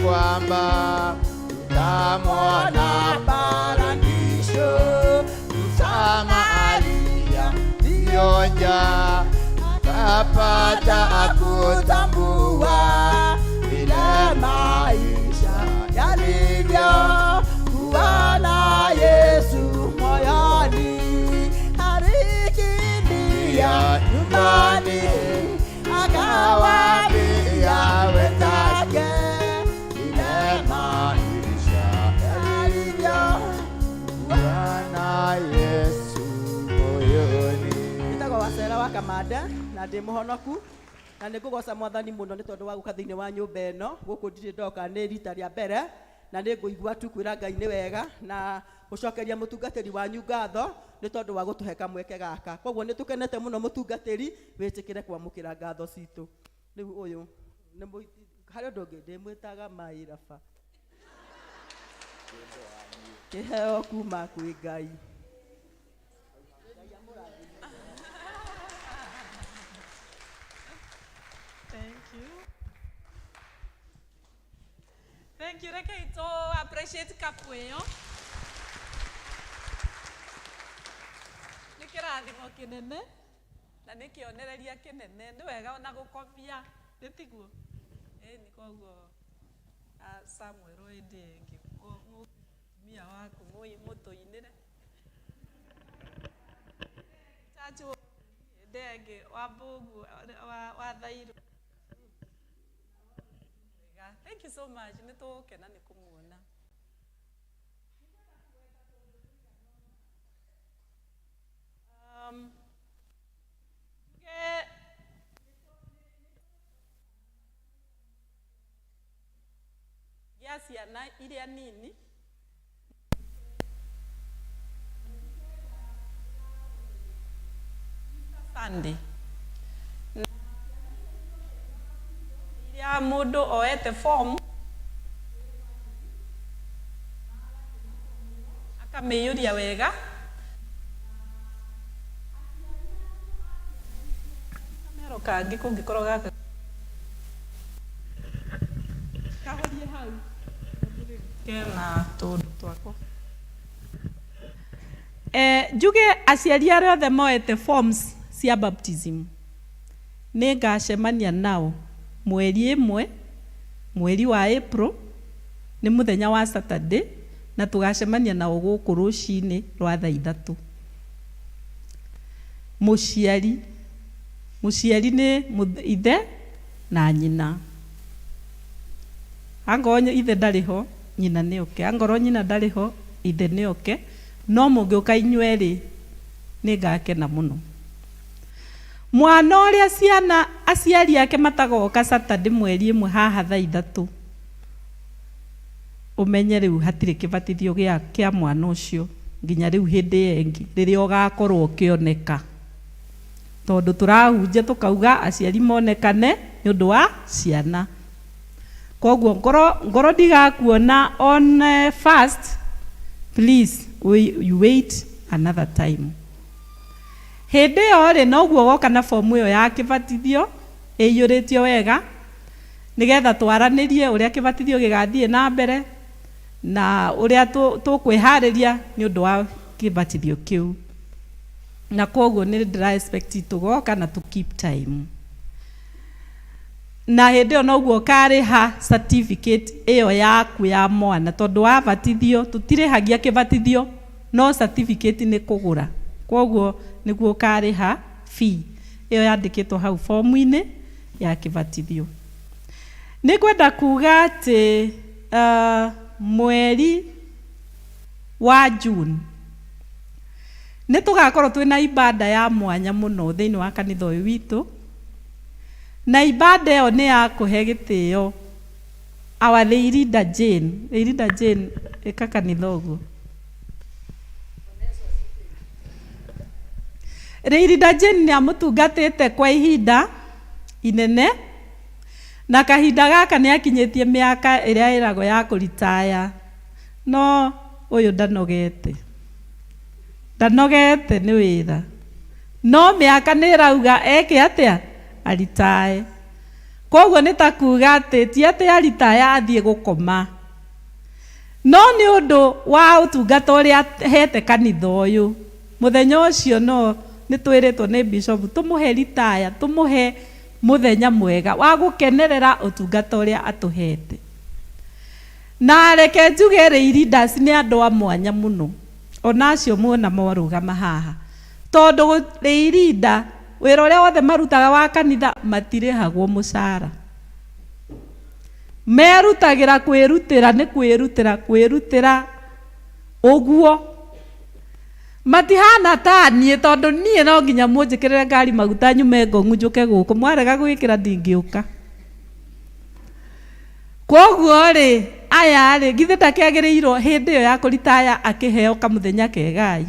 kwamba tutamwona paradiso. Msamaria alionja akapata akutambua vile maisha yalivyo. Kuwa na Yesu moyoni, alikimbia nyumbani akawaambia wenzake vile maisha yalivyo. Kuwa na Yesu moyoni. Nitagwo Wacera wa Kamanda na ndĩ mũhonoku na nĩ ngũgoca Mwathani mũno nĩ tondũ wa gũka thĩinĩ wa nyũmba ĩno. Gũkũ ndirĩ ndoka nĩ rita rĩa mbere na nĩ ngũigua tu kwĩra Ngai nĩ wega na gũcokeria mũtungatĩri wanyu ngatho nĩ tondũ wa gũtũhe kamweke gaka. Koguo nĩ tũkenete mũno mũtungatĩri, wĩtĩkĩre kwamũkĩra ngatho citũ. Rĩu ũyũ harĩ ũndũ ũngĩ ndĩmwĩtaga Mairaba, kĩheo kuma kwĩ Ngai. Thank you. Reke ito appreciate kapu ĩyo. Nĩ kĩrathimo kĩnene na nĩ kĩonereria kĩnene. Nĩ wega ona gũkomia, nĩ tiguo? Nĩ koguo Samuel hĩndĩ ĩngĩ mũtumia waku mũtũinĩre. Chachu hĩndĩ ĩngĩ wa Mbũgu wa Thairu. Thank you so much. Nitokena nĩ kumuona. Ya ciana iria nini Sunday ya mũndũ oete form akamĩiyũria wega kamero kangĩ kũngĩkorwo gaka kahorie hau kena tũndũ twakwa. Njuge aciari arĩa othe moete forms cia baptism nĩ ngacemania nao mweri ĩmwe mweri wa April, nĩ mũthenya wa Saturday, na tugacemania nao gũkũ rũcinĩ rwa thaa 3. Mũciari nĩ ithe na nyina. Angorwo ithe ndarĩ ho, nyina nĩ oke. Angorwo nyina ndarĩ ho, ithe nĩ oke. No mũngĩũka inyuerĩ nĩ ngakena mũno. Mwana ũrĩa ciana aciari ake matagoka Saturday mweri ĩmwe haha thaa 3, ũmenye rĩu hatirĩ kĩbatithio kĩa mwana ũcio nginya rĩu hĩndĩ ĩngĩ rĩrĩa ũgakorwo ũkĩoneka, tondũ tũrahunjia tũkauga aciari monekane nĩ ũndũ wa ciana. Koguo ngoro ndigakuona on first, please you wait another time. Hĩndĩ ĩyo rĩ noguo woka na fomu ĩyo ya kĩbatithio ĩiyũrĩtio wega nĩgetha twaranĩrie ũrĩa kĩbatithio gĩgathiĩ na mbere na ũrĩa tũkwĩharĩria nĩ ũndũ wa kĩbatithio kĩu. Na koguo nĩ ndĩra expect tũgoka na to keep time. Na hĩndĩ ĩyo noguo ũkarĩha certificate ĩyo yaku ya mwana, tondũ wabatithio tũtirĩhagia kĩbatithio no certificate nĩ kũgũra. Koguo nĩguo ũkarĩha fee ĩyo yandĩkĩtwo hau fomu-inĩ ya kĩbatithio. Nĩ kwenda kuga atĩ mweri wa June nĩ tũgakorwo twĩna ibada ya mwanya mũno thĩinĩ wa kanitha ũyũ witũ, na ibada ĩyo nĩ ya kũhe gĩtĩo our Lady Jane. Lady Jane ĩka kanitha ũguo. Lady Jane nĩ amũtungatĩte kwa ihinda inene na kahinda gaka nĩ akinyĩtie mĩaka ĩrĩa ĩragwo ya kũritaya, no ũyũ ndanogete nĩ wĩra, no mĩaka nĩ ĩrauga eke atĩa aritae. koguo nĩ ta kuga atĩ ti atĩ aritaya athiĩ gũkoma, no nĩ ũndũ wa ũtungata ũrĩa hete kanitha ũyũ, mũthenya ũcio no nĩ twĩrĩtwo nĩ bishop tũmũhe ritaya, tũmũhe mũthenya mwega wa gũkenerera ũtungata ũrĩa atũhete. Na reke njuge leaders nĩ andũ a mwanya mũno, ona acio muona morũgama haha, tondũ leader wĩra ũrĩa wothe marutaga wa kanitha matirĩhagwo mũcara, merutagĩra kwĩrutĩra, nĩ kwĩrutĩra ũguo. Matihana ta niĩ, tondũ niĩ no nginya mũnjĩkĩrĩre ngari maguta nyume Ngong'u njũke gũkũ, mwarega gwĩkĩra ndingĩũka. Koguo rĩ, aya rĩ, githĩ ndakĩagĩrĩirwo hĩndĩ ĩyo ya kũritaya akĩheo kamũthenya kegai.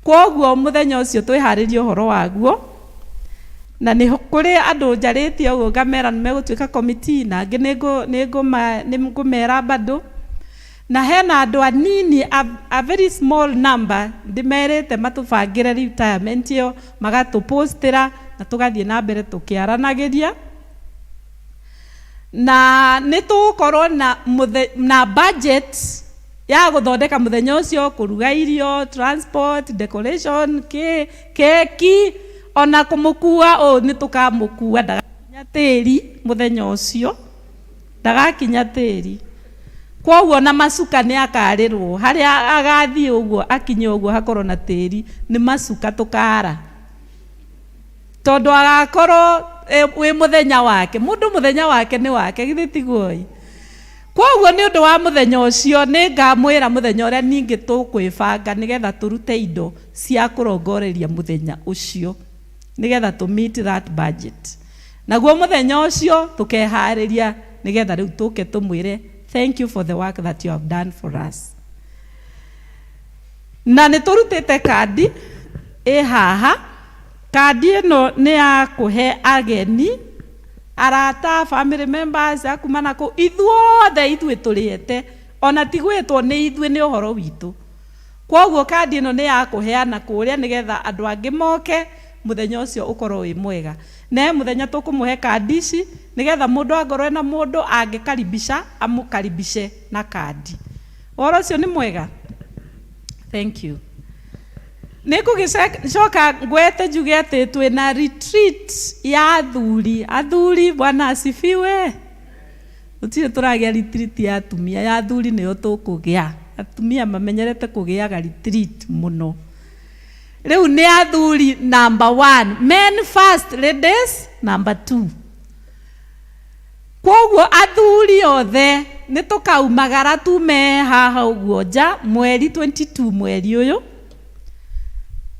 Koguo mũthenya ũcio twĩharĩrie ũhoro waguo, na nĩ kũrĩ andũ njarĩtie ũguo ngamera nĩ megũtuĩka committee, na angĩ nĩ ngũmera bado, na hena andũ anini a very small number ndĩmerĩte matũbangĩre retirement ĩyo, magatũpostĩra na tũgathiĩ na mbere tũkĩaranagĩria. Na nĩ tũgũkorwo na budget ya gũthondeka mũthenya ũcio, kũruga irio, transport, decoration, keki, ona kũmũkua nĩ tũkamũkua, ndagakinya tĩri mũthenya ũcio, ndagakinya tĩri. Koguo na macuka nĩ akarĩrwo, harĩa agathiĩ ũguo akinye ũguo hakorwo na tĩri, nĩ macuka tũkara, tondũ agakorwo wĩ mũthenya wake, mũndũ mũthenya wake nĩ wake, githĩ tiguo ĩ. Koguo nĩ ũndũ wa mũthenya ũcio nĩ ngamwĩra mũthenya ũrĩa ningĩ tũkwĩbanga nĩgetha tũrute indo cia kũrongoreria mũthenya ũcio, nĩgetha to meet that budget. Naguo mũthenya ũcio tũkeharĩria nĩgetha rĩu tũke tũmwĩre thank you for the work that you have done for us. Na nĩ tũrutĩte kandi haha, kandi ĩno nĩ ya kũhe ageni, arata, family members, akuma nako ithuothe ithuĩ tũrĩete, ona ti gwĩtwo nĩ ithuĩ, nĩ ũhoro witũ. Koguo kandi ĩno nĩ ya kũheana kũrĩa nĩgetha andũ angĩ moke mũthenya ũcio ũkorwo wĩ mwega. Na mũthenya tũkũmũhe kandi ici nĩgetha mũndũ angorwo na mũndũ angĩkaribisha amũkaribishe na kandi. Ũhoro ũcio nĩ mwega? Thank you. Nĩngũgĩcoka ngwete njuge atĩ twĩna retreat ya athuri, Bwana asifiwe. Gũtirĩ tũragĩa retreat ya atumia, ya athuri nĩyo tũkũgĩa. Atumia mamenyerete kũgĩaga retreat mũno. Rĩu nĩ athuri number 1, men first, ladies number 2. Koguo athuri othe nĩ tũkaumagara tume haha ũguo nja mweri 22 mweri ũyũ,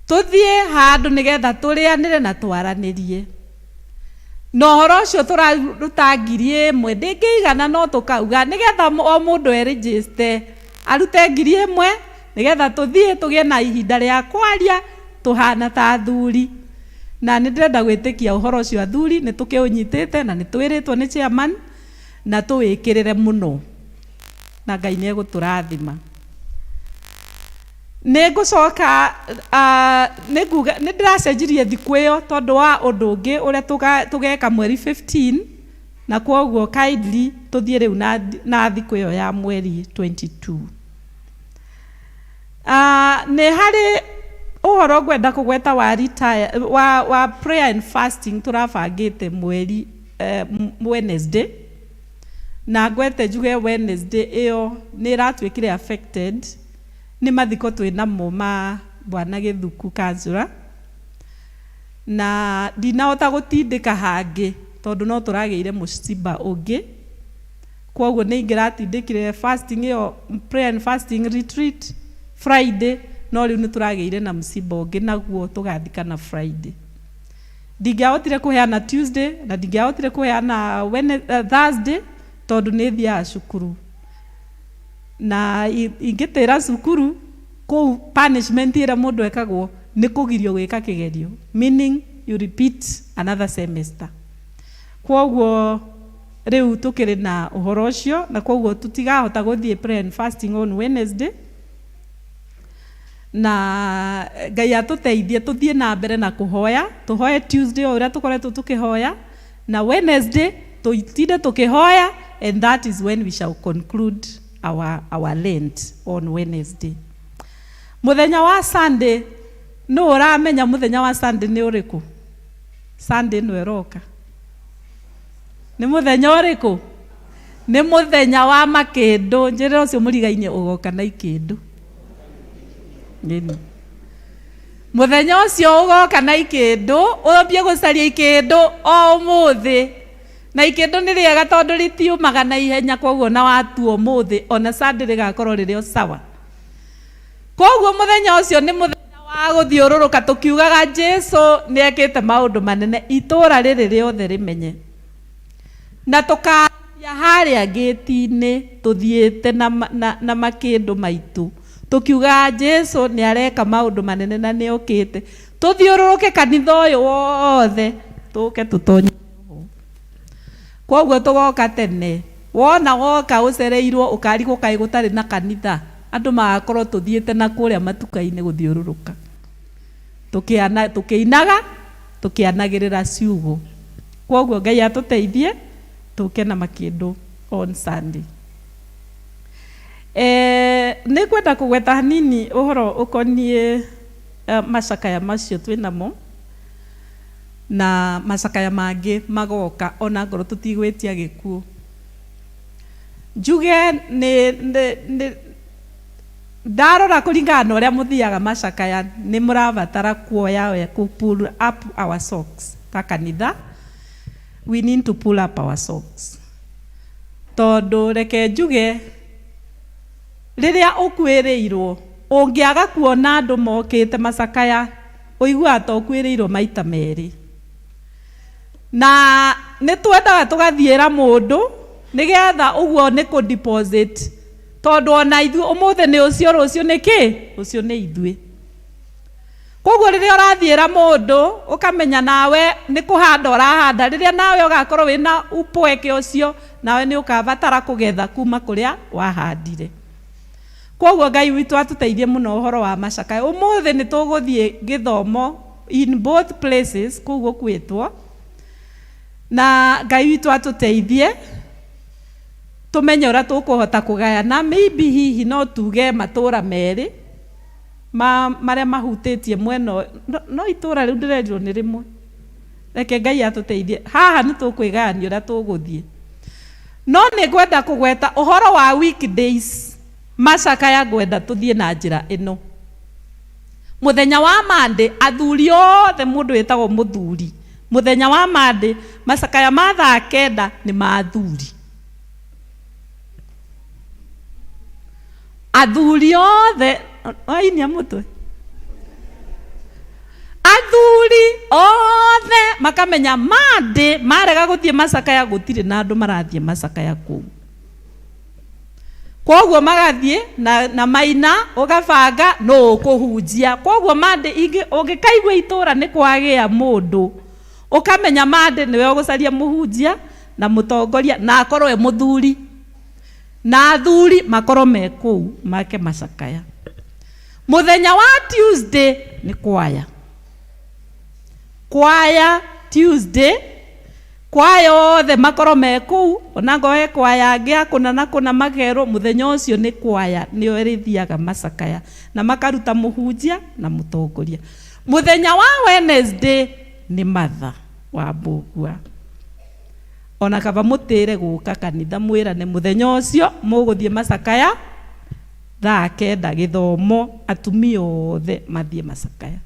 tũthiĩ handũ nĩgetha tũrĩanĩre na twaranĩrie. Na ũhoro ũcio tũraruta 1,000 ndĩngĩigana, no tũkauga nĩgetha o mũndũ eregister arute 1,000 nĩgetha tũthiĩ tũgĩe na ihinda rĩa kwaria tũhana ta athuri. Na nĩ ndĩrenda gwĩtĩkia ũhoro ũcio athuri nĩ tũkĩũnyitĩte na nĩ twĩrĩtwo nĩ chairman na tũwĩkĩrĩre mũno, na Ngai nĩ egũtũrathima. Nĩngũcoka nĩ ndĩracenjirie thikũ ĩyo tondũ wa ũndũ ũngĩ ũrĩa tũgeka mweri 15, na koguo kindly tũthiĩ rĩu na thikũ ĩyo ya mweri 22. Nĩ harĩ ũhoro ngwenda kũgweta wa prayer and fasting tũrabangĩte mweri Wednesday, na ngwete njuge Wednesday ĩyo nĩ ĩratuĩkire affected nĩ mathiko twĩnamo ma Bwana Gĩthuku Kanzura, na ndinahota gũtindĩka hangĩ tondũ no tũragĩire mũciba ũngĩ. Koguo nĩ ingĩratindĩkire fasting ĩyo, prayer and fasting retreat Friday, no rĩu nĩ tũragĩire na mũciba ũngĩ, naguo tũgathikana Friday. Ndingĩahotire kũheana Tuesday na ndingĩahotire kũheana Thursday tondũ nĩ thiaga cukuru, na ingĩtĩra cukuru kũu punishment ĩrĩa mũndũ ekagwo nĩ kũgirio gwĩka kĩgerio, meaning you repeat another semester. Koguo rĩu tũkĩrĩ na ũhoro ũcio, na koguo tũtigahota gũthiĩ prayer and fasting on Wednesday, na Ngai atũteithie tũthiĩ na mbere na kũhoya, tũhoye Tuesday ũrĩa tũkoretwo tũkĩhoya, na Wednesday tuitinde tukihoya, and that is when we shall conclude our Lent on Wednesday. Muthenya wa Sunday no uramenya muthenya wa Sunday ni uriku? Sunday no eroka ni muthenya uriku? Ni muthenya wa makindu. Njira ucio murigaine ugoka na ikindu. Ngeni muthenya ucio ugoka na ikindu, uthie gucaria ikindu o umuthi, na ikindu ni riega tondu ritiumaga na ihenya, koguo na watu umuthi ona Sunday rigakorwo riri sawa. Koguo muthenya ucio ni muthenya wa guthiururuka tukiugaga Jesu ni ekite maundu manene itura riri riothe rimenye, na tukaria haria gate-ini tuthiite na makindu maitu tukiuga Jesu ni areka maundu manene na ni okite, tuthiururuke kanitha uyu wothe tuke tutonye. Koguo tugoka tene, wona woka ucereirwo ukarigwo kai gutari na kanitha, andu magakorwo tuthiite na kuria matuka-ini guthiururuka tukiinaga tukianagirira ciugo. Koguo Ngai atuteithie tuke na makindu on Sunday. Nĩ kwenda kũgweta hanini ũhoro ũkoniĩ macakaya macio twĩnamo, na macakaya mangĩ magoka ona ngoro tũtigwĩtia gĩkuũ. Njuge ndarora kũringana na ũrĩa mũthiaga macakaya nĩ mũrabatara kuoya pull up our socks ta kanitha. We need to pull up our socks. Tondũ reke njuge riria ũkwĩrĩirwo ũngĩaga kuona andũ mokĩte macakaya ũiguaga ta ũkwĩrĩirwo maita merĩ, na nĩ twendaga tũgathiĩra mũndũ nĩgetha ũguo nĩ kũ deposit, tondũ ona ithuĩ ũmũthĩ nĩ ũcio, rũciũ nĩ kĩ? Ũcio nĩ ithuĩ. Koguo rĩrĩa ũrathiĩra mũndũ ũkamenya nawe nĩ kũhanda ũrahanda, rĩrĩa nawe ũgakorwo wĩna upweke ũcio nawe nĩ ũkabatara kũgetha kuma kũrĩa wahandire. Koguo Ngai witũ atuteithie mũno ũhoro wa macakaya. Ũmũthĩ nĩ tũgũthiĩ gĩthomo in both places koguo kwĩtwo, na Ngai witũ atuteithie tumenye ũrĩa tũkũhota kũgayana. Maybe hihi no tuge matũra merĩ marĩa mahutĩtie mwena, no itũra rĩu ndĩrerirwo nĩ rĩmwe. Reke Ngai atuteithie haha nĩ tũkwĩgania ũrĩa tũgũthiĩ. No nĩ ngwenda kũgweta ũhoro wa weekdays macakaya, ngwenda tũthiĩ na njĩra ĩno. Muthenya wa Monday athuri othe mũndũ wĩtagwo mũthuri, muthenya wa Monday macakaya ma 9 nĩ ma athuri. Athuri othe ainia mũtwe, athuri othe makamenya Monday marega gũthiĩ macakaya gũtirĩ na andũ marathiĩ macakaya kũu. Koguo magathiĩ na maina ũgabanga no ũkũhunjia. Koguo Monday ũngĩkaigua itũra nĩ kwagĩa mũndũ ũkamenya Monday nĩwe ũgũcaria mũhunjia na mũtongoria na akorwo e mũthuri, na athuri makorwo me kũu make macakaya. Muthenya wa Tuesday nĩ kwaya. Kwaya Tuesday, kwaya othe makorwo me kũu, ona ngoe kwaya angĩ akũna na kũna magerwo. Muthenya ũcio nĩ kwaya nĩo ĩrĩthiaga macakaya na makaruta mũhunjia na mũtongoria. Muthenya wa Wednesday nĩ matha wa mbũgua. Ona kaba mũtĩre gũka kanitha mwĩrane muthenya ũcio mũgũthiĩ macakaya 9 gĩthomo, atumia othe mathiĩ macakaya.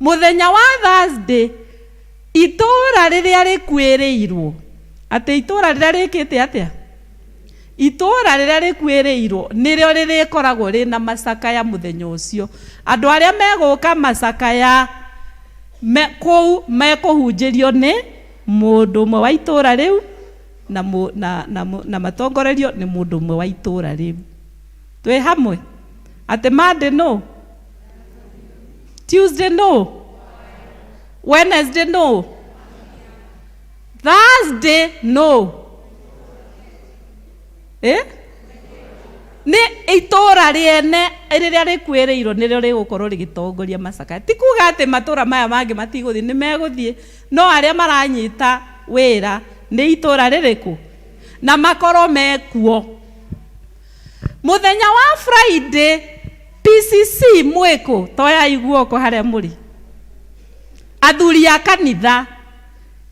Muthenya wa Thursday itũra rĩrĩa rĩkwĩrĩirwo, atĩ itũra rĩrĩa rĩkĩte atĩa? Itũra rĩrĩa rĩkwĩrĩirwo nĩrĩo rĩrĩkoragwo rĩna macakaya muthenya ũcio. Andũ arĩa megũka macakaya kũu mekũhunjĩrio nĩ mũndũ ũmwe wa itũra rĩu na matongorerio nĩ mũndũ ũmwe wa itũra rĩu. Twĩ hamwe? Atĩ Monday no, Tuesday no, Wednesday no, Thursday no. Nĩ itũra rĩene rĩrĩa rĩkwĩrĩirwo nĩrĩo rĩgũkorwo rĩgĩtongoria macakaya. Ti kuga atĩ matũra maya mangĩ matigũthiĩ, nĩ megũthiĩ, no arĩa maranyita wĩra nĩ itũũra rĩrĩkũ na makorwo mekuo. Mũthenya wa Friday PCC mwĩkũ toya iguoko harĩa mũrĩ. Athuri a kanitha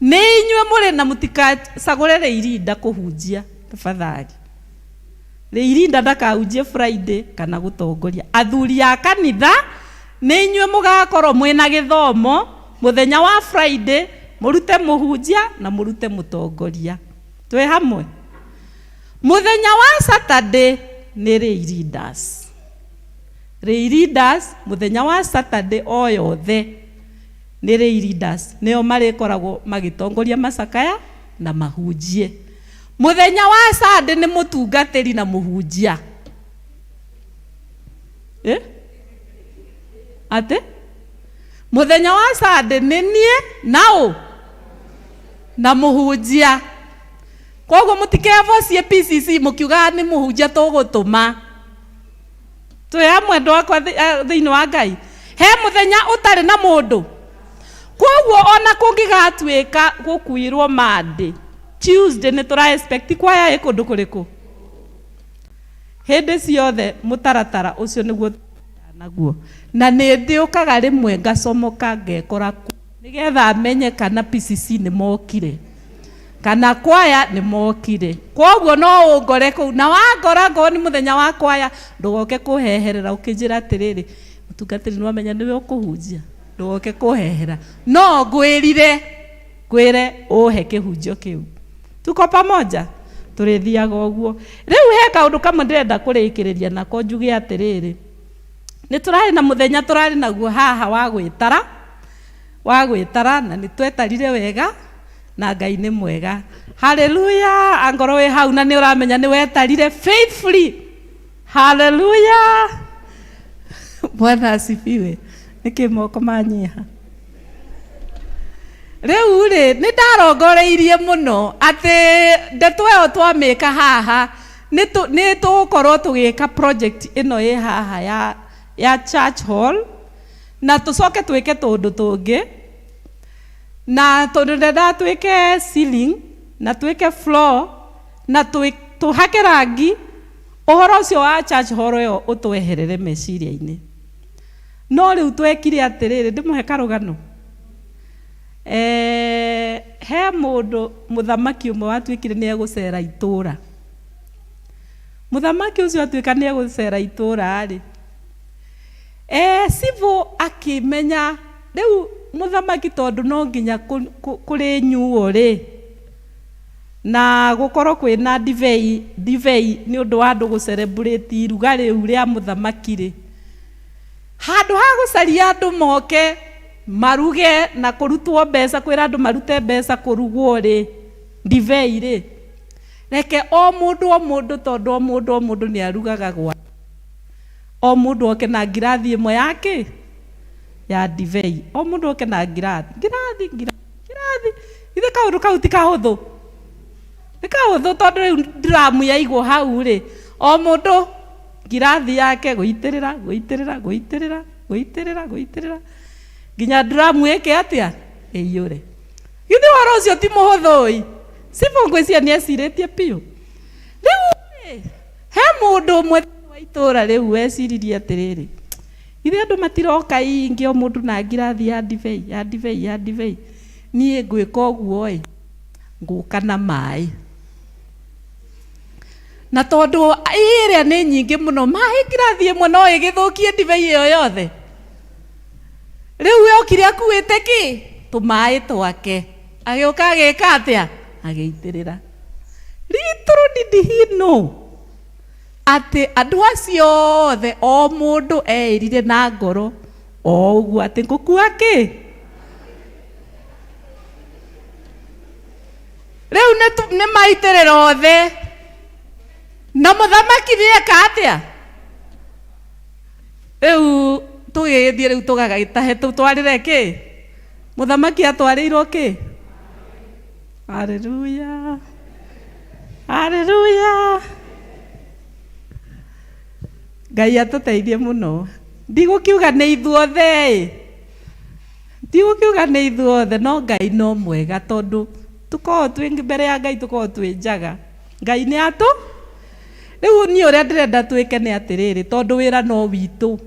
nĩ inyuĩ mũrĩ na mũtikacagũre Rĩirinda kũhunjia tafadhali. Rĩirinda ndakahunjie Friday kana gũtongoria. Athuri a kanitha nĩ inyuĩ mũgakorwo mwĩna gĩthomo mũthenya wa Friday, mũrute mũhunjia na mũrute mũtongoria. Twĩ hamwe. Mũthenya wa Saturday nĩ Rĩirindas. Rĩirindas mũthenya wa Saturday o yothe nĩ Rĩirindas nĩo marĩkoragwo magĩtongoria macakaya na mahunjie. Mũthenya wa Sunday nĩ mũtungatĩri na mũhunjia. Ate? Mũthenya wa Sunday nĩ niĩ nao na mũhunjia. Koguo mũtikevocie PCC mũkiuga nĩ mũhunjia tũgũtũma. Twĩ hamwe ndwakwa thĩinĩ wa Ngai. He mũthenya ũtarĩ na mũndũ. Koguo ona kũngĩgatuĩka gũkuirwo Monday, Tuesday nĩ tũra expect kwaya ĩ kũndũ kũrĩkũ. Hĩndĩ ciothe mũtaratara ũcio nĩguo naguo. Na nĩ ndĩũkaga rĩmwe ngacomoka ngekora nĩgetha menye kana PCC nĩ mokire kana kwaya nĩ mokire. Koguo no ũngore kũu na wangora ngo nĩ mũthenya wa kwaya ndũgoke kũheherera ũkĩnjĩra atĩrĩrĩ mũtungatĩri nĩ wamenya nĩwe ũkũhunjia. Ndũgoke kũhehera. No ngwĩrire kwĩre ũhe kĩhunjio kĩu. Tuko pamoja tũrĩthiaga ũguo. Rĩu he kaũndũ kamwe ndĩrenda kũrĩkĩrĩria nako njuge atĩrĩrĩ. Nĩ tũrarĩ na mũthenya tũrarĩ naguo haha wa gwĩtara na nĩ twetarire wega na Ngai nĩ mwega. Hallelujah. Angorwo wĩ hau na nĩ ũramenya nĩ wetarire faithfully. Hallelujah. Bwana asifiwe. Nĩkĩ moko manyiha. Rĩu rĩ nĩ ndarongoreirie mũno atĩ ndeto ĩyo twamĩka haha nĩ tũgũkorwo tũgĩka project ĩno ĩ haha ya church hall na tũcoke twĩke tũndũ tũngĩ na tondũ ndenda twĩke ceiling na twĩke floor na tũhake rangi. Ũhoro ũcio wa church hall ĩyo ũtweherere meciria-inĩ. No rĩu twekire atĩrĩrĩ ndĩmũhe karũgano. He mũndũ mũthamaki ũmwe watuĩkire nĩ egũcera itũũra. Mũthamaki ũcio atuĩka nĩ egũcera itũũra rĩ. Civil akĩmenya rĩu mũthamaki tondũ no nginya kũrĩ nyuo rĩ na gũkorwo kwĩna divei nĩ ũndũ wa andũ gũcelebrate iruga rĩu rĩa mũthamaki rĩ. Handũ ha gũcaria andũ moke maruge na kũrutwo mbeca kwĩra andũ marute mbeca kũrugwo rĩ divei rĩ. Reke o mũndũ tondũ o mũndũ nĩ arugaga gwa. O mũndũ oke na ngirathi ĩmwe yake ya divei. O mũndũ oke na ngirathi. Ithe kaũndũ kau ti kahũthũ. Nĩ kahũthũ tondũ rĩu ndiramu yaigwo hau rĩ. O mũndũ ngirathi yake gũitĩrĩra nginya ndiramu ĩke atĩa ĩiyũre. Githĩ ũhoro ũcio ti mũhũthũ ĩ. Cibũ ngwĩciria nĩ ecirĩtie piũ. Rĩu he mũndũ ũmwe wa itũũra rĩu weciririe atĩrĩrĩ ithe andũ matiroka ingĩ o mũndũ na ngirathi ya divei. Niĩ ngwĩka ũguo ĩ ngũka na maĩ. Na tondũ ĩrĩa nĩ nyingĩ mũno maĩ ngirathi ĩmwe no ĩgĩthũkie divei ĩyo yothe. Rĩu yokire akuĩte kĩ tũmaĩ twake agĩũka agĩka atĩa agĩitĩrĩra. Little did he know atĩ andũ acio othe o mũndũ eerire na ngoro o ũguo atĩ ngũkua kĩ. Rĩu nĩ maitĩrĩra othe na mũthamaki nĩeka atĩa. Rĩu tũgĩthiĩ rĩu tũgagĩtahe tũtwarĩre kĩ mũthamaki atwarĩirwo kĩ. Hallelujah. Ngai atũteithie mũno. Ndigũkiuga nĩ ithuothe no Ngai no mwega tondũ tukorwo twĩ mbere ya Ngai tukorwo twĩ njaga. Ngai nĩ atũ rĩu niĩ ũrĩa ndĩrenda twĩke nĩ atĩrĩrĩ, tondũ wĩra no witũ,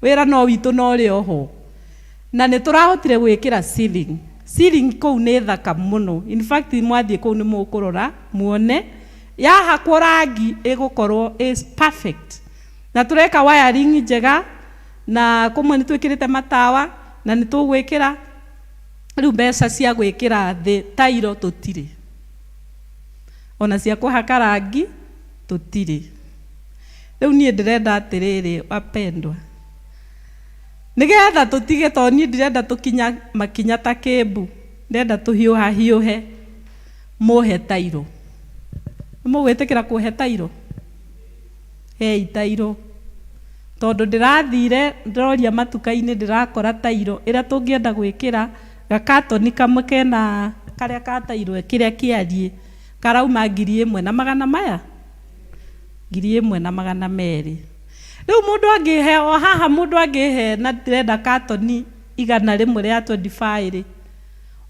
wĩra no witũ no ũrĩ oho, na nĩ tũrahotire gwĩkĩra ceiling. Ceiling kũu nĩ thaka mũno. In fact mwathiĩ kũu nĩ mũkũrora muone yahakwo rangi ĩgũkorwo is perfect, na tũreka wiring njega, na kũmwe nĩ twĩkĩrĩte matawa, na nĩ tũgwĩkĩra rĩu mbeca cia gwĩkĩra thĩ tairo tũtirĩ, ona cia kũhaka rangi tũtirĩ. Rĩu niĩ ndĩrenda atĩrĩrĩ wapendwa, nĩgetha tũtige, tondũ niĩ ndirenda tũkinya makinya ta Kĩmbu, ndĩrenda tũhiũhe mũhe tairo. Mũgwĩtĩkĩra kũhe tairo? Hei tairo, tondũ ndĩrathire ndĩroria matuka-inĩ ndĩrakora tairo ĩrĩa tũngĩenda gwĩkĩra gakatoni kamwe kena karĩa ka tairo kĩrĩa kĩariĩ karauma 1,100 maya 1,200. Rĩu mũndũ angĩhe o haha, mũndũ angĩhe na ndĩrenda katoni 100 rĩa 25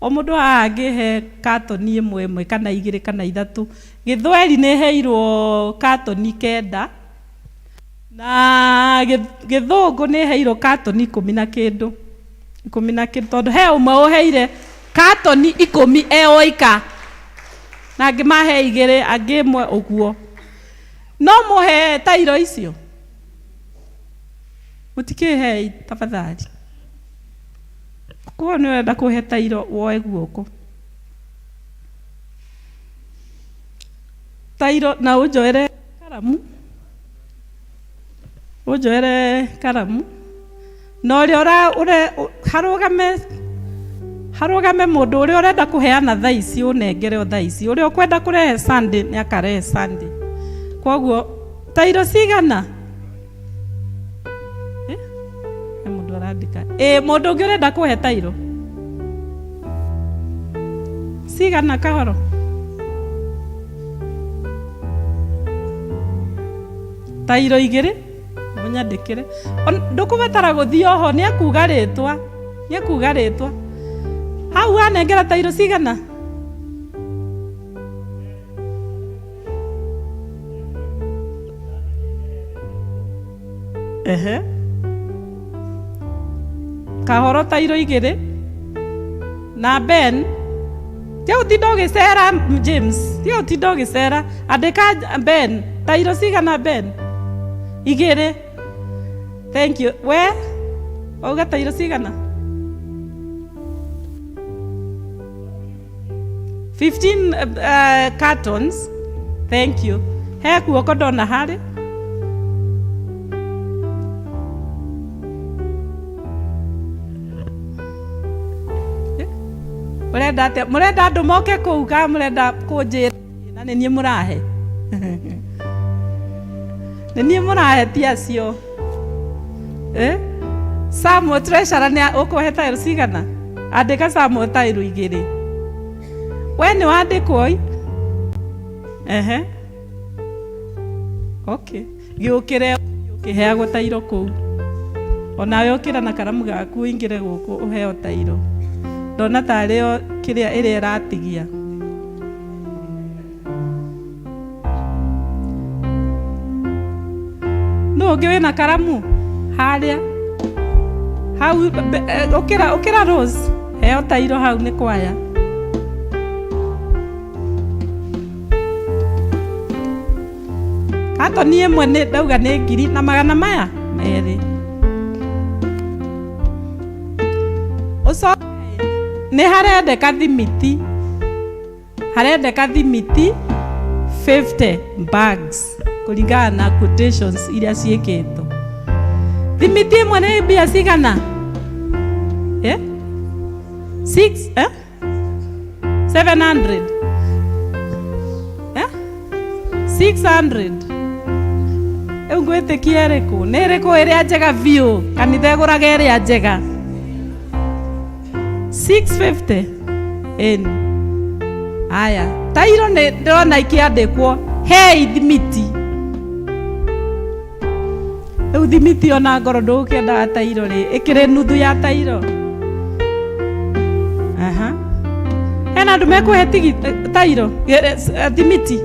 o mũndũ haha angĩhe katoni 1 kana 2 kana 3. Gĩthweri nĩ heirwo katoni 9 na Gĩthũngũ nĩ heirwo katoni 10 na kĩndũ, tondũ he ũmwe ũheire katoni 10 eoika na angĩ mahe 2 angĩ 1 ũguo. No mũhe tairo icio? Mũtikĩhei tafadhali. Kwa nĩ wenda kũhe tairo woe guoko. Tairo na ũnjoere karamu. Ũnjoere karamu. Na ũrĩa harũgame mũndũ ũrĩa ũrenda kũheana thaa ici ũnengere o thaa ici. Ũrĩa ũkwenda kũrehe Sunday nĩ akarehe Sunday. Koguo tairo cigana? Mũndũ arandĩka. Mũndũ ũngĩ ũrenda kũhe tairo cigana kahoro? Tairo 2 mũnyandĩkĩre. Ndũkũbatara gũthiĩ oho, nĩ akuga rĩtwa. Hau anengera tairo cigana? Kahoro tairo 2 na Ben. Tiga ũtinda ũgĩcera James, tiga ũtinda ũgĩcera. Andĩka Ben, tairo cigana Ben? 2. Thank you. We wauga tairo cigana? 15 cartons. Thank you. He guoko ndona harĩ. Mũrenda andũ moke kũu ka mũrenda kũnjĩra na nĩ niĩ mũrahe? Nĩ niĩ mũrahe ti acio. Samuel Treasurer nĩ ũkũhe tairo cigana? Andĩka Samuel tairo 2. We nĩ wandĩkwo ĩ? Okay. Gĩũkĩre ũkĩheagwo tairo kũu. Onawe ũkĩra na karamu gaku ũingĩre gũkũ ũheo tairo. Ndona tarĩo kĩrĩa ĩrĩa ĩratigia. No ũngĩ wĩna karamu harĩa hau ũkĩra Rose heo tairo hau nĩ kwaya. Katoni 1 nĩ ndauga nĩ 2,200 maya 2. Ũcoke nĩ harendeka thimiti 50 bags kũringana na quotations iria ciĩkĩtwo. Thimiti ĩmwe nĩ mbia cigana? 700 600. Rĩu ngwĩtĩkia ĩrĩkũ? Nĩ ĩrĩkũ ĩrĩa njega biũ? Kanitha ĩgũraga ĩrĩa njega? 650. Aya, tairo nĩ ndĩrona ikĩandĩkwo hei thimiti. Rĩu thimiti ona ngoro ndũgũkĩendaga tairo ĩkĩrĩ nuthu ya tairo. Hena hena andu mekuhe tairo thimiti.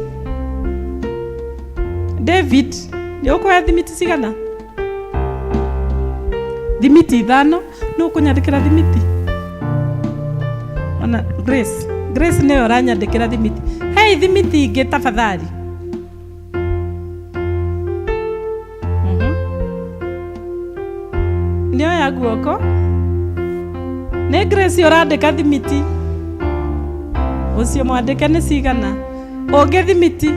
David ni ukuhe thimiti cigana? Thimiti 5 ni ukunyandikira thimiti. Ona Grace ni uranyandikira thimiti. Hey, thimiti ingi tafadhali. Nio ya guoko. Ni Grace urandika thimiti. Ucio mwandike ni cigana? Ungi thimiti.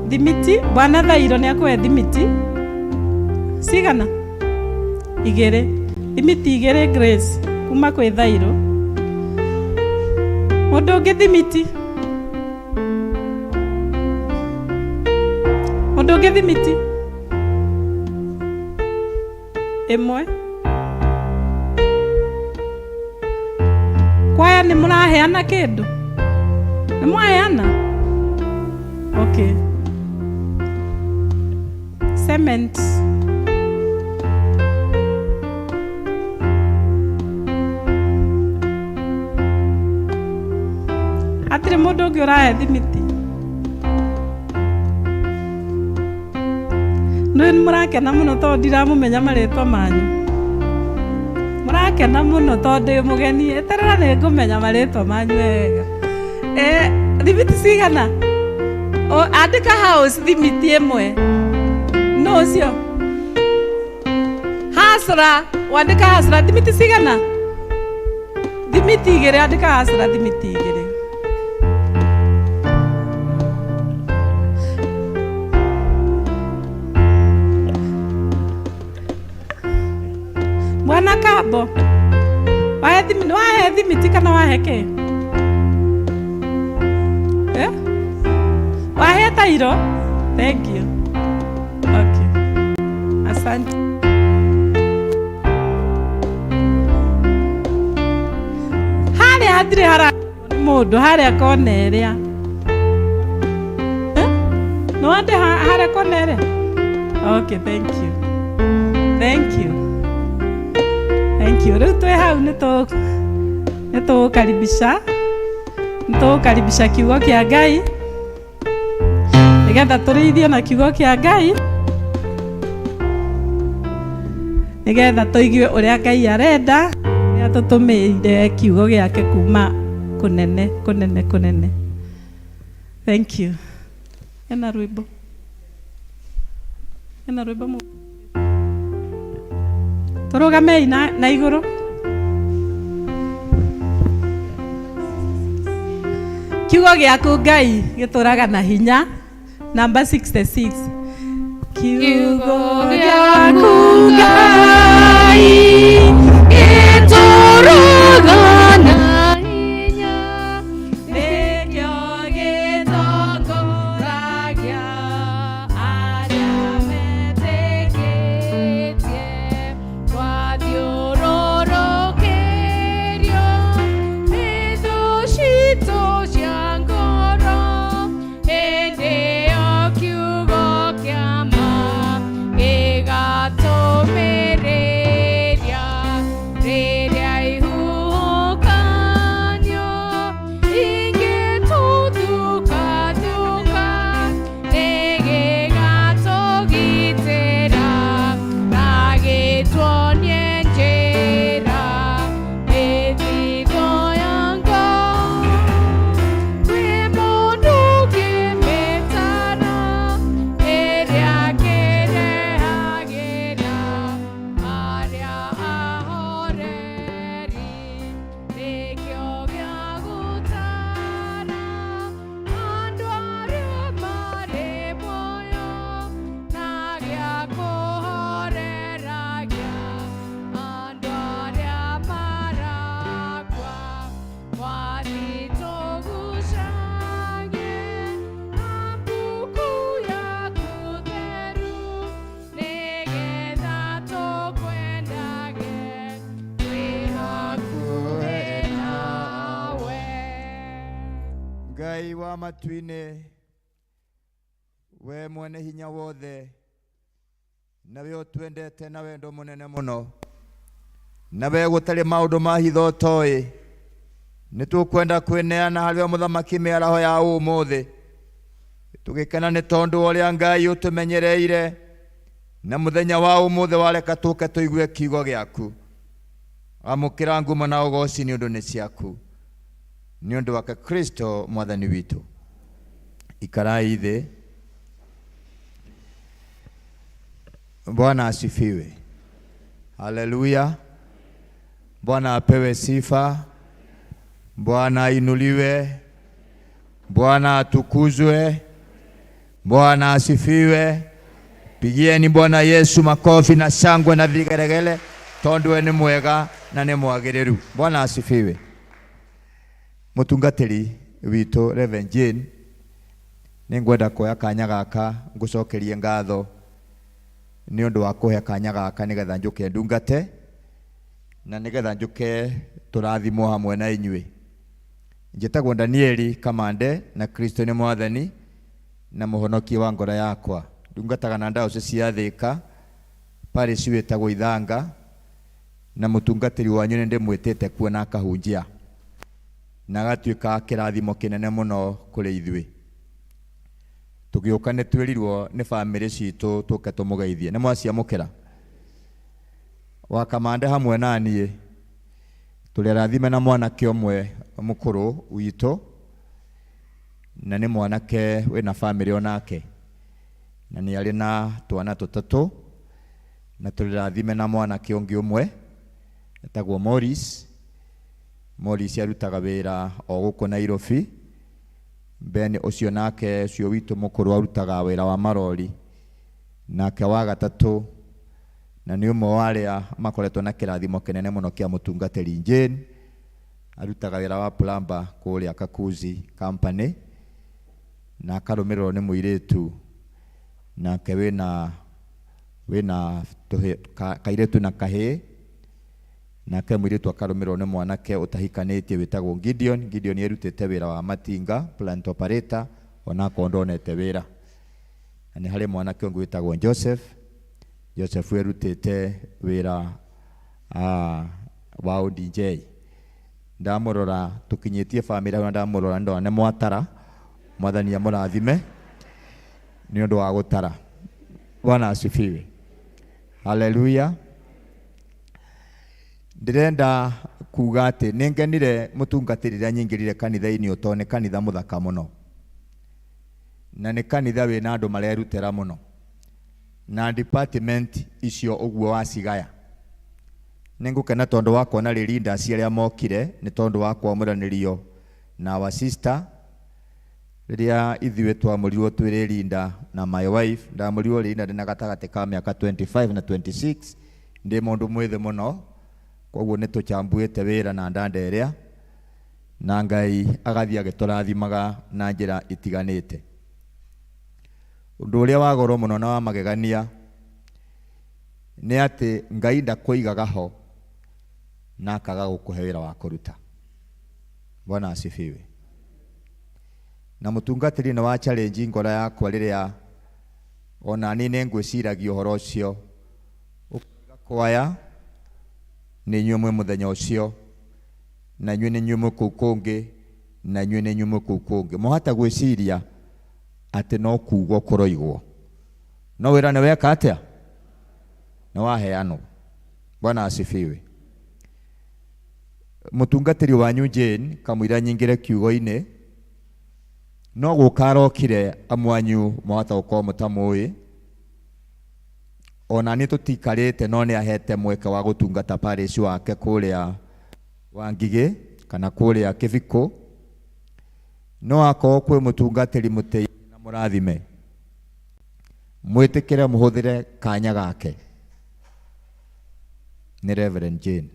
Thimiti, bwana Thairo ni akuhe thimiti. Cigana? 2. Thimiti 2 Grace kuma kwi Thairo. Mundu ungi thimiti. Mundu ungi thimiti. 1. Kwaya ni muraheana kindu? Ni mwaheana? Okay. Cement. Atire mundu ungi urahe thimiti. Nui murakena muno tondu ndiramumenya maritwa manyu. Murakena muno tondu ndi mugeni. Eterera ni ngumenya maritwa manyu wega. Thimiti cigana? Andika house thimiti 1. No ucio. Hasra, wandika hasra thimiti cigana? Thimiti 2 andika hasra thimiti 2. Bwana Kabo. Wahe thimiti kana wahe ke? Wahe tairo? Thank you. Okay. Asante. Hali hadri hara mundu haria kona iria. No ande haria kona iria. Okay, thank you. Thank you. Thank you. Riu twi hau nito karibisha kiugo kia Ngai. Nigetha turithio na kiugo kia Ngai. Nigetha tuigue uria Ngai arenda. Ria tutumire kiugo giake kuma kunene. Thank you. Ena rwimbo mu. Turugamei na iguru. Kiugo giaku Ngai gituraga na hinya. Number 66. Kiugo giaku Ngai gituraga na hinya. Nikio gitongoragia aria meteketie. Wathiũrũrũkĩrio nĩ thũ citũ cia ngoro. Hĩndĩ ĩyo kiugo kĩa ma gĩgatũmĩrĩria. Rĩrĩa ihuhũkanio ingĩtuthũka nĩgĩgatũgitĩra na gĩtuonie njĩra. Mĩthiithũ ya Ngai kwĩ mũndũ ũngĩmĩtara, ĩrĩa kĩrehagĩra arĩa ahoreri. Nĩkĩo gĩa gũtara andũ arĩa marĩ muoyo, na gĩa kũhoreragia andũ arĩa marakua. Wathi tũgucage na mbuku yaku theru, nĩgetha tũkwendage twĩ hakuhĩ nawe. Ngai wa matu-inĩ, we mwene hinya wothe, nawe ũtwendete na wendo mũnene mũno, na we gutari maundu ma hitho toi ni tukwenda kwineana harĩ we mũthamaki mĩaraho ya ũmũthĩ tũgĩkena nĩ tondũ ũrĩa Ngai ũtũmenyereire na mũthenya wa ũmũthĩ wareka tũke tũigue kiugo gĩaku amũkĩra ngumo na ũgooci nĩ ũndũ nĩ ciaku nĩ ũndũ wake Kristo mwathani witũ. Ikarai thĩ. Bwana asifiwe. Haleluya. Bwana apewe sifa. Bwana ainuliwe. Bwana atukuzwe. Bwana asifiwe. Pigieni Bwana Yesu makofi na shangwe na vigeregele tondu we ni mwega na ni mwagĩrĩru. Bwana asifiwe. Mũtungatĩri witũ Reverend Jane nĩngwenda kuoya kanya gaka ngũcokerie ngatho nĩ ũndũ wa kũhe kanya gaka nĩgetha njũke ndungate na nĩgetha njũke tũrathimwo hamwe na inyuĩ. Njĩtagwo Danieli Kamande na Kristo nĩ mwathani na mũhonokia wa ngoro yakwa. Ndungataga na ndaũ cia Thĩka parish wĩtagwo Ithanga na mũtungatĩri wanyu nĩ ndĩmwĩtĩte kuo na akahunjia na agatuĩka kĩrathimo kĩnene mũno kũrĩ ithuĩ. Tũgĩũka nĩ twĩrirwo nĩ bamĩrĩ citũ tũke tũmũgeithie. Nĩ mwaciamũkĩra? Wa Kamande hamwe na niĩ tũrĩrathime na mwanake ũmwe mũkũrũ witũ na nĩ mwanake wĩna bamĩrĩ onake na nĩ arĩ na twana tũtatũ na tũrĩrathime na mwanake ũngĩ ũmwe etagwo Morris. Morris arutaga wĩra o gũkũ Nairobi. Ben ũcio nake ũcio witũ mũkũrũ arutaga wĩra wa marori. Nake wa gatatũ na nĩ ũmwe wa arĩa makoretwo na kĩrathimo kĩnene mũno kĩa mũtungatĩri Jane arutaga wĩra wa plumber kũrĩa Kakuzi company na akarũmĩrĩrwo nĩ mũirĩtu nake wĩna kairĩtu na kahĩĩ nake mũirĩtu akarũmĩrĩrwo nĩ mwanake ũtahikanĩtie wĩtagwo Gideon. Gideon erutĩte wĩra wa matinga plant operator onako ndonete wĩra. Na nĩ harĩ mwanake ũngĩ wĩtagwo Joseph. Joseph erutĩte wĩra wa DJ. Ndamũrora tũkinyĩtie bamĩrĩ na ndamũrora ndona nĩ mwatara mwathani amũrathime nĩ ũndũ wa gũtara. Bwana asifiwe. Haleluya. Ndirenda kuga atĩ nĩngenire mũtungatĩri rĩrĩa nyingĩrire kanitha-inĩ ũtũ nĩ kanitha mũthaka mũno na nĩ kanitha wĩna andũ marerutĩra mũno na department icio ũguo wacigaya. Nĩngũkena tondũ wa kuona leaders arĩa mokire nĩ tondũ wa kwamũranĩrio na our sister rĩrĩa ithuĩ twamũrirwo twĩrĩ Linda na my wife. Ndamũrirwo Linda ndĩna gatagatĩ ka mĩaka 25 na 26. Ndĩ mũndũ mwĩthĩ mũno koguo nĩ tũchambuĩte wĩra na ndanderĩa na Ngai agathiĩ agĩtũrathimaga na njĩra itiganĩte. Ũndũ ũrĩa wa goro mũno na wa magegania nĩ atĩ Ngai ndakũigaga ho na akaga gũkũhe wĩra wa kũruta. Bwana asifiwe. Na mũtungatĩri nĩ wa challenge ngoro yakwa rĩrĩa ona niĩ nĩngwĩciragia ũhoro ũcio kwaya nĩ inyuĩ mwe mũthenya ũcio na inyuĩ nĩ inyuĩ mwe kũu kũngĩ na inyuĩ nĩ inyuĩ mwe kũu kũngĩ. Mũhata gwĩciria atĩ no kuugo kũroigwo no wĩra nĩ weka atĩa nĩ waheanwo. Bwana asifiwe. Mũtungatĩri wanyu Jane kamũira nyingĩre kiugo-inĩ no gũka arokire amwanyu mwahota gũkorwo mũtamũĩ. Ona nĩ tũtikarĩte no nĩ ahete mweke wa gũtungata parish wake kũrĩa Wangigĩ kana kũrĩa Kĩbiko. No akorwo kwĩ mũtungatĩri mũtĩi na mũrathime mwĩtĩkĩre mũhũthĩre kanya gake nĩ Reverend Jane.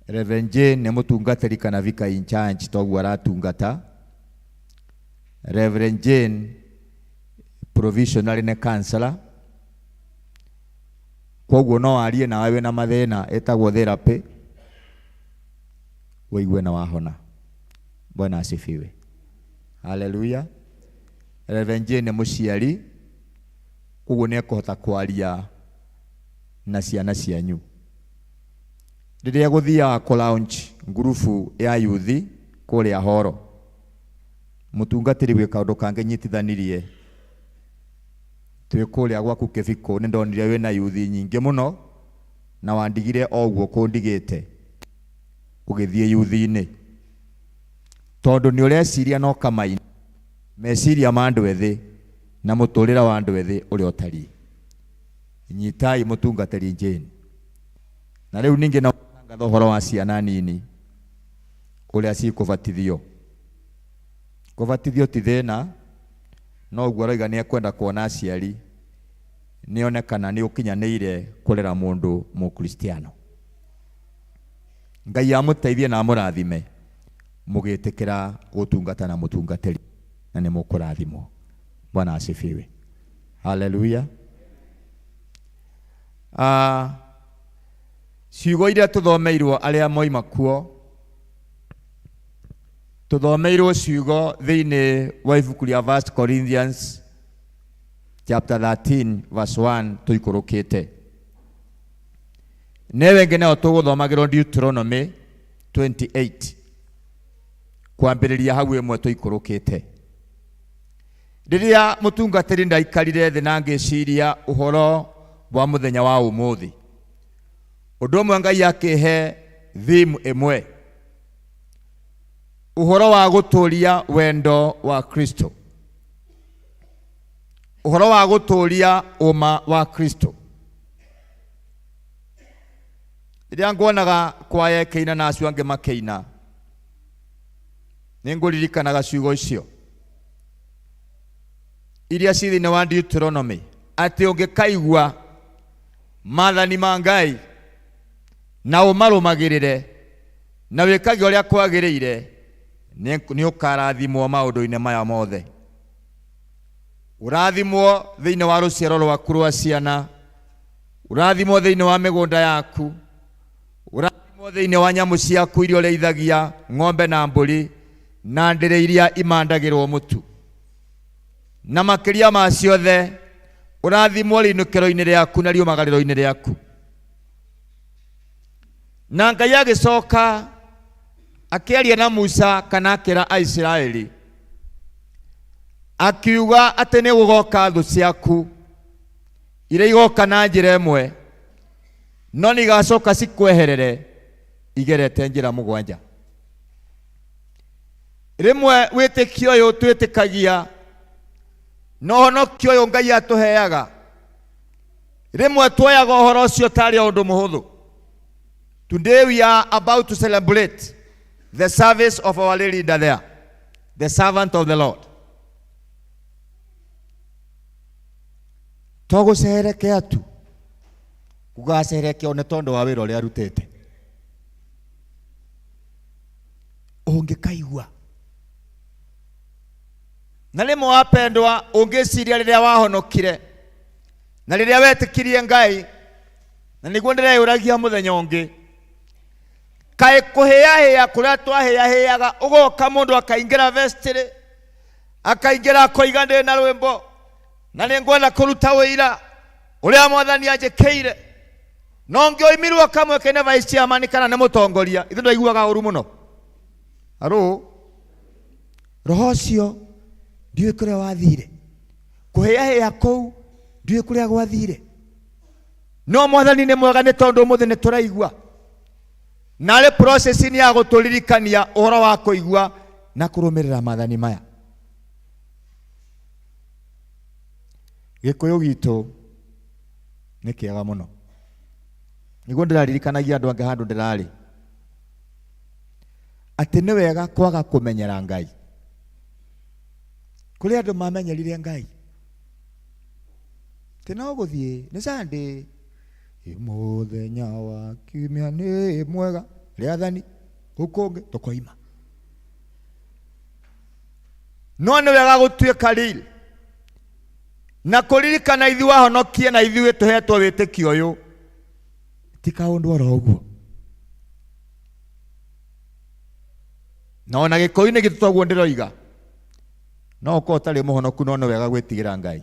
Reverend Jane nĩ mũtungatĩri kana vicar in charge toguo aratungata. Reverend Jane provisionally nĩ counselor koguo no arie nawe wĩna mathĩna ĩtagwo therapy wĩigue na wahona. Bwana asifiwe. Haleluya. Reverend Jane nĩ mũciari koguo nĩ ekũhota kwaria na ciana cianyu. Rĩrĩa gũthiaga kũ launch ngurubu ya youth kũrĩa Horo, mũtungatĩri gwĩ kaũndũ kangĩnyitithanirie twĩ kũrĩa gwaku Kĩbiko, nĩ ndonire wĩna youth nyingĩ mũno na wandigire o ũguo kũndigĩte ũgĩthiĩ youth-inĩ, tondũ nĩ ũreciria no kamaini meciria ma andũ ethĩ na mũtũrĩra wa andũ ethĩ ũrĩa ũtariĩ. Nyitai mũtungatĩri Jane. Na rĩu ningĩ na ngatho ũhoro wa ciana nini ũrĩa cikũbatithio. Kũbatithio ti thĩna, no ũguo aroiga nĩ ekwenda kuona aciari nĩonekana nĩ ũkinyanĩire kũrera mũndũ mũkristiano. Ngai amũteithie na amũrathime mũgĩtĩkĩra gũtungata na mũtungatĩri, na nĩ mũkũrathimwo. Bwana asifiwe. Haleluya. Ciugo iria tuthomeirwo arĩa moima kuo, tuthomeirwo ciugo thĩinĩ wa ibuku rĩa 1 Corinthians chapter 13 verse 1 tuikũrũkĩte. Newe ngene o tũgũthomagĩrwo Deuteronomy 28 kwambĩrĩria hau ĩmwe tuikũrũkĩte. Rĩrĩa mũtungatĩri ndaikarire thĩ na ngĩciria ũhoro wa mũthenya wa ũmũthĩ, ũndũ ũmwe Ngai akĩhe theme ĩmwe, ũhoro wa gũtũũria wendo wa Kristo, ũhoro wa gũtũũria ũma wa Kristo. Rĩrĩa nguonaga kwaya ĩkĩina na acio angĩ makĩina, nĩ ngũririkanaga ciugo icio iria ci thĩinĩ wa Deuteronomy, atĩ ũngĩkaigua maathani ma Ngai na ũmarũmagĩrĩre na wĩkage ũrĩa kwagĩrĩire, nĩ ũkarathimwo maũndũ-inĩ maya mothe. Ũrathimwo thĩinĩ wa rũciaro rwaku rwa ciana, ũrathimwo thĩinĩ wa mĩgũnda yaku, ũrathimwo thĩinĩ wa nyamũ ciaku iria ũrĩithagia, ng'ombe na mbũri na ndĩrĩ iria imandagĩrwo mũtu, na makĩria ma ciothe ũrathimwo rĩinũkĩro-inĩ rĩaku na riumagarĩro-inĩ rĩaku. Na Ngai agĩcoka akĩaria na Musa kana akĩra Aisiraeli akiuga atĩ nĩ gũgoka thũ ciaku iria igoka na njĩra ĩmwe, no nĩ igacoka cikweherere igerete njĩra mũgwanja. Rĩmwe wĩtĩkio ũyũ twĩtĩkagia no honokio ũyũ Ngai atũheaga, rĩmwe tuoyaga ũhoro ũcio tarĩ ũndũ mũhũthũ. Today we are about to celebrate the service of our leader there, the servant of the Lord. Tũgũcerekea tu, kugacerekea nĩ tondũ wa wĩra ũrĩa arutĩte. Ũngĩkaigua na rĩmwe wapendwa, ũngĩciria rĩrĩa wahonokire na rĩrĩa wetĩkirie Ngai, na nĩguo ndĩreyũragia mũthenya ũngĩ, kaĩ kũhĩahĩa kũrĩa twahĩahĩaga, ũgoka mũndũ akaingĩra vestry, akaingĩra akoiga ndĩ na rwĩmbo na nĩ ngwenda kũruta wĩira ũrĩa Mwathani anjĩkĩire, no ngĩoimirwo kamwe kene vice chairman kana nĩ mũtongoria, ithuĩ ndaiguaga ũru mũno. Haro, roho ũcio ndiũĩ kũrĩa wathire, kũhĩahĩa kũu ndiũĩ kũrĩa gwathire, no Mwathani nĩ mwega nĩ tondũ ũmũthĩ nĩ tũraigua, na rĩ process ni ya gũtũririkania ũhoro wa kũigua na kũrũmĩrĩra maathani maya. Gĩkũyũ gitũ nĩ kĩega mũno, nĩguo ndĩraririkanagia andũ angĩ handũ ndĩrarĩ atĩ nĩ wega kwaga kũmenyera Ngai. Kũrĩ andũ mamenyerire Ngai, tena ũgũthiĩ nĩ Sunday, mũthenya wa kiumia nĩ mwega, rĩathani gũkũngĩ tũkoima. No nĩ wega gũtuĩka real na kũririkana ithuĩ wahonokie na ithuĩ tũhetwo wĩtĩkio ũyũ, ti kaũndũ oro ũguo. Na ona Gĩkũyũ-inĩ gitũ toguo ndĩroiga, no ũkorwo ũtarĩ mũhonoku, no nĩ wega gwĩtigĩra Ngai,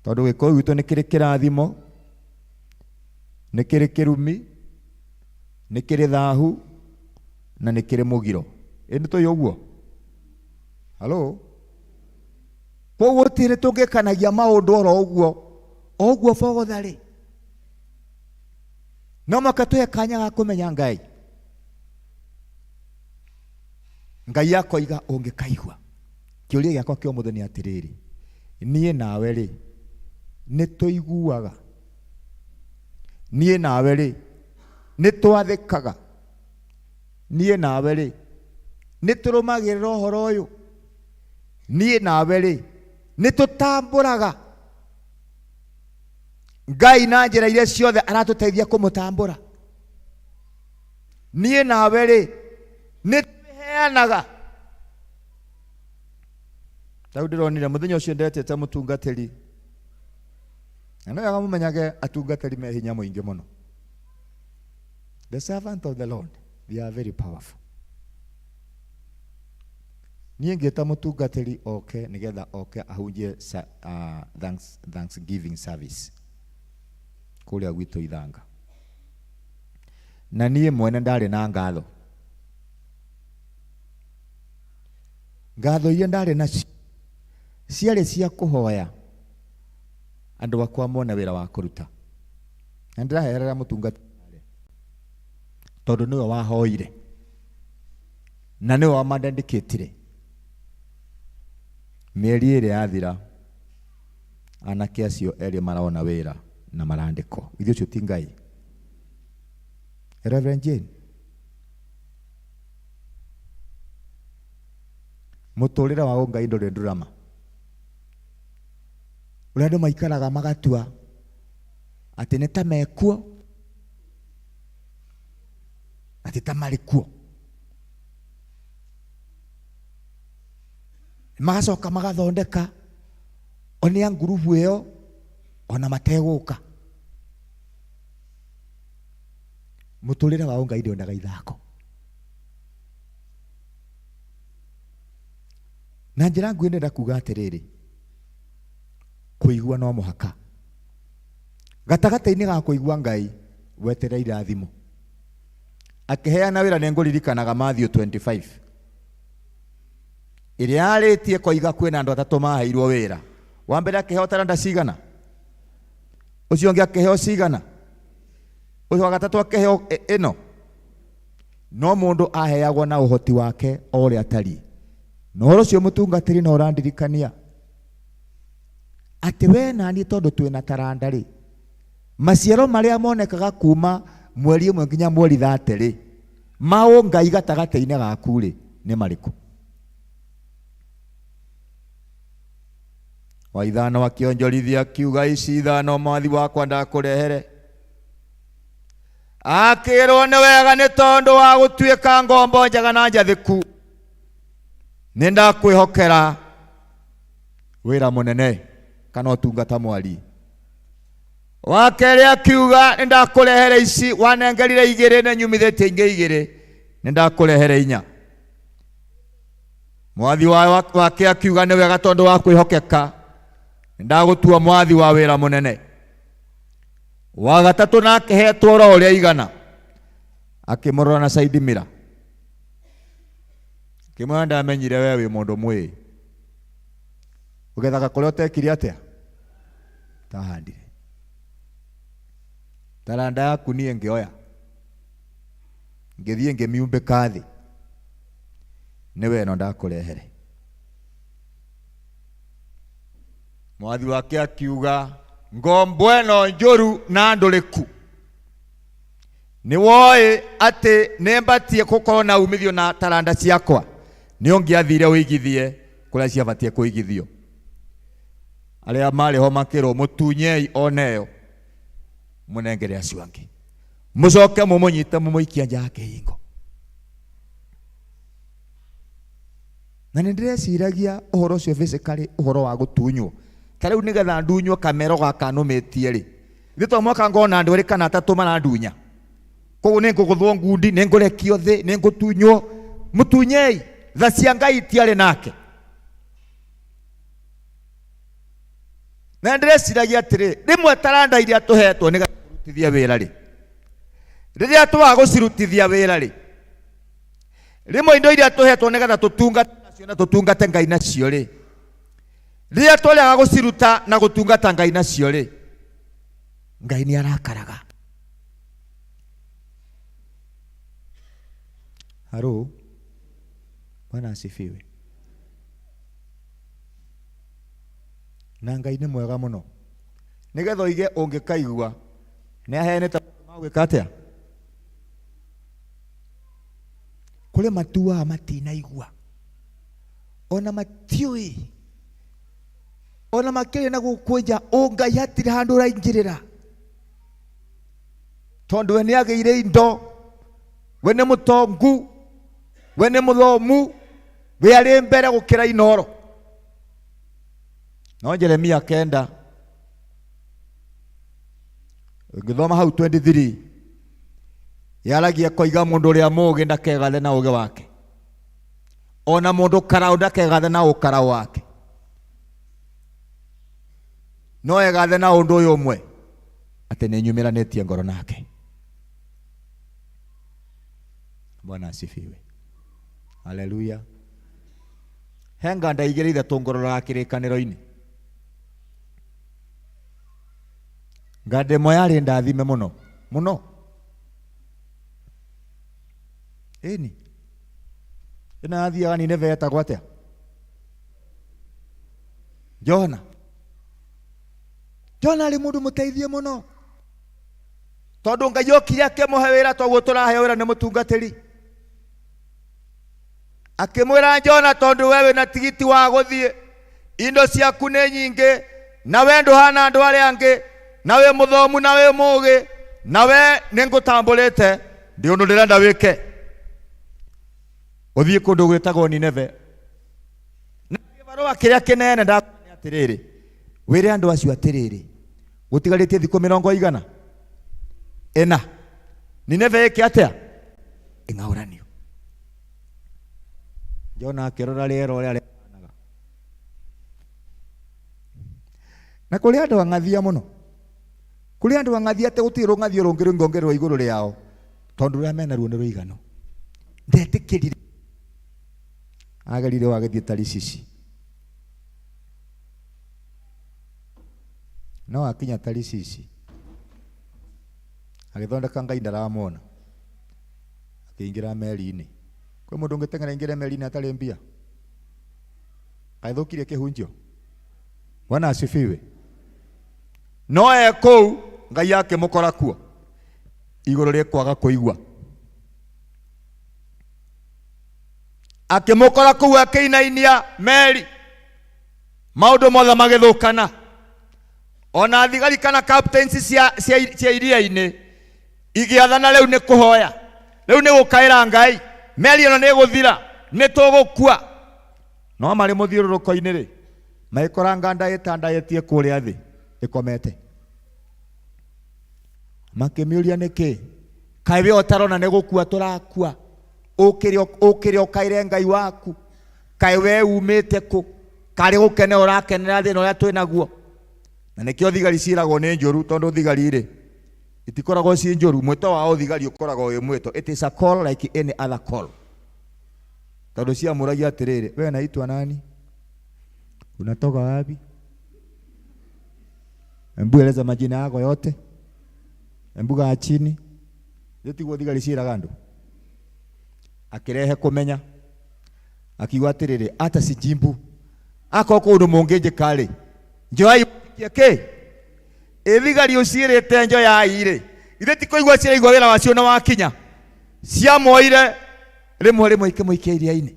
tondũ Gĩkũyũ gitũ nĩ kĩrĩ kĩrathimo nä kä rä kä rumi nä kä rä thahu na nä kä rä må giro ä nä tå å guo halo koguo tä rä tå ngä kanagia maå ndå oro å guo bogotharä no maka tå he kanya ga kå menya Ngai Ngai akoiga å ngä kaigua kä å ria gä akwa kä å må thä nä atä rä rä niä nawe rä nä tå iguaga niä nawe rä nä twathä kaga niä nawe rä nä tå rå magä rä ra å horo å yå niä nawe rä nä tå tambå raga Ngai na njä ra iria ciothe aratå teithia kå må tambå ra niä nawe rä nä twä heanaga tau ndä ronire må thenya å cio ndetete må tungatä ri na no wega må menyage atungatä ri me hinya må ingä må no. The servant of the Lord, they are very powerful. Niĩ ngĩta mũtungatĩri oke nĩgetha oke ahunjie Thanksgiving service kũrĩa gwitũ Ithanga. Na niĩ mwene ndarĩ na ngatho. Ngatho iria ndarĩ nacio ciarĩ cia kũhoya andũ akwa mone wĩra wa kũruta. Na ndĩraherera mũtungatĩri tondũ nĩwe wahoire na nĩwe wamandandĩkĩtire. Mĩeri ĩrĩ yathira anake acio erĩ marona wĩra na marandĩkwo. Ithuĩ ũcio ti Ngai. Reverend Jane, mũtũrĩre wa ũngai ndũrĩ ndurama. Ũrĩa andũ maikaraga magatua atĩ nĩ ta mekuo atĩ ta marĩ kuo. Magacoka magathondeka onia ngurubu ĩyo ona mategũka. Mũtũrĩre wa ũngai ndũndaga ithako. Na njĩra nguhĩ ndĩrenda kuuga atĩrĩrĩ, kũigua no mũhaka. Gatagatĩ-inĩ ga kũigua Ngai weterera irathimo. Akĩheana wĩra nĩngũririkanaga Matthew 25 ĩrĩa yarĩtie koiga kwĩna andũ atatũ maheirwo wĩra. Wa mbere akĩheo taranda cigana, ũcio ũngĩ akĩheo cigana, ũcio wa gatatũ akĩheo ĩno. No mũndũ aheagwo na ũhoti wake o ũrĩa atariĩ. Na ũhoro ũcio mũtungatĩri no ũrandirikania atĩ we na niĩ tondũ twĩna taranda rĩ, maciaro marĩa monekaga kuma mweri ĩmwe nginya mweri 30 rĩ, ma ũngai gatagatĩ-inĩ gaku rĩ nĩ marĩkũ? Wa ithano akĩonjorithia akiuga ici ithano mwathi wakwa ndakũrehere. Akĩrwo nĩ wega nĩ tondũ wa gũtuĩka ngombo njega na njathĩku, nĩ ndakwĩhokera wĩra mũnene kana ũtungata mwari. Wa kerĩ akiuga nĩ ndakũrehere ici, wanengerire 2 na nyumithĩtie ingĩ 2, nĩ ndakũrehere 4. Mwathi wake akiuga nĩ wega tondũ wa kwĩhokeka, nĩ ndagũtua mwathi wa wĩra mũnene. Wa gatatũ nake hetwo oro ũrĩa igana, akĩmũrora na side mirror, akĩmwĩra ndamenyire we wĩ mũndũ mwĩ, ũgethaga kũrĩa ũtekire atĩa tahandire. Taranda yaku niĩ ngĩoya ngĩthiĩ ngĩmiumbĩka thĩ, nĩwe ĩno ndakũrehere. Mwathi wake akiuga ngombo ĩno njũru na ndũrĩku, nĩ woĩ atĩ nĩ mbatie gũkorwo na umithio na taranda ciakwa, nĩ ũngĩathire ũigithie kũrĩa ciabatie kũigithio. Arĩa marĩ ho makĩrwo mũtunyei oneyo mũnengere acio angĩ, mũcoke mũmũnyite mũmũikia nja ya kĩhingo. Na nĩ ndĩreciragia ũhoro ũcio basically ũhoro wa gũtunywo. Ta rĩu nĩgetha ndunywo kamero gaka nũmĩtie rĩ, ithuĩ to mwaka ngona andũ 2 kana 3 marandunya. Koguo nĩ ngũgũthwo ngundi, nĩ ngũrekio thĩ, nĩ ngũtunywo. Mũtunyei, tha cia Ngai itiarĩ nake. Na ndĩreciragia atĩrĩ, rĩmwe taranda iria tũhetwo nĩgetha tũrutithie wĩra rĩ, riria twagũcirutithia wĩra rĩ, rimwe indo iria tũhetwo nĩgetha tũtungate nacio na tũtungate Ngai nacio rĩ, riria tũrega gũciruta na gũtungata Ngai nacio rĩ, Ngai nĩ arakaraga. Haro, Bwana asifiwe. Na Ngai nĩ mwega mũno, nĩgetha oige ũngĩkaigua nĩ aheanĩte magwĩka atĩa. Kũrĩ matuaga matinaigua, ona matiũĩ, ona makĩrĩ na gũkũ nja Ngai hatirĩ handũ ũraingĩrĩra, tondũ we nĩ agĩire indo, we nĩ mũtongu, we nĩ mũthomu, we arĩ mbere gũkĩra Inoro. No Jeremia 9 ngĩthoma hau 23 yaragia koiga mũndũ ũrĩa mũũgĩ ndakegathe na ũũgĩ wake, ona mũndũ karaũ ndakegathe na ũkara wake, no egathe na ũndũ ũyũ ũmwe, atĩ nĩ nyumĩranĩtie ngoro nake. Bwana asifiwe. Haleluya. Henga ndaigĩrĩ ithatũ ngororaga kĩrĩkanĩro-inĩ. Ngande ĩmwe yarĩ ndathime mũno mũno. Ĩni ĩno yathiaga Nineve yetagwo atĩa? Jona. Jona arĩ mũndũ mũteithie mũno, tondũ Ngai okire akĩmũhe wĩra toguo tũraheo wĩra nĩ mũtungatĩri. Akĩmwĩra Jona, tondũ wewe na tigiti wa gũthiĩ, indo ciaku nĩ nyingĩ, na we ndũhana andũ arĩa angĩ, na we mũthomu, na we mũũgĩ, na we nĩngũtambũrĩte, ndĩ ũndũ ndĩrenda wĩke, ũthiĩ kũndũ gwĩtagwo Nineve. Na kĩbarũa kĩrĩa kĩnene ndakwĩra atĩrĩrĩ, wĩre andũ acio atĩrĩrĩ, gũtigarĩtie thikũ 100 ĩna, Nineve ĩkĩ atĩa? Ĩng'aũranio. Jona akĩrora rĩera ũrĩa rĩhanaga, na kũrĩ andũ ang'athia mũno, kũrĩ andũ ang'athia atĩ gũtirĩ rũng'athio rũngĩ rũngĩongererwo igũrũ rĩao, tondũ rũrĩa mena ruo nĩ rũiganu. Ndetĩkĩrire agerire wagĩthiĩ Tarishishi, no akinya Tarishishi agĩthondeka Ngai ndaramwona, akĩingĩra meri-inĩ. Kwĩ mũndũ ũngĩteng'era ingĩre meri-inĩ atarĩ mbia? Kaithũkirie kĩhunjio. Bwana asifiwe. No kũu Ngai akĩmũkora kuo, igũrũ rĩkwaga kũigua, akĩmũkora kũu akĩinainia meri, maũndũ mothe magĩthũkana, ona thigari kana captains cia iria-inĩ igĩathana rĩu nĩ kũhoya, rĩu nĩ gũkaĩra Ngai, meri ĩno nĩ gũthira, nĩ tũgũkua. No marĩ mũthiũrũrũko-inĩ rĩ, magĩkora nganda ĩtandayetie kũrĩa thĩ ĩkomete. Makĩmĩũria nĩkĩ? Kaĩ we ũtarona nĩ gũkua tũrakua? Ũkĩrĩ ũkaire Ngai waku? Kaĩ we umĩte kũ? Karĩ gũkenera ũrakenera thĩna ũrĩa twĩ naguo? Na nĩkĩo thigari ciĩragwo nĩ njũru, tondũ thigari rĩ itikoragwo ciĩ njũru. Mwĩto wao thigari ũkoragwo wĩ mwĩto. It is a call like any other call. Tondũ ciamũragia atĩrĩrĩ, we naitwa nani? Unatoka wapi? Embu eleza majina yako yote. Embu kaa chini. Tiguo thigari ciĩraga andũ. Akĩrehe kũmenya, akiuga atĩrĩrĩ, ata si jimbu ako kũndũ mũngĩnjĩka rĩ, njoai kĩ thigari ũciĩrĩte njoyai rĩ, ithe ti kũigua ciĩraigua wĩra wacio na wakinya, ciamoire rĩmwe ikĩmũikia iria-inĩ.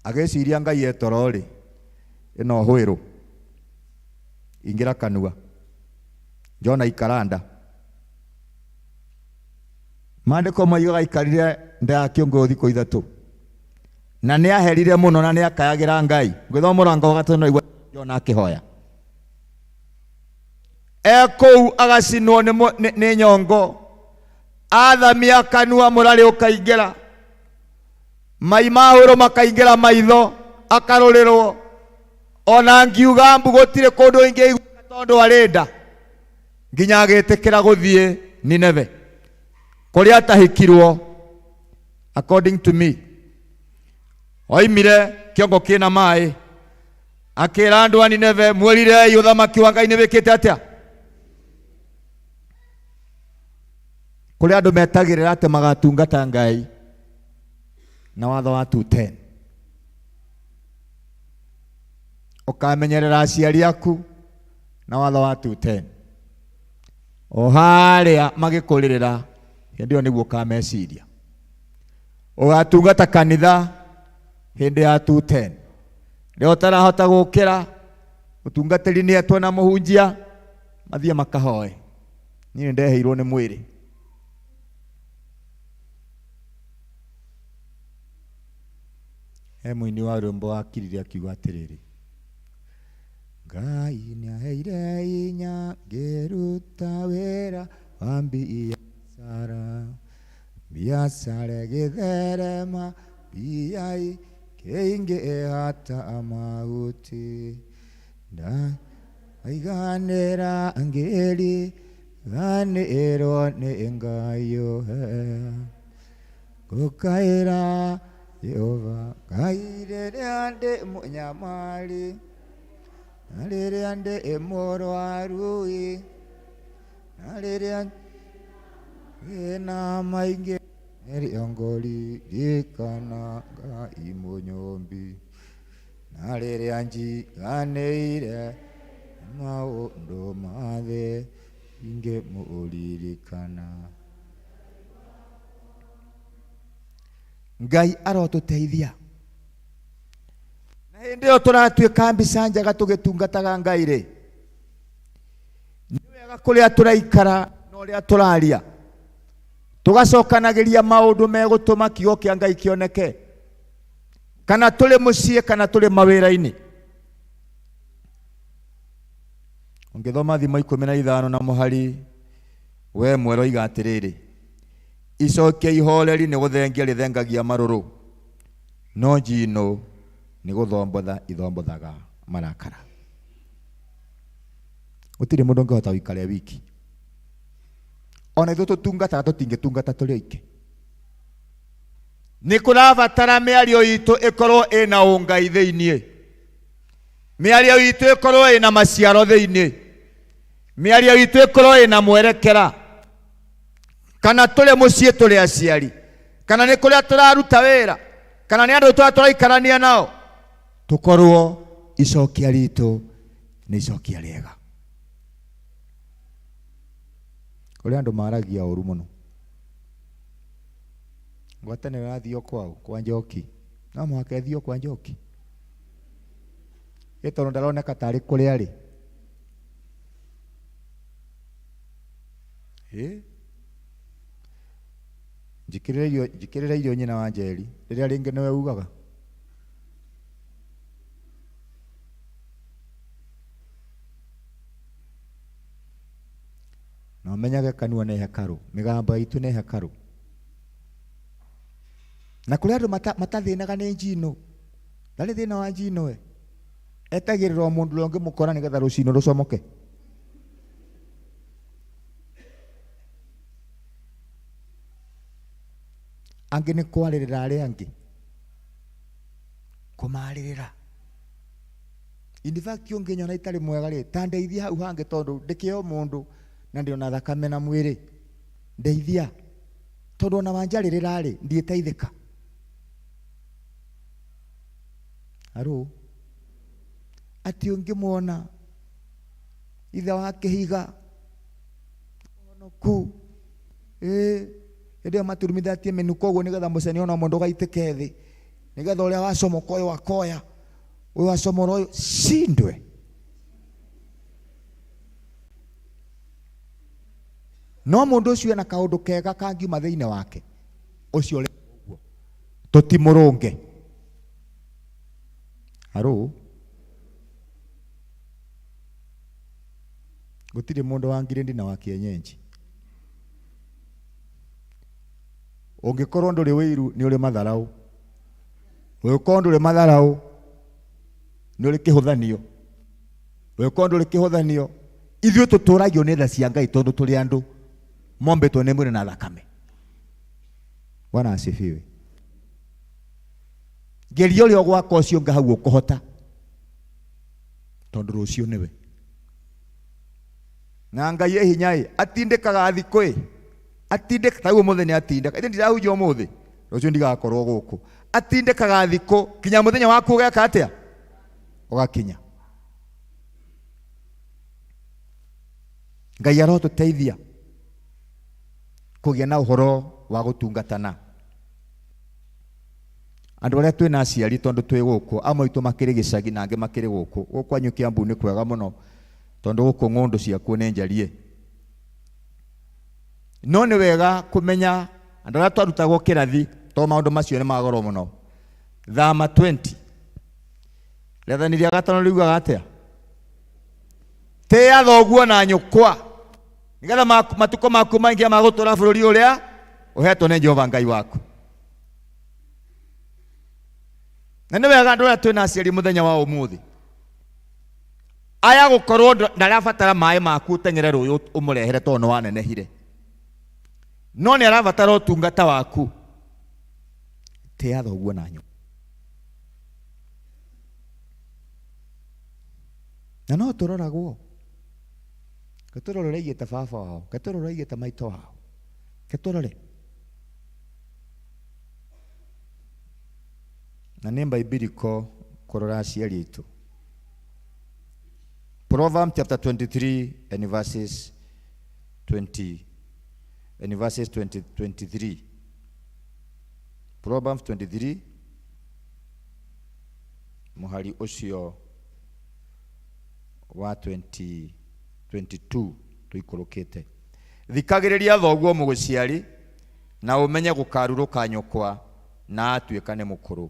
Agĩciria Ngai etoro rĩ, ĩno hwĩrũ ingĩra kanua, Jona ikaranda. Maandĩko moigaga aikarire nda ya kĩongo thikũ 3, na nĩ aherire mũno na nĩ akayagĩra Ngai. Ngĩthoma mũrango wa 5 igua Jona akĩhoya. Kũu agacinwo nĩ nyongo, athamia kanua, mũrarĩ ũkaingĩra, mai ma hũrũ makaingĩra maitho, akarũrĩrwo. Ona ngiuga mbu gũtirĩ kũndũ ingĩigua tondũ arĩ nda, nginya agĩtĩkĩra gũthiĩ Nineve kuria atahikirwo according to me oimire kiongo kina mai akira andu a Nineve mwirire uthamaki wa Ngai ni wikite atia kuria andu metagirira ati magatungata Ngai na watho wa 2:10 ukamenyerera aciari aku na watho wa 2:10 o haria magikuririra ndio niguo kameciria ugatungata kanitha hindi ya 2:10 ndio tarahota gukira utungatiri ni etwo na muhunjia mathie makahoe ni ndeheirwo ni mwiri muini wa rwimbo akirire akiuga atiriri Ngai niaheire inya ngiruta wira wa biacara githerema biai keingi hata mauti na aiganira angeli ganiro ni Ngai gukaira Yehova Ngai ande munyamari Nalere ande emoro arui Nalere ande ena mainge eri ongoli dikana ga imunyombi Nalere anji ganeire maundo mathe inge muulirikana Ngai arotuteithia na hindi yo turatuika mbica njega tugitungataga Ngai ri ni wega kuria turaikara no ria turaria tugacokanagiria maundu megutuma kiugo kia Ngai kioneke kana tuli mucie kana tuli mawira-ini ungithoma thimo 15 na muhari we mwero iga atiriri icokia ihoreri ni guthengia rithengagia maruru no njino ni guthombotha ithombothaga marakara gutire mundu ngihota wikare wiki ona ithu tutungata tutingitungata turi aiki ni kurabatara miario itu ikorwo ina ungai thiini miario itu ikorwo ina maciaro thiini miario itu ikorwo ina mwerekera kana tuli mucie tuli aciari kana ni kuria turaruta wira kana ni andu turaikarania nao tukorwo icokia ritu ni icokia riega kuria andu maragia uru muno ngwatane rathio kwao kwa Njoki no mwake thio kwa Njoki itondo ndaroneka tari kuria ri njikirira irio nyina wa Njeri riria ringi niwe ugaga no menyage kanua ne hekaru migamba itu ne hekaru na kuria andu matathinaga ni njino ndari thina wa njino we etagirira mundu longi mukora nigetha rucino rucomoke angi ni kwaririra ari angi kumaririra in fact unginyona itari mwega ri tandeithia hau hangi tondu ndikio mundu na ndio na thakame na mwiri ndeithia tondu na wanjaririra ri ndieteithika aro ati ungimwona ithe wa kihiga onoku ndio maturumithatie menuko guo nigetha mucenio na mundu gaitike thi nigetha uria wacomoka uyu wakoya uyu wacomora uyu cindwe no mundu ucio na kaundu kega kangiuma thiini wake ucio ri uguo tutimurunge aro gutire mundu wa ngirindi na wa kienyenji ungikorwo nduri wiru ni uri matharau ungikorwo nduri matharau ni uri kihuthanio ungikorwo nduri kihuthanio ithuĩ tuturagio nĩ tha cia Ngai tondu turi andu mombetwo nĩ mwĩrĩ na thakame. Bwana asifiwe. Geria ũrĩa gwaka ũcio ngahau ũkũhota, tondũ rũciũ nĩwe. Na Ngai hinya atindĩkaga thikũ atindĩka taguo mũthenya atindĩka. Ĩndĩ ndirahunjia ũmũthĩ, rũciũ ndigakorwo gũkũ. Atindĩkaga thikũ kinya mũthenya waku ũgeka atĩa? Ũgakinya. Ngai arotũteithia kũgĩa na ũhoro wa gũtungatana. Andũ arĩa twĩna aciari tondũ twĩ gũkũ, amwe aitũ makĩrĩ gĩcagi na angĩ makĩrĩ gũkũ. Gũkũ kwanyu Kiambu nĩ kwega mũno tondũ gũkũ ng'ũndũ ciakuo nĩ njarie. No nĩ wega kũmenya andũ arĩa twarutagwo kĩrathi, to maũndũ macio nĩ magoro mũno. Thama 20 rĩathani rĩa gatano riugaga atĩa? Tĩa thoguo na nyũkwa nĩgetha matukũ maku maingĩ ma gũtũũra bũrũri ũrĩa ũhetwo nĩ Jehova Ngai waku. Na nĩ wega andũ arĩa twĩna aciari mũthenya wa ũmũthĩ, aya gũkorwo ndarabatara maĩ maku ũteng'ere rũĩ ũmũrehere tondũ nĩ wanenehire, no nĩ arabatara ũtungata waku. Tĩa thoguo na nyũkwa. Na no tũroragwo, ketũrore igĩte baba wao, ketũrore igĩte maitũ wao, ketũrore. Na nĩ Bible kũrora aciari aitũ. Proverbs chapter 23 and verses 23. Proverbs 23 muhari ũcio wa 22 tuikũrũkĩte. Thikagĩrĩria thoguo mũgũciari na ũmenye gũkarurũka nyũkwa na atuĩka nĩ mũkũrũ.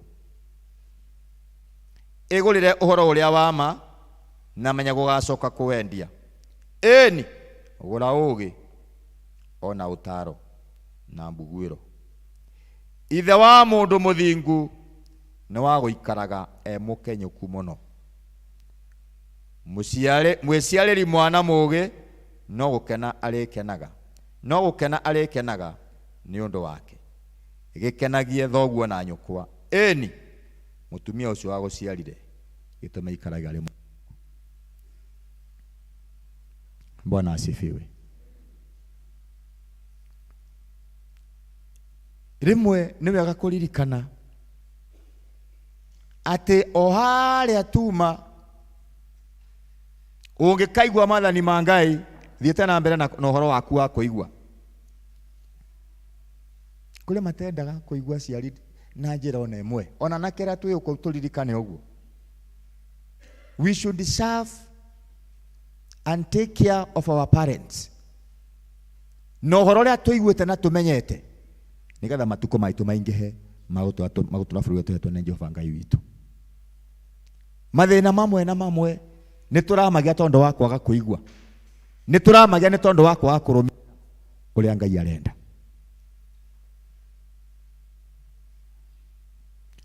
Ĩgũrĩre ũhoro ũrĩa wa ma na menya gũgacoka kũwendia. Ĩni gũra ũũgĩ ona ũtaro na mbuguĩro. Ithe wa mũndũ mũthingu nĩ wa gũikaraga mũkenyũku mũno. Mwĩciarĩri mwana mũũgĩ no gũkena arĩkenaga nĩ ũndũ wake. Gĩkenagie thoguo na nyũkwa. Ĩni mũtumia ũcio wa gũciarire gĩtũma ikaraga arĩ. Bwana asifiwe. Rĩmwe nĩ wega kũririkana atĩ o harĩa tuma ũngĩkaigua maathani ma Ngai, thiĩte na mbere na ũhoro waku wa kũigua. Kũrĩa matendaga kũigua aciari na njĩra ona ĩmwe, ona na kĩrĩa twĩ ũkũ tũririkane ũguo. We should serve and take care of our parents. No ũhoro ũrĩa tũiguĩte na tũmenyete nĩgetha matukũ maitũ maingĩhe magũtũra bũrũri ũtũhetwo nĩ Jehova Ngai witũ. Mathĩna mamwe na mamwe nĩ tũramagia tondũ wa kwaga kũigua, nĩ tũramagia nĩ tondũ wa kwaga kũrũmĩrĩra ũrĩa Ngai arenda.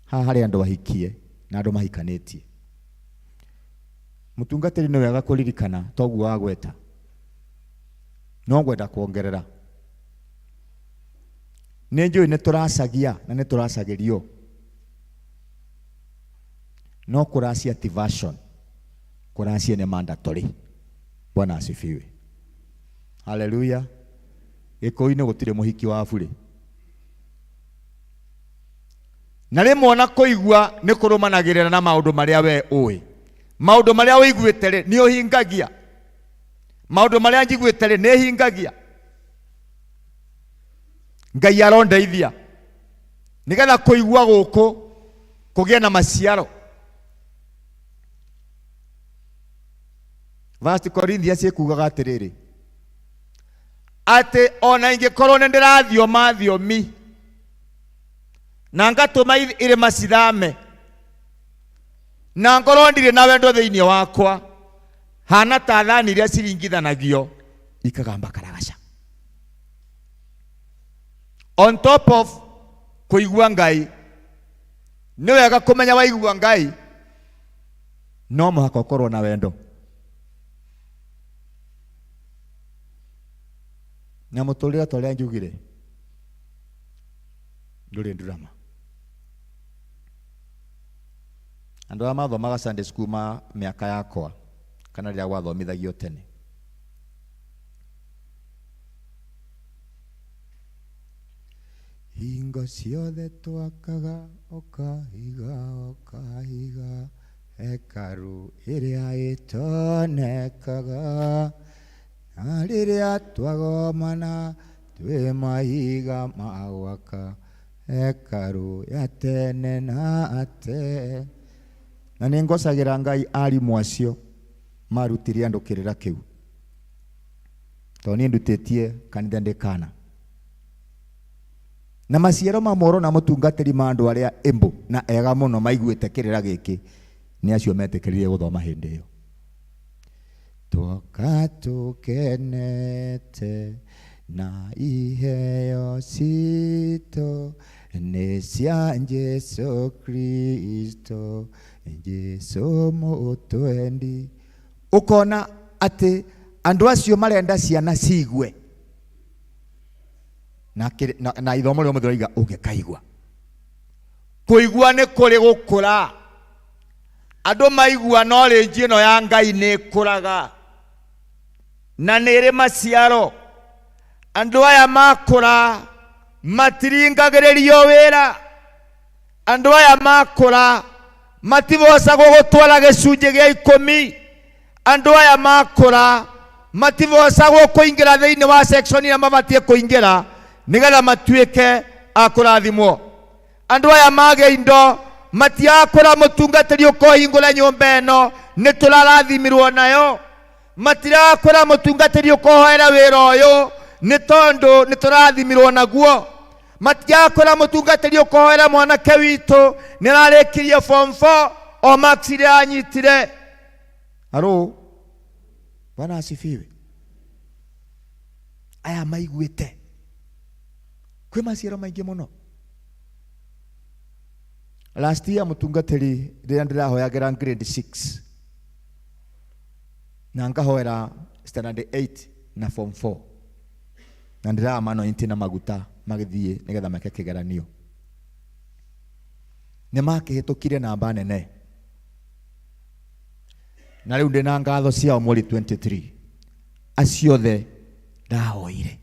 Haha harĩ andũ bahikie na andũ mahikanĩtie, mũtungatĩri nĩ wega kũririkana toguo wa gweta, no gwenda kuongerera. Nĩ njũĩ nĩ tũracagia na nĩ tũracagĩrio, no kũracia ti version, kũracia nĩ mandatory. Bwana asifiwe. Haleluya. Gĩkũyũ-inĩ gũtirĩ mũhiki wa bure. Na rĩmwe ona kũigua nĩ kũrũmanagĩrĩra na maũndũ marĩa we ũĩ. Maũndũ marĩa ũiguĩte rĩ nĩ ũhingagia. Maũndũ marĩa njiguĩte rĩ nĩ hingagia. Ngai arondeithia nĩgetha kũigua gũkũ kũgĩa na maciaro. 1 Corinthians ĩkugaga atĩrĩrĩ, atĩ ona ingĩkorwo nĩ ndĩrathioma thiomi na ngatũma irĩma cithame na ngorwo ndirĩ na wendo thĩinĩ wakwa, hana ta thani iria ciringithanagio ikagamba karagaca. On top of kũigua Ngai, nĩ wega kũmenya waigua Ngai no mũhaka ũkorwo na wendo. na muturire ta uria njugire nduri drama. Andu a mathomaga Sunday school ma miaka yakwa kana riria gwathomithagio tene, hingo ciothe twakaga ũkahiga hekaru ĩrĩa ĩtonekaga, na rĩrĩa twagomana twĩ mahiga ma gwaka hekaru ya tene na ate. Na nĩ ngocagĩra Ngai arimũ acio marutire andũ kĩrĩra kĩu, tondũ niĩ ndutĩtie kanitha ndĩ kana, na maciaro ma moro na mũtungatĩri ma andũ arĩa ĩmbũ na ega mũno maiguĩte kĩrĩra gĩkĩ nĩ acio metĩkĩrire gũthoma hĩndĩ ĩyo. Twoka tũkenete na iheo citũ nĩ cia Jesu Kristo, Jesu mũtwendi. Ũkona atĩ andũ acio marenda ciana cigue na ithomo rĩo mũthĩroiga ũngĩkaigua. Kũigua nĩ kũrĩ gũkũra. Andũ maigua knowledge ĩno ya Ngai nĩ ĩkũraga na nĩ ĩrĩ maciaro. Andũ aya makũra matiringagĩrĩrio wĩra. Andũ aya makũra mativocagwo gũtwara gĩcunjĩ gĩa 10. Andũ aya makũra mativocagwo kũingĩra thĩinĩ wa section ĩrĩa mabatiĩ kũingĩra nĩgetha matuĩke a kũrathimwo. Andũ aya magĩa indo matiakũra mũtungatĩri ũkohingũra nyũmba ĩno nĩ tũrarathimirwo nayo. Matirakũra mũtungatĩri ũkohoera wĩra ũyũ nĩ tondũ nĩ tũrathimirwo naguo. Matiakũra mũtungatĩri ũkohoera mwanake witũ nĩ ararĩkirie form 4 o marks iria anyitire. Haro, Bwana asifiwe. Aya maiguĩte kwĩ maciaro maingĩ mũno. Last year mũtungatĩri rĩrĩa ndĩrahoyagĩra grade 6 na ngahoera standard 8 na form 4 na ndĩramanointi na maguta magĩthiĩ nĩgetha meke kĩgeranio, nĩ makĩhĩtũkire namba nene. Na rĩu ndĩna ngatho ciao mweri 23 aciothe ndahoire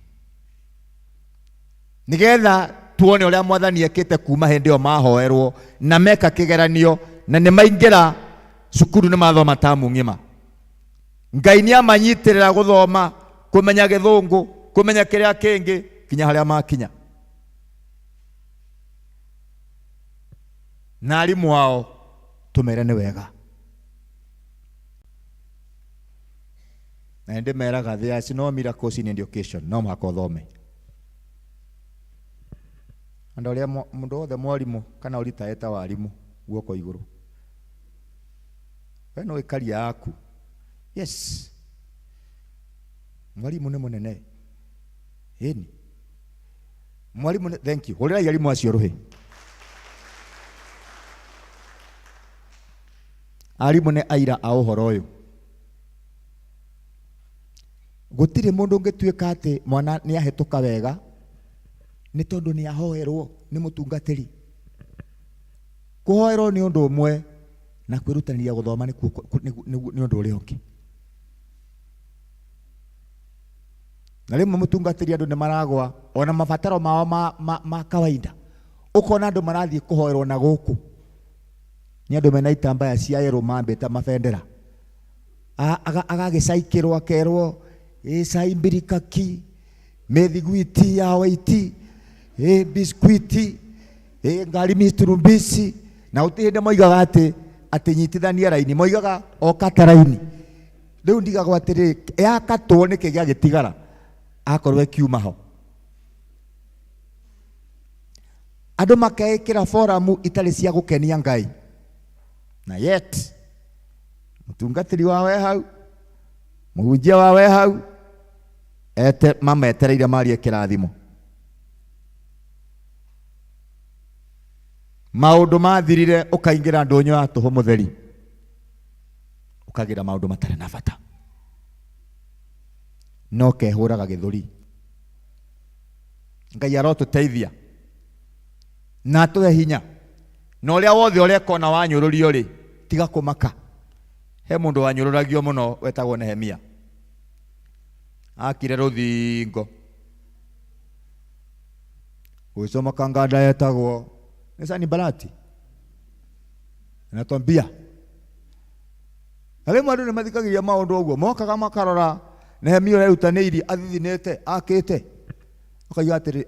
nĩgetha tuone ũrĩa Mwathani ekĩte kuma hĩndĩ ĩyo mahoerwo na meka kĩgeranio na nĩ maingĩra cukuru nĩ mathoma tamu ng'ima. Ngai nĩ amanyitĩrĩra gũthoma, kũmenya Gĩthũngũ, kũmenya kĩrĩa kĩngĩ kinya harĩa makinya. Na arimũ ao tũmere nĩ wega. Na ndĩmeraga there is no miracles in education, no mũhaka ũthome. Andũ arĩa mũndũ wothe mwarimũ kana ũritaĩta warimũ guoko igũrũ. We no ĩkaria yaku. Yes. Mwarimu nĩ mũnene. Ĩni. Mwarimu, thank you. Hũrĩrai arimũ acio rũhĩ. Arimũ nĩ aira a ũhoro ũyũ. Gũtirĩ mũndũ ũngĩtuĩka atĩ mwana nĩ ahĩtũka wega nĩ tondũ nĩ ahoerwo nĩ mũtungatĩri. Kũhoerwo nĩ ũndũ ũmwe na kwĩrutanĩria gũthoma nĩ ũndũ ũrĩa ũngĩ. Na rĩmwe mũtungatĩri andũ nĩ maragwa ona mabataro mao ma kawaida. Ũkona andũ marathiĩ kũhoerwo na gũkũ nĩ andũ mena itambaya cia yellow mambĩta mabendera. Agagĩcaikĩrwo akerwo saimbirikaki, methiguiti ya waiti, biskuiti, ngari miturumbisi, na ũtĩhĩnde moigaga atĩ nyitithania raini, moigaga o kata raini. Rĩu ndigagwo atĩrĩ yakatwo nĩkĩ gĩagĩtigara akorwo kiuma ho. Andũ makekĩra foramu itarĩ cia gũkenia Ngai. Na yet mũtungatĩri wawe hau, mũhunjia wawe hau mametereire marie kĩrathimo. Maũndũ mathirire ũkaingĩra ndũnyũ ya tũhũ mũtheri ũkagira maũndũ matarĩ na bata, no kehũraga gĩthũri Ngai arotuteithia na tuhe hinya na uria wothe urekona wanyururio ri tiga kumaka. He mundu wanyururagio muno wetagwo Nehemia, akire ruthingo wisoma kangada yetagwo ni Sanibalati na Tobia. Ale mwandu ni mathikagiria maundu uguo mokaga makarora Nehemia uria rutanĩiri athithinĩte akĩte akaiga atĩrĩ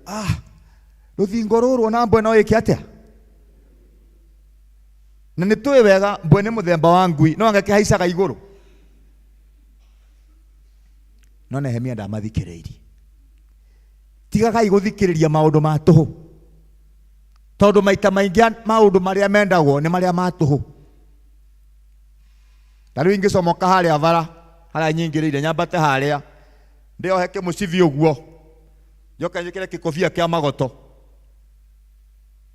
rũthingo rũrũ na mbwe no ĩke atĩa. Na nĩ tũĩ wega mbwe nĩ mũthemba wa ngui no angĩkĩhaicaga igũrũ. No Nehemia ndamathikĩrĩirie. Tigagai gũthikĩrĩria maũndũ ma tũhũ, tondũ maita maingĩ maũndũ marĩa mendagwo nĩ marĩa ma tũhũ. Ta rĩu ingĩcomoka harĩa bara harĩa nyingĩrĩire nyambate harĩa ndĩohe kĩmũcibi ũguo njoke njĩkĩre kĩkobia kĩa magoto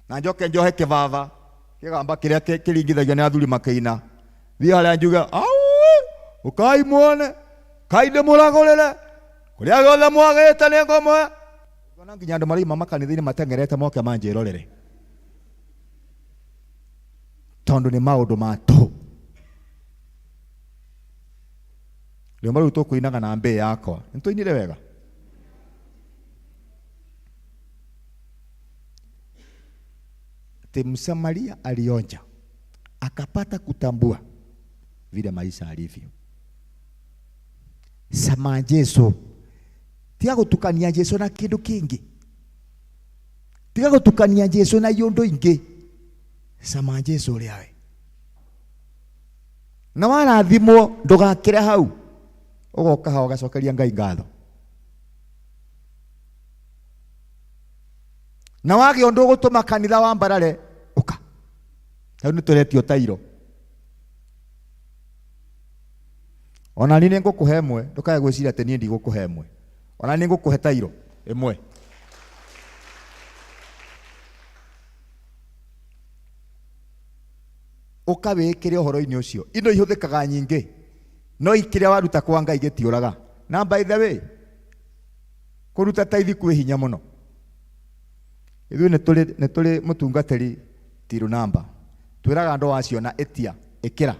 na njoke njohe kĩbaba kĩgamba kĩrĩa kĩringithagio nĩ athuri makĩina thiĩ harĩa njuge ũkai muone kai ndĩmũragũrĩre kũrĩa gothe mwagĩte nĩ ngomwe. Ona nginya andũ marĩima makanitha-inĩ matengerete moke manjĩrorere tondũ nĩ maũndũ ma tũhũ. Rĩu rĩu tũkũinaga na mbĩ yakwa nĩ tũinire wega. Msamaria alionja akapata kutambua vile maisha alivyo. Sama Yesu tiga gutukania Yesu na kindu kingi, tiga gutukania Yesu na yundu ingi. Sama Yesu uria we na warathimwo ndugakire hau ugoka hao gacokeria Ngai ngatho. Na wage undu gutuma kanitha wa Mbarare uka rĩu nĩ tũretio tairo. Ona nĩ ngũkũhe ĩmwe ndũkae gwĩciria atĩ niĩ ndigũkũhe ĩmwe. Ona nĩ ngũkũhe tairo ĩmwe. Uka wĩkĩre ũhoro-inĩ ũcio. Indo ihũthĩkaga nyingĩ no ikĩrĩa waruta kwa Ngai gĩtiũraga. Na by the way kũruta taithi kwĩ hinya mũno. Ithuĩ nĩ tũrĩ mũtungatĩri tiru namba twĩraga andũ waciona etia ĩkĩra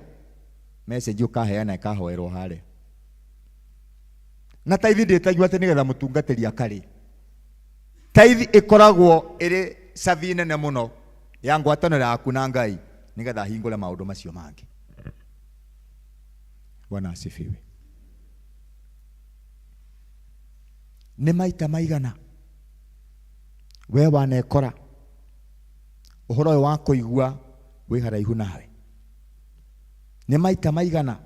message ũkaheana ĩkahoerwo harĩa. Na taithi ndĩtaigua atĩ nĩgetha mũtungatĩri akarĩ. Taithi ĩkoragwo ĩrĩ cabi nene mũno ya ngwatanĩro yaku na Ngai nĩgetha hingũre maũndũ macio mangĩ. Bwana asifiwe. Nĩ maita maigana we wanekora ũhoro ũyũ wa kũigua wĩ haraihu nawe? Nĩ maita maigana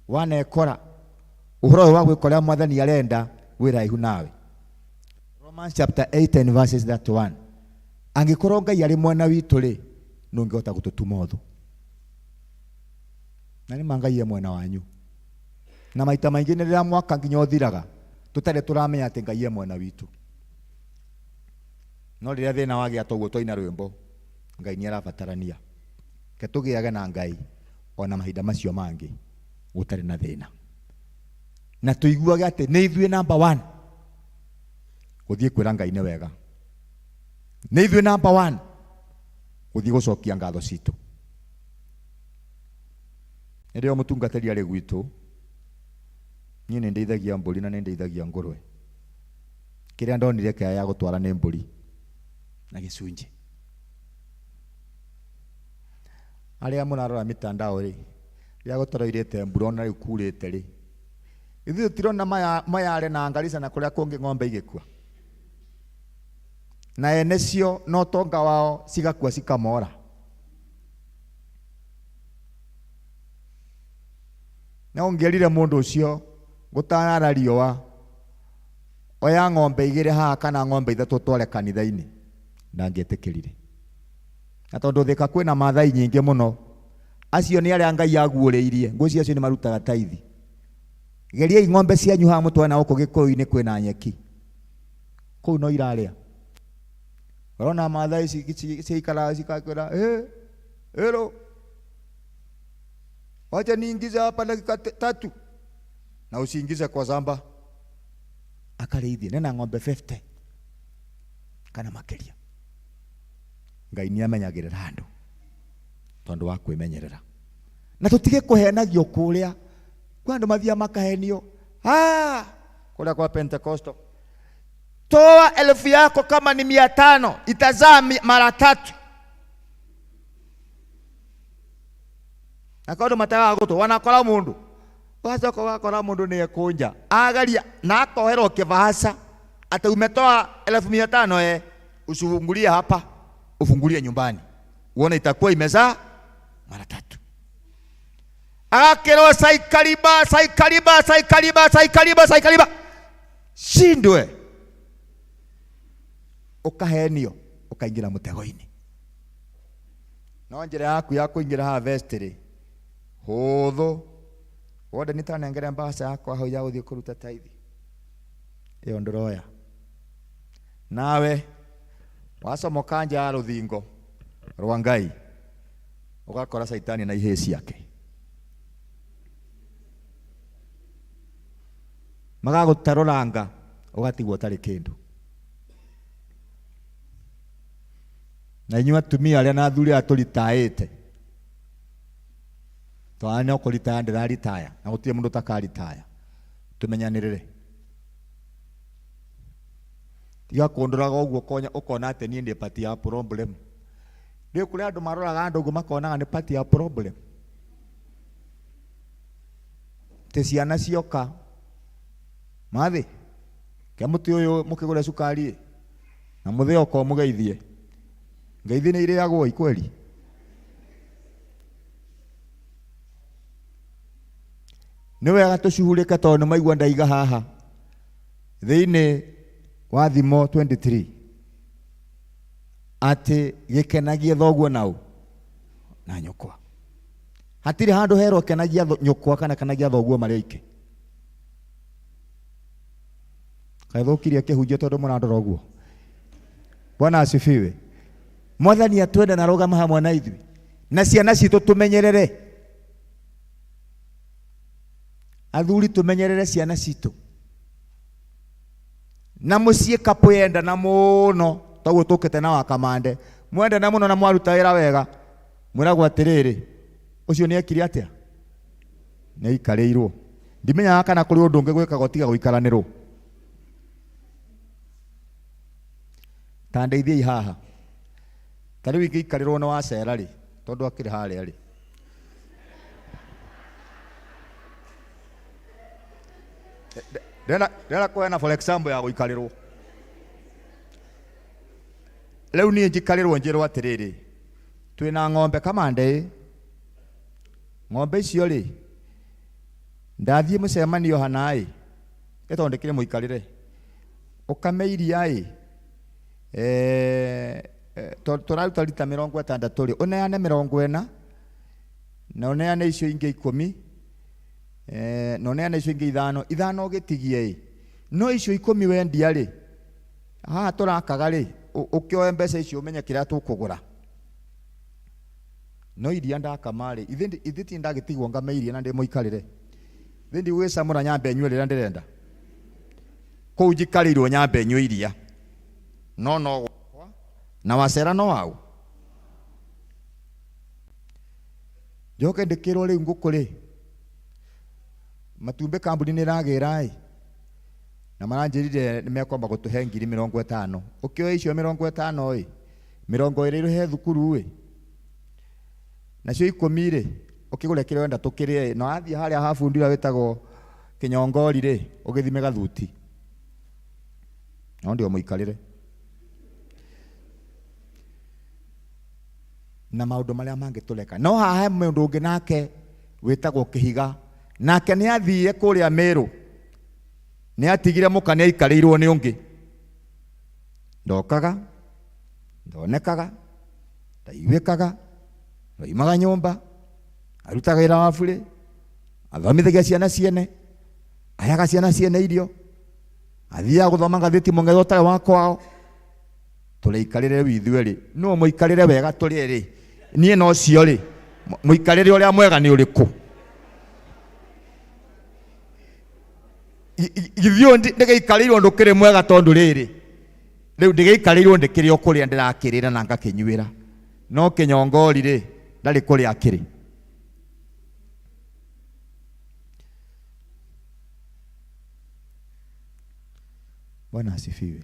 wanekora ũhoro ũyũ wa gwĩkorera Mwathani arenda wĩ haraihu nawe? Romans chapter 8 and verses 31. Angĩkorwo Ngai arĩ mwena witũ rĩ ndũngĩhota gũtũtuma ũthũ. Na nĩ Ngai mwena wanyu. Na maita maingĩ nĩ rĩrĩa mwaka nginya ũthiraga tũtarĩ tũramenya atĩ Ngai mwena witũ. No rĩrĩa thĩna wagĩa toguo twaina rwĩmbo Ngai nĩ arabatarania ke tũgĩage na Ngai ona mahinda macio mangĩ gũtarĩ na thĩna. Na tũiguage atĩ nĩ ithuĩ number 1 gũthiĩ kwĩra Ngai nĩ wega. Nĩ ithuĩ number 1 gũthiĩ gũcokia ngatho citũ. Nĩrĩo mũtungatĩri arĩ gwitũ niĩ nĩ ndeithagia mbũri na nĩ ndeithagia ngũrwe. Kĩrĩa ndonire kĩa ya gũtwara nĩ mbũri na gĩcunjĩ. Arĩa mũrarora mitandao rĩ rĩa gũtoroirĩte mbura ona rĩu kurĩte rĩ ithuĩ tirona mayare na Garissa na kũrĩa kũngĩ ng'ombe igĩkua na ene cio no tonga wao cigakua cikamora. Na ũngĩerire mũndũ ũcio gũtarara riũa oya ng'ombe igĩrĩ haha kana ng'ombe ithatũ tware kanitha-inĩ ndangĩetĩkĩrire. Na tondũ thĩka kwĩna maathai nyingĩ mũno acio nĩ arĩa Ngai aguũrĩirie ngũci acio nĩ marutaga taithi. Geriai ng'ombe cianyu haha mũtware na gũkũ Gĩkũyũ-inĩ kwĩna nyeki kũu no irarĩa. Urona maathai ciikaraga cikakwĩra hello wacha niingize hapa dakika 3 na usiingize kwa zamba. Akarĩithie nena ng'ombe 50 kana makiria. Ngai ni amenyagirira andu tondu wa kwimenyerera. Na tutige kuhenagio kuria kwa andu mathia makahenio kuria kwa Pentecostal. Toa 1000 yako kama ni 500, itazaa mara 3. Akodo matawa goto wanakora mundu. Basa kwa wakora mundu ni ekunja. Agaria na akohero kivasa ata umetoa 1500 usifungulie hapa, ufungulie nyumbani. Uone itakuwa imezaa mara 3. Akero saikaliba. Shindwe. Ukahenio, ukaingira mutego-ini. No njira yaku ya kuingira harvest-ri huthu. Wonde nitanengere mbasa yakwa hau ya guthii kuruta tithe. Iyo ndiroya. Nawe wacomoka nja ya ruthingo rwa Ngai ugakora Saitani na ihĩ ciake. Magagutaroranga ugatigwo tari kindu. Na inyuĩ atumia arĩa na athuri arĩa tũritaĩte twana ũkũritaya ndĩraritaya na gũtirĩ mũndũ ũtakaritaya. Tũmenyanĩrĩre. Tiga kũndũraga ũguo ũkona atĩ niĩ ndĩ pati ya problem. Rĩu kũrĩ andũ maroraga andũ ũguo makonaga nĩ pati ya problem. Tĩ ciana cioka mathi ke mũtĩ ũyũ mũkĩgũre cukari na mũthĩ oka mũgeithie. Ngeithi nĩ irĩagwo ikweli. Nĩ wega tũcuhurĩke tondũ maigua ndaiga haha thĩinĩ wa Thimo 23 atĩ gĩkenagie thoguo naũ na nyũkwa. Hatirĩ handũ herwo kenagia nyũkwa kana kenagia thoguo marĩ aike. Kaithũkirie kĩhunjio tondũ mũrandora ũguo. Bwana asifiwe. Mwathani atwende na rũgama hamwe na ithuĩ. Na ciana citũ tũmenyerere. Athuri tũmenyerere ciana citũ. Na mũciĩ kapu yenda na mũno toguo tũkĩte na wakamande. Mwende na mũno na mwaruta wĩra wega. Mwĩragwo atĩrĩrĩ ũcio nĩ ekire atĩa? Nĩ aikarĩirwo. Ndimenyaga kana kũrĩ ũndũ ũngĩ gwĩkagwo tiga gũikaranĩrwo. Ta ndeithiai haha. Ta rĩu ingĩikarĩrwo nĩ wacera rĩ tondũ akĩrĩ harĩa rĩ. Ndĩrenda kũheana for example ya gũikarĩrwo. Rĩu niĩ njikarĩrwo njĩrwo atĩrĩrĩ twĩna ng'ombe kamande. Ng'ombe icio rĩ ndathiĩ mũcemanio hana ĩ ĩtondĩkire mũikarĩre ũkame iria ĩ tũraruta rita 60 rĩ ũneane 40 na ũneane icio ingĩ 10 na ũneane icio ingĩ 5 ũgĩtigie ĩ no icio 10 wendia rĩ haha tũrakaga rĩ ũkĩoe mbeca icio ũmenye kĩrĩa tũkũgũra. No iria ndakama rĩ ithĩ ti ndagĩtigwo ngame iria na ndĩmũikarĩre. Ithĩ ndigwĩcamũra nyambe nyue rĩrĩa ndĩrenda. Kũu njikarĩirwo nyambe nyue iria. No na wacera no wau. Njoke ndĩkĩrwo rĩu ngũkũ rĩ matumbĩ kambuni nĩ ĩragĩra ĩ na maranjĩrire nĩ mekwamba gũtũhe 50,000. Ũkĩoya icio 50 ĩ 20 irĩhe thukuru ĩ nacio 10 rĩ ũkĩgũre kĩrĩa wenda tũkĩrĩe na wathiĩ harĩa habundi ũrĩa wĩtagwo Kĩnyongori rĩ ũgĩthime gathuti. No ndio mũikarĩre. Na maũndũ marĩa mangĩtũreka. No haha he mũndũ ũngĩ nake wĩtagwo Kĩhiga. Nake nĩ athire kũrĩa Meru. Nĩ atigire mũka nĩ aikarĩirwo nĩ ũngĩ. Ndokaga, ndonekaga, ndaiguĩkaga, ndoimaga nyũmba, arutaga wĩra wa burĩ, athomithagia ciana ciene, ayaga ciana ciene irio, athiaga gũthoma ngathĩti mũng'etho ũtarĩ wa kwao. Tũrĩikarĩre rĩu ithuĩ rĩ no mũikarĩre wega tũrĩ rĩ niĩ no cio rĩ mũikarĩre ũrĩa mwega nĩ ũrĩkũ? Githio ndĩgĩikarĩirwo ndũkĩrĩ mwega tondũ rĩrĩ riu ndigikarirwo ndikiri okuria ndirakirira na ngakinyuira no kinyongori ri ndari kuria akiri. Bwana asifiwe.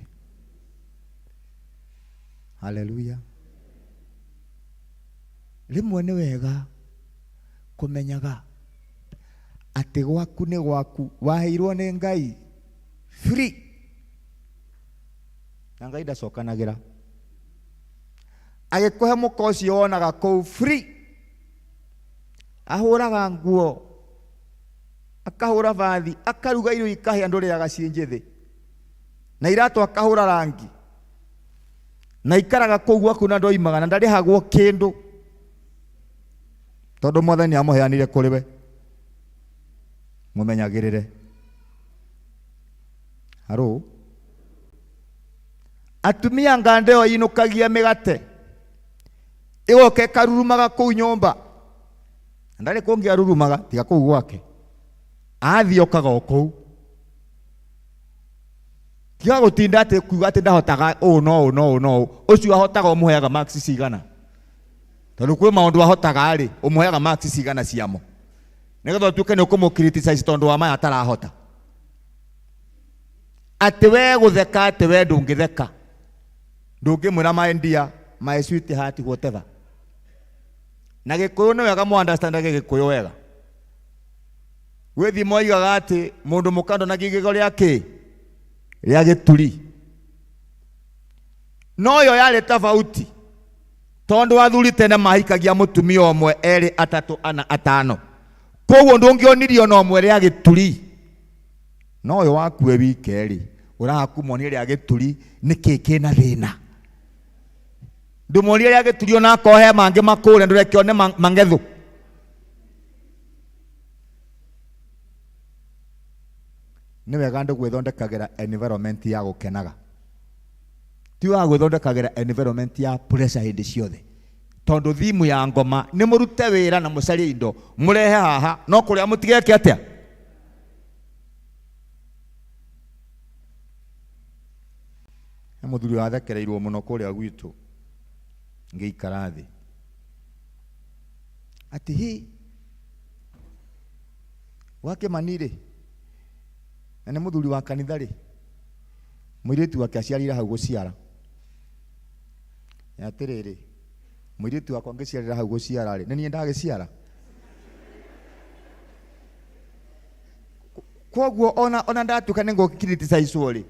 Haleluya. Rimwe nĩ wega kumenyaga atĩ gwaku nĩ gwaku, waheirwo nĩ Ngai free, na Ngai ndacokanagira. Agĩkũhe mũka ũcio wonaga kũu free, ahũraga nguo, akahũra bathi, akaruga irio ikahĩa ndũrĩaga ciĩ njĩthĩ, na iratũ akahũra rangi, na ikaraga kũu gwaku na ndoimaga na ndarĩhagwo kĩndũ, tondũ Mwathani amũheanire kũrĩ we. Mũmenyagĩrĩre. Haro, atumia ngande ĩyo inukagia mĩgate ĩgoka ĩkarurumaga kũu nyũmba, ndarĩ kũngĩ arurumaga tiga kũu gwake, athiĩ okaga o kũu, tiga gũtinda atĩ kuuga atĩ ndahotaga ũũ no ũũ no ũũ no ũũ. Ũcio ahotaga ũmũheaga maksi cigana? Tondũ kwĩ maũndũ ahotaga rĩ, ũmũheaga maksi cigana ciamo, nĩgetha ũtuĩke nĩ ũkũmũ-criticize tondũ wa maya atarahota. Atĩ we gũtheka, atĩ we ndũngĩtheka, ndũngĩmwĩra my dear, my sweetheart, whatever. Na Gĩkũyũ nĩ wega mũ-understandage Gĩkũyũ wega. Gwĩ thimo oigaga atĩ mũndũ mũkando na gĩgĩgo rĩake rĩa gĩturi. No yo yarĩ tofauti, tondũ athuri tene mahikagia mũtumia ũmwe, erĩ, atatũ, ana, atano. Koguo ndũngĩonirio na ũmwe rĩa gĩturi. No yo wakue wike rĩ, ũrakumwonia rĩa gĩturi nĩkĩ kĩna thĩna. Ndũmuonie rĩa gĩturi ona akohe mangĩ makũre ndũrekĩone mang'ethũ. Nĩ wega andũ gwĩthondekagĩra environment ya gũkenaga, ti wa gwĩthondekagĩra environment ya pressure hĩndĩ ciothe. Tondũ thimu ya ngoma nĩ mũrute wĩra na mũcarie indo mũrehe haha, no kũrĩa mũtigeke atĩa. Nĩ mũthuri wathekereirwo mũno kũrĩa gwitũ ngĩikara thĩ, atĩ hi wake manirĩ, na nĩ mũthuri wa kanitha rĩ, mũirĩtu wake aciarire hau gũciara. Atĩrĩrĩ, mũirĩtu wakwa ngĩciarĩra hau gũciara rĩ, nĩ niĩ ndagĩciara. Koguo ona ndatuĩka nĩ ngũ-criticize rĩ,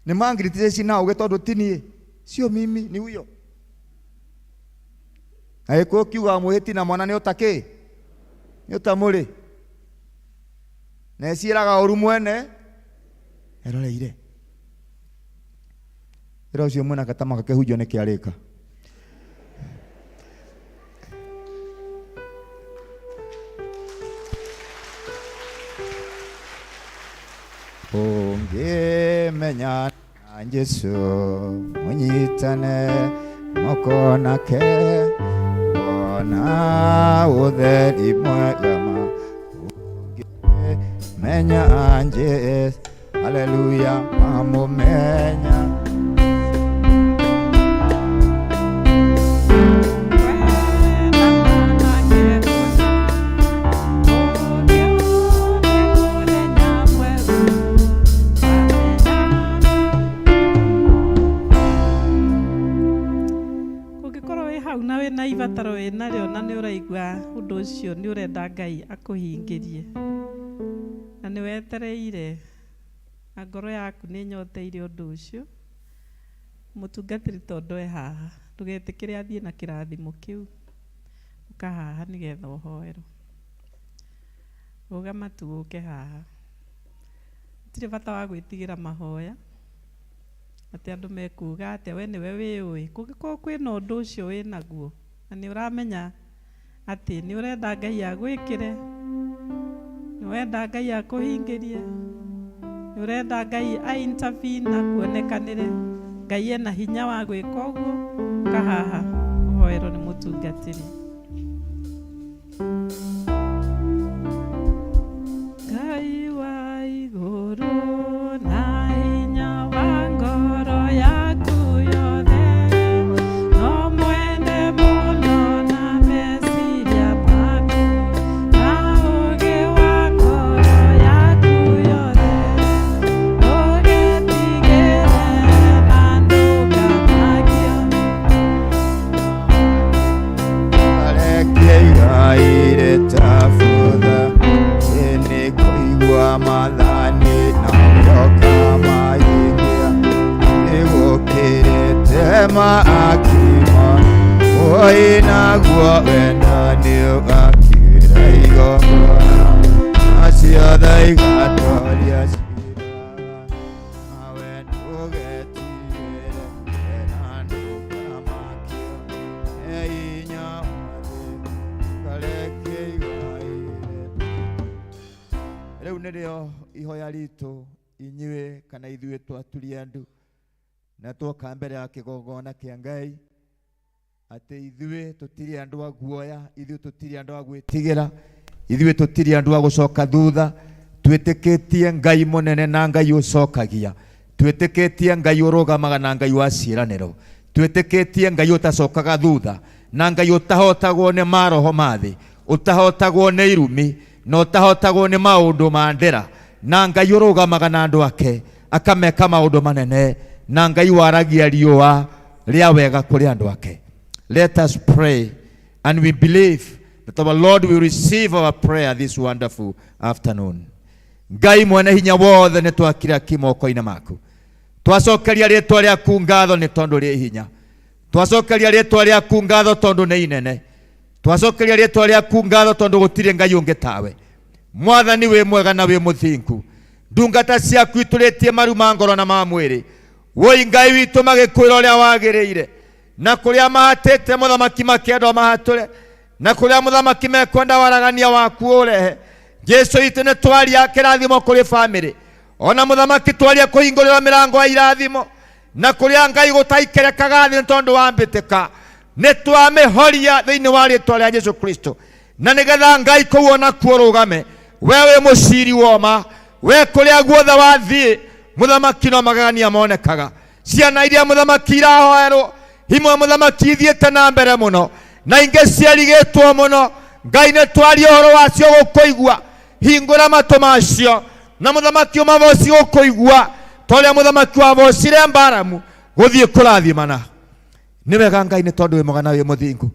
nĩ ma-criticize na ũgĩ tondũ ti niĩ, sio mimi, ni huyo. Agĩkũyũ kiuga mũhĩti na mwana nĩ ũtakĩ, nĩ ũtamũrĩ, na eciĩraga ũru mwene eroreire. Ĩra ũcio mwena gatama kakĩhunjio nĩ kĩarĩka. Ũngĩmenya na Jesũ mũnyitane moko nake, ona ũtheri mwega ma. Ũngĩmenya Jesũ, haleluya, mamũmenya. Na wĩna ibataro wĩnarĩo na nĩ ũraigua ũndũ ũcio nĩ ũrenda Ngai akũhingĩrie, na nĩ wetereire na ngoro yaku nĩ nyoteire ũndũ ũcio, mũtungatĩri tondũ e haha, ndũgetĩkĩre athiĩ na kĩrathimo kĩu, ũkahaha nĩgetha ũhoerwo. Rũgama tu ũke haha, gũtirĩ bata wa gwĩtigĩra mahoya atĩ andũ mekuga atĩ we nĩwe wĩũĩ. Kũngĩkorwo kwĩna ũndũ ũcio wĩnaguo na nĩ ũramenya atĩ nĩ ũrenda Ngai agwĩkĩre, nĩ ũrenda Ngai akũhingĩrie, nĩ ũrenda Ngai a-intervene na kuonekanĩre, Ngai ena hinya wa gwĩka ũguo, ũkahaha ũhoerwo nĩ mũtungatĩri. Ngai wa igũrũ na hinya wa ngoro ũgakĩra igongona na ciothe igatwaria cira nawe ndũgetigĩre na ndũkamakio nĩ hinya wathĩ kareke igaĩre. Rĩu nĩrĩo ihoya ritũ inyuĩ kana ithuĩ twaturia andu na twoka mbere ya kĩgongona kĩa Ngai atĩ ithuĩ tũtirĩ andũ a guoya, ithuĩ tũtirĩ andũ a gwĩtigĩra, ithuĩ tũtirĩ andũ a gũcoka thutha. Twĩtĩkĩtie Ngai mũnene na Ngai ũcokagia, twĩtĩkĩtie Ngai ũrũgamaga na Ngai wa ciĩranĩro, twĩtĩkĩtie Ngai ũtacokaga thutha na Ngai ũtahotagwo nĩ maroho mathĩ, ũtahotagwo nĩ irumi na ũtahotagwo nĩ maũndũ ma ndera, na Ngai ũrũgamaga na andũ ake akameka maũndũ manene, na Ngai waragia riũa rĩa wega kũrĩ andũ ake. Let us pray and we believe that our Lord will receive our prayer this wonderful afternoon. Ngai mwene hinya wothe nĩ twakira kĩmoko-inĩ maku, twacokeria rĩtwa rĩaku ngatho nĩ tondũ rĩ hinya, twacokeria rĩtwa rĩaku ngatho tondũ nĩ inene, twacokeria rĩtwa rĩaku ngatho tondũ gũtirĩ Ngai ũngĩ tawe. Mwathani wĩ mwega na wĩ mũthingu, ndungata ciaku itũrĩtie maru ma ngoro na ma mwĩrĩ, woi Ngai witũ magĩkwĩra ũrĩa wagĩrĩire, na kũrĩa mahatĩte mũthamaki makĩenda mahatũre, na kũrĩa mũthamaki mekwenda waragania waku ũrehe. Jesu witũ nĩ twaria kĩrathimo kũrĩ bamĩrĩ, ona mũthamaki twaria kũhingũrĩra mĩrango ya irathimo, na kũrĩa Ngai gũtaikerekaga thĩ nĩ tondũ wa mbĩtĩka, nĩ twamĩhoria thĩinĩ wa rĩtwa rĩa Jesu Kristo, na nĩgetha Ngai kũu ona kuo rũgame, we wĩ mũciri woma, we kũrĩa guothe wathiĩ mũthamaki no magegania monekaga. Ciana iria mũthamaki irahoerwo, imwe mũthamaki ithiĩte na mbere mũno na ingĩ ciarigĩtwo mũno, Ngai nĩ twaria ũhoro wacio gũkũigua, hingũra matũ macio na mũthamaki ũmavoci gũkũigua, torĩa mũthamaki wavocire Balamu gũthiĩ kũrathimana. Nĩ wega Ngai nĩ tondũ wĩ mwega na wĩ mũthingu,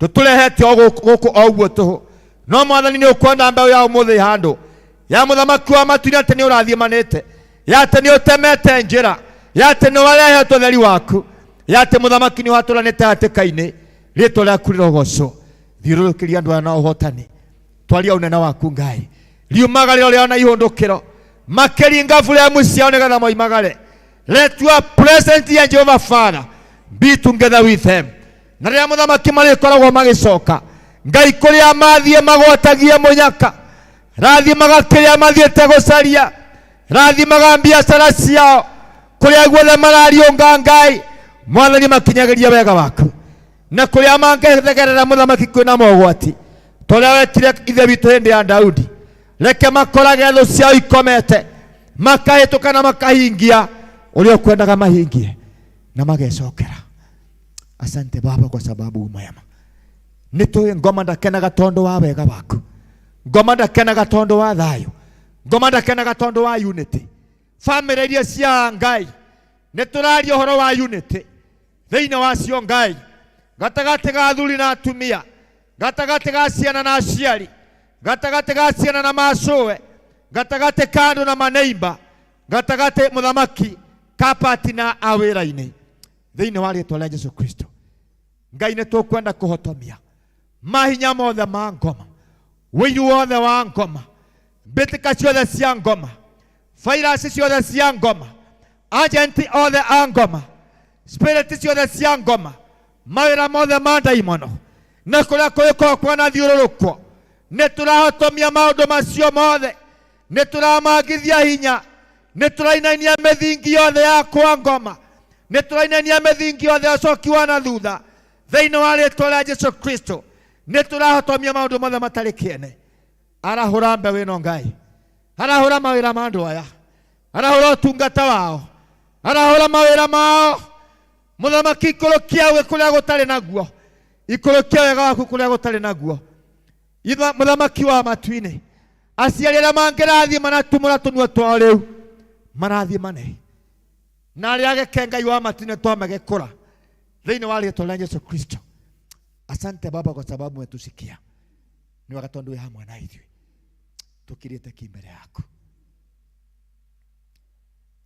tũtũrehete o gũkũ o ũguo tũhũ, no Mwathani nĩ ũkwenda mbeũ ya ũmũthĩ handũ ya mũthamaki wa matu-inĩ atĩ nĩ ũrathimanĩte, ya atĩ nĩ ũtemete njĩra, ya atĩ nĩ warehetwo ũtheri waku, ya atĩ mũthamaki nĩ watũranĩte hatĩka-inĩ, rĩtwa rĩaku rĩrogocwo. Thiũrũrũkĩria andũ aya na ũhotani, twaria ũnene waku Ngai, riumagarĩro rĩao na ihũndũkĩro, makĩringa buremu ciao nĩgetha moimagare. Let your presence here, Jehovah Father, be together with them. Na rĩrĩa mũthamaki marĩkoragwo magĩcoka, Ngai kũrĩa mathiĩ magwatagie mũnyaka, rathimaga kĩrĩa mathiĩte gũcaria, rathimaga biacara ciao, kũrĩa guothe marariũnga Ngai, Mwathani makinyagĩria wega waku, na kũrĩa mangĩthegerera mũthamaki kwĩna mogwati, torĩa wetire ithe witũ hĩndĩ ya Daudi, reke makorage thũ ciao ikomete, makahĩtũka na makahingia ũrĩa ũkwendaga mahingie na magecokera. Asante Baba kwa sababu umema. Nĩtũĩ ngoma ndakenaga tondũ wa wega waku, ngoma ndakenaga tondũ wa thayũ, ngoma ndakenaga tondũ wa unity. Famĩlĩ iria cia Ngai nĩtũraria ũhoro wa unity thĩinĩ wacio Ngai, gatagatĩ ga athuri na atumia, gatagatĩ ga ciana na aciari, gatagatĩ ga ciana na macũwe, gatagatĩ ka andũ na maneiba, gatagatĩ mũthamaki kapati na a wĩra-inĩ, thĩinĩ wa rĩtwa rĩa Jesu Kristo. Ngai nĩ tũkwenda kũhotomia mahinya mothe ma ngoma, wĩiru wothe wa ngoma, mbĩtĩka ciothe cia ngoma, virus ciothe cia ngoma, agenti othe a ngoma, spirit ciothe cia ngoma, mawĩra mothe ma ndaimono, na kũrĩa kũrĩkorwo kwana thiũrũrũkwo, nĩ tũrahotomia maũndũ macio mothe, nĩ tũramangithia hinya, nĩ tũrainainia mĩthingi yothe ya kwa ngoma, nĩ tũrainainia mĩthingi yothe ũcoki wa na thutha thĩinĩ wa rĩtwa rĩa Jesu Kristo. Nĩ tũrahotomia maũndũ mothe matarĩ kĩene. Arahũra mbeũ ĩno Ngai, arahũra mawĩra ma andũ aya, arahũra ũtungata wao, arahũra mawĩra mao. Mũthamaki ikũrũkia we kũrĩa gũtarĩ naguo, ikũrũkia wega waku kũrĩa gũtarĩ naguo. Mũthamaki wa matu-inĩ, aciari arĩa mangĩrathima na tumũra tũnua twao rĩu marathimane, na arĩa ageke Ngai wa matu-inĩ twamagĩkũra thĩinĩ wa rĩtwa rĩa Jesu Kristo. Asante Baba kwa sababu umetusikia, ni wakati ndio hamwe na ithuĩ tukirĩte kimbere yaku.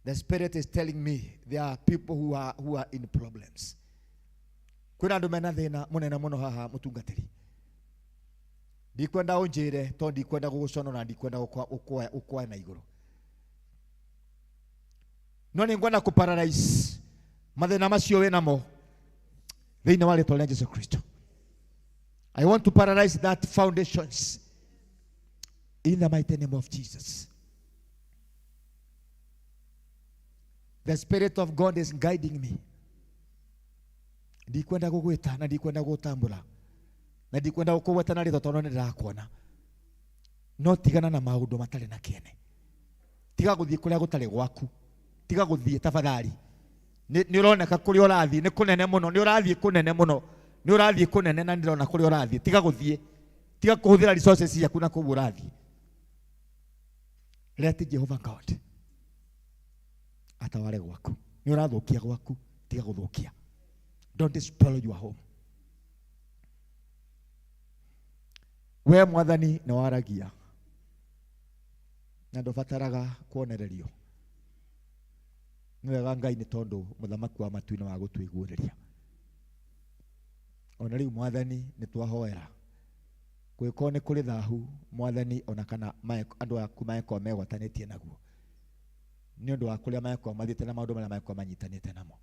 The Spirit is telling me there are people who are in problems. Kuna andũ mena thĩna mũnene mũno haha mũtungatĩri, ndikwenda unjire to ndikwenda gugucono na ndikwenda ukwa na iguru no ni ngwenda ku paralyze mathina macio we namo thiini wa ritwa ria Jesu Kristo. I want to paralyze that foundations in the mighty name of Jesus. The Spirit of God is guiding me. Ndikwenda gugwita na ndikwenda gutambura na ndikwenda gukugweta na ritho tono ndirakuona no tigana na maundu matari na kiene. Tiga guthie kuria gutari gwaku, tiga guthie tafadhali. Ni uroneka kuria urathie ni kunene muno, ni urathie kunene muno, ni urathie kunene na ndirona kuria urathie. Tiga guthie, tiga kuhuthira resources yaku na kubu urathie. Let Jehovah God atawale gwaku. Ni urathukia gwaku, tiga guthukia. Don't spoil your home. We mwathani ni waragia na ndubataraga kuonererio. Ni wega Ngai ni tondu muthamaki wa matu-ini wa gutwiguuriria. Ona riu mwathani ni twahoera gwiko ni kuri thahu mwathani ona kana andu aku maeko megwatanitie naguo ni undu wa kuria maeko mathiite na maundu maria maeko manyitanite namo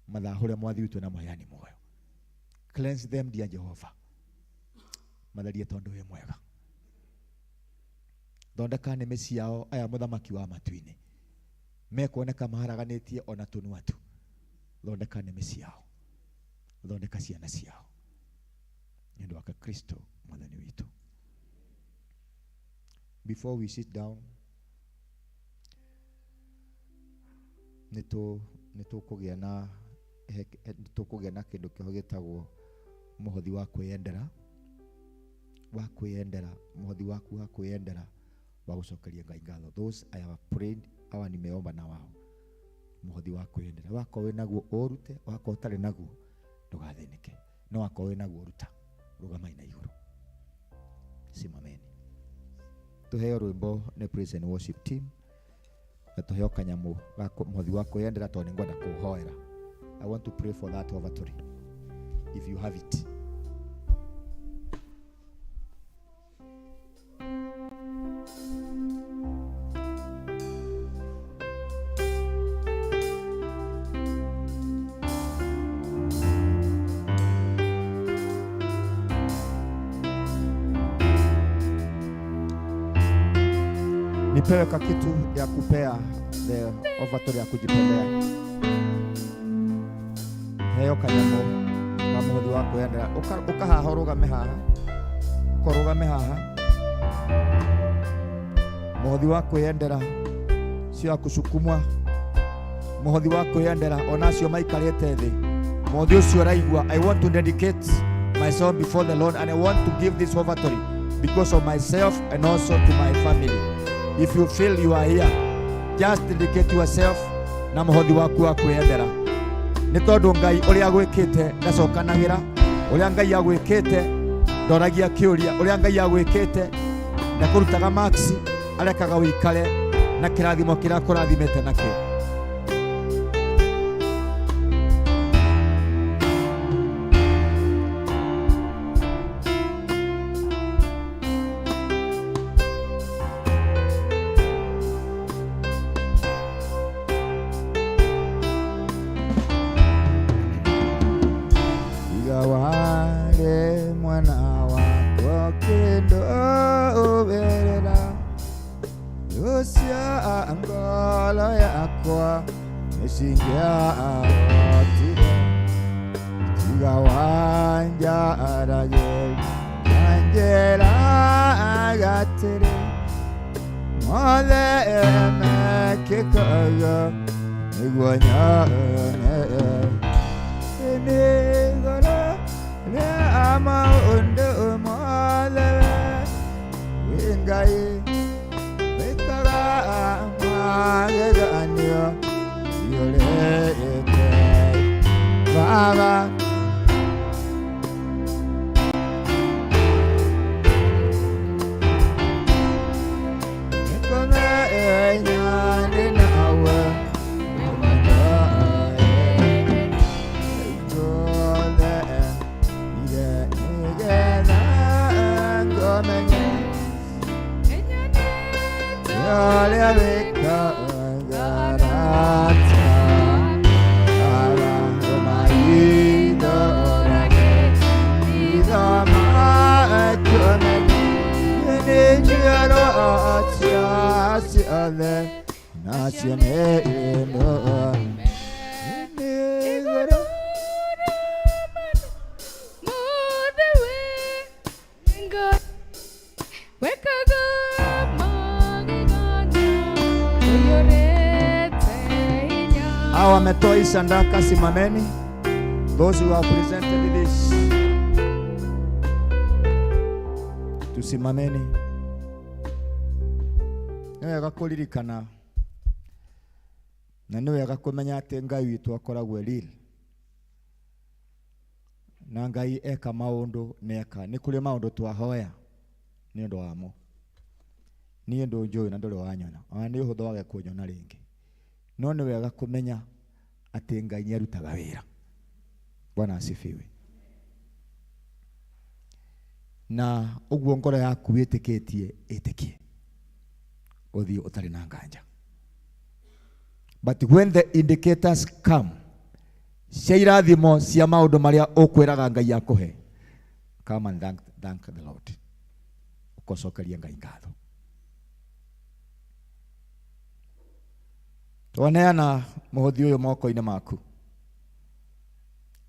mathahure mwathi witu na moyani moyo. Cleanse them, dear Jehovah. Matharie tondu we mwega. Thondeka nĩmĩ ciao aya muthamaki wa matu-ini mekuoneka maharaganitie ona tunua tu. Thondeka nĩmĩ ciao, thondeka ciana ciao nĩ ũndũ wa Kristo mwathani witu. Before we sit down, nĩtũkũgĩa na kĩndũ kĩho gĩtagwo mũhothi wa kwĩyendera, mũhothi waku wa kwĩyendera wa gũcokeria Ngai ngatho. Those I have prayed, awa nimeomba na wao. Mũhothi wa kwĩyendera wako wĩ naguo ũrute, wako ũtarĩ naguo ndũgathĩnĩke, no wako wĩ naguo ũruta, rũgamai na igũrũ. Simameni tuheo rwĩmbo nĩ praise and worship team na tuheo kanyamũ ga mũhothi wa kwĩyendera tondũ nĩngwenda kũhoera. I want to pray for that offertory if you have it. Nipewe kakitu ya kupea the offertory ya kujipendea. Heo kanyamo ka mũhothi wa kwĩyendera ukahaha ũrũgame haha, ũkorũgame haha. Mũhothi wa kwĩyendera sio ya kusukumwa, mũhothi wa kwĩyendera onacio maikarĩte thĩ. Mũhothi ũcio ũraigua. I want to dedicate myself before the Lord and I want to give this offertory because of myself and also to my family. If you feel you are here, just dedicate yourself na mũhothi waku wa kwĩyendera. Nĩ tondũ Ngai ũrĩa agwĩkĩte ndacokanagĩra, ũrĩa Ngai agwĩkĩte ndoragia kĩũria, ũrĩa Ngai agwĩkĩte ndakũrutaga maksi, arekaga wĩikare na kĩrathimo kĩrĩa kũrathimĩte nakĩo. Together Galia Veka Garata Gara Romaido Rage Idama Ekone Nijero Atia Asiale Nasiane Eno Nigoro Hawa wametoa hii sadaka, simameni. Those who have presented this, tusimameni. Ni wega kuririkana na ni wega kumenya ati Ngai witu akoragwo real, na Ngai eka maundu neka. Ni kuri maundu twahoya ni undu wamo, ni ndu njui na nduri wanyona ona ni uhuthu wage kunyona ringi, no ni wega kumenya ati Ngai ni arutaga wira. Bwana asifiwe. Na uguo ngoro yaku witikitie itikie uthii utari na nganja. But when the indicators come, cia irathimo cia maundu maria ukwiraga Ngai akuhe, come and thank the Lord. Ukocokeria Ngai ngatho. Twaneana muhuthi uyu moko-ini maku.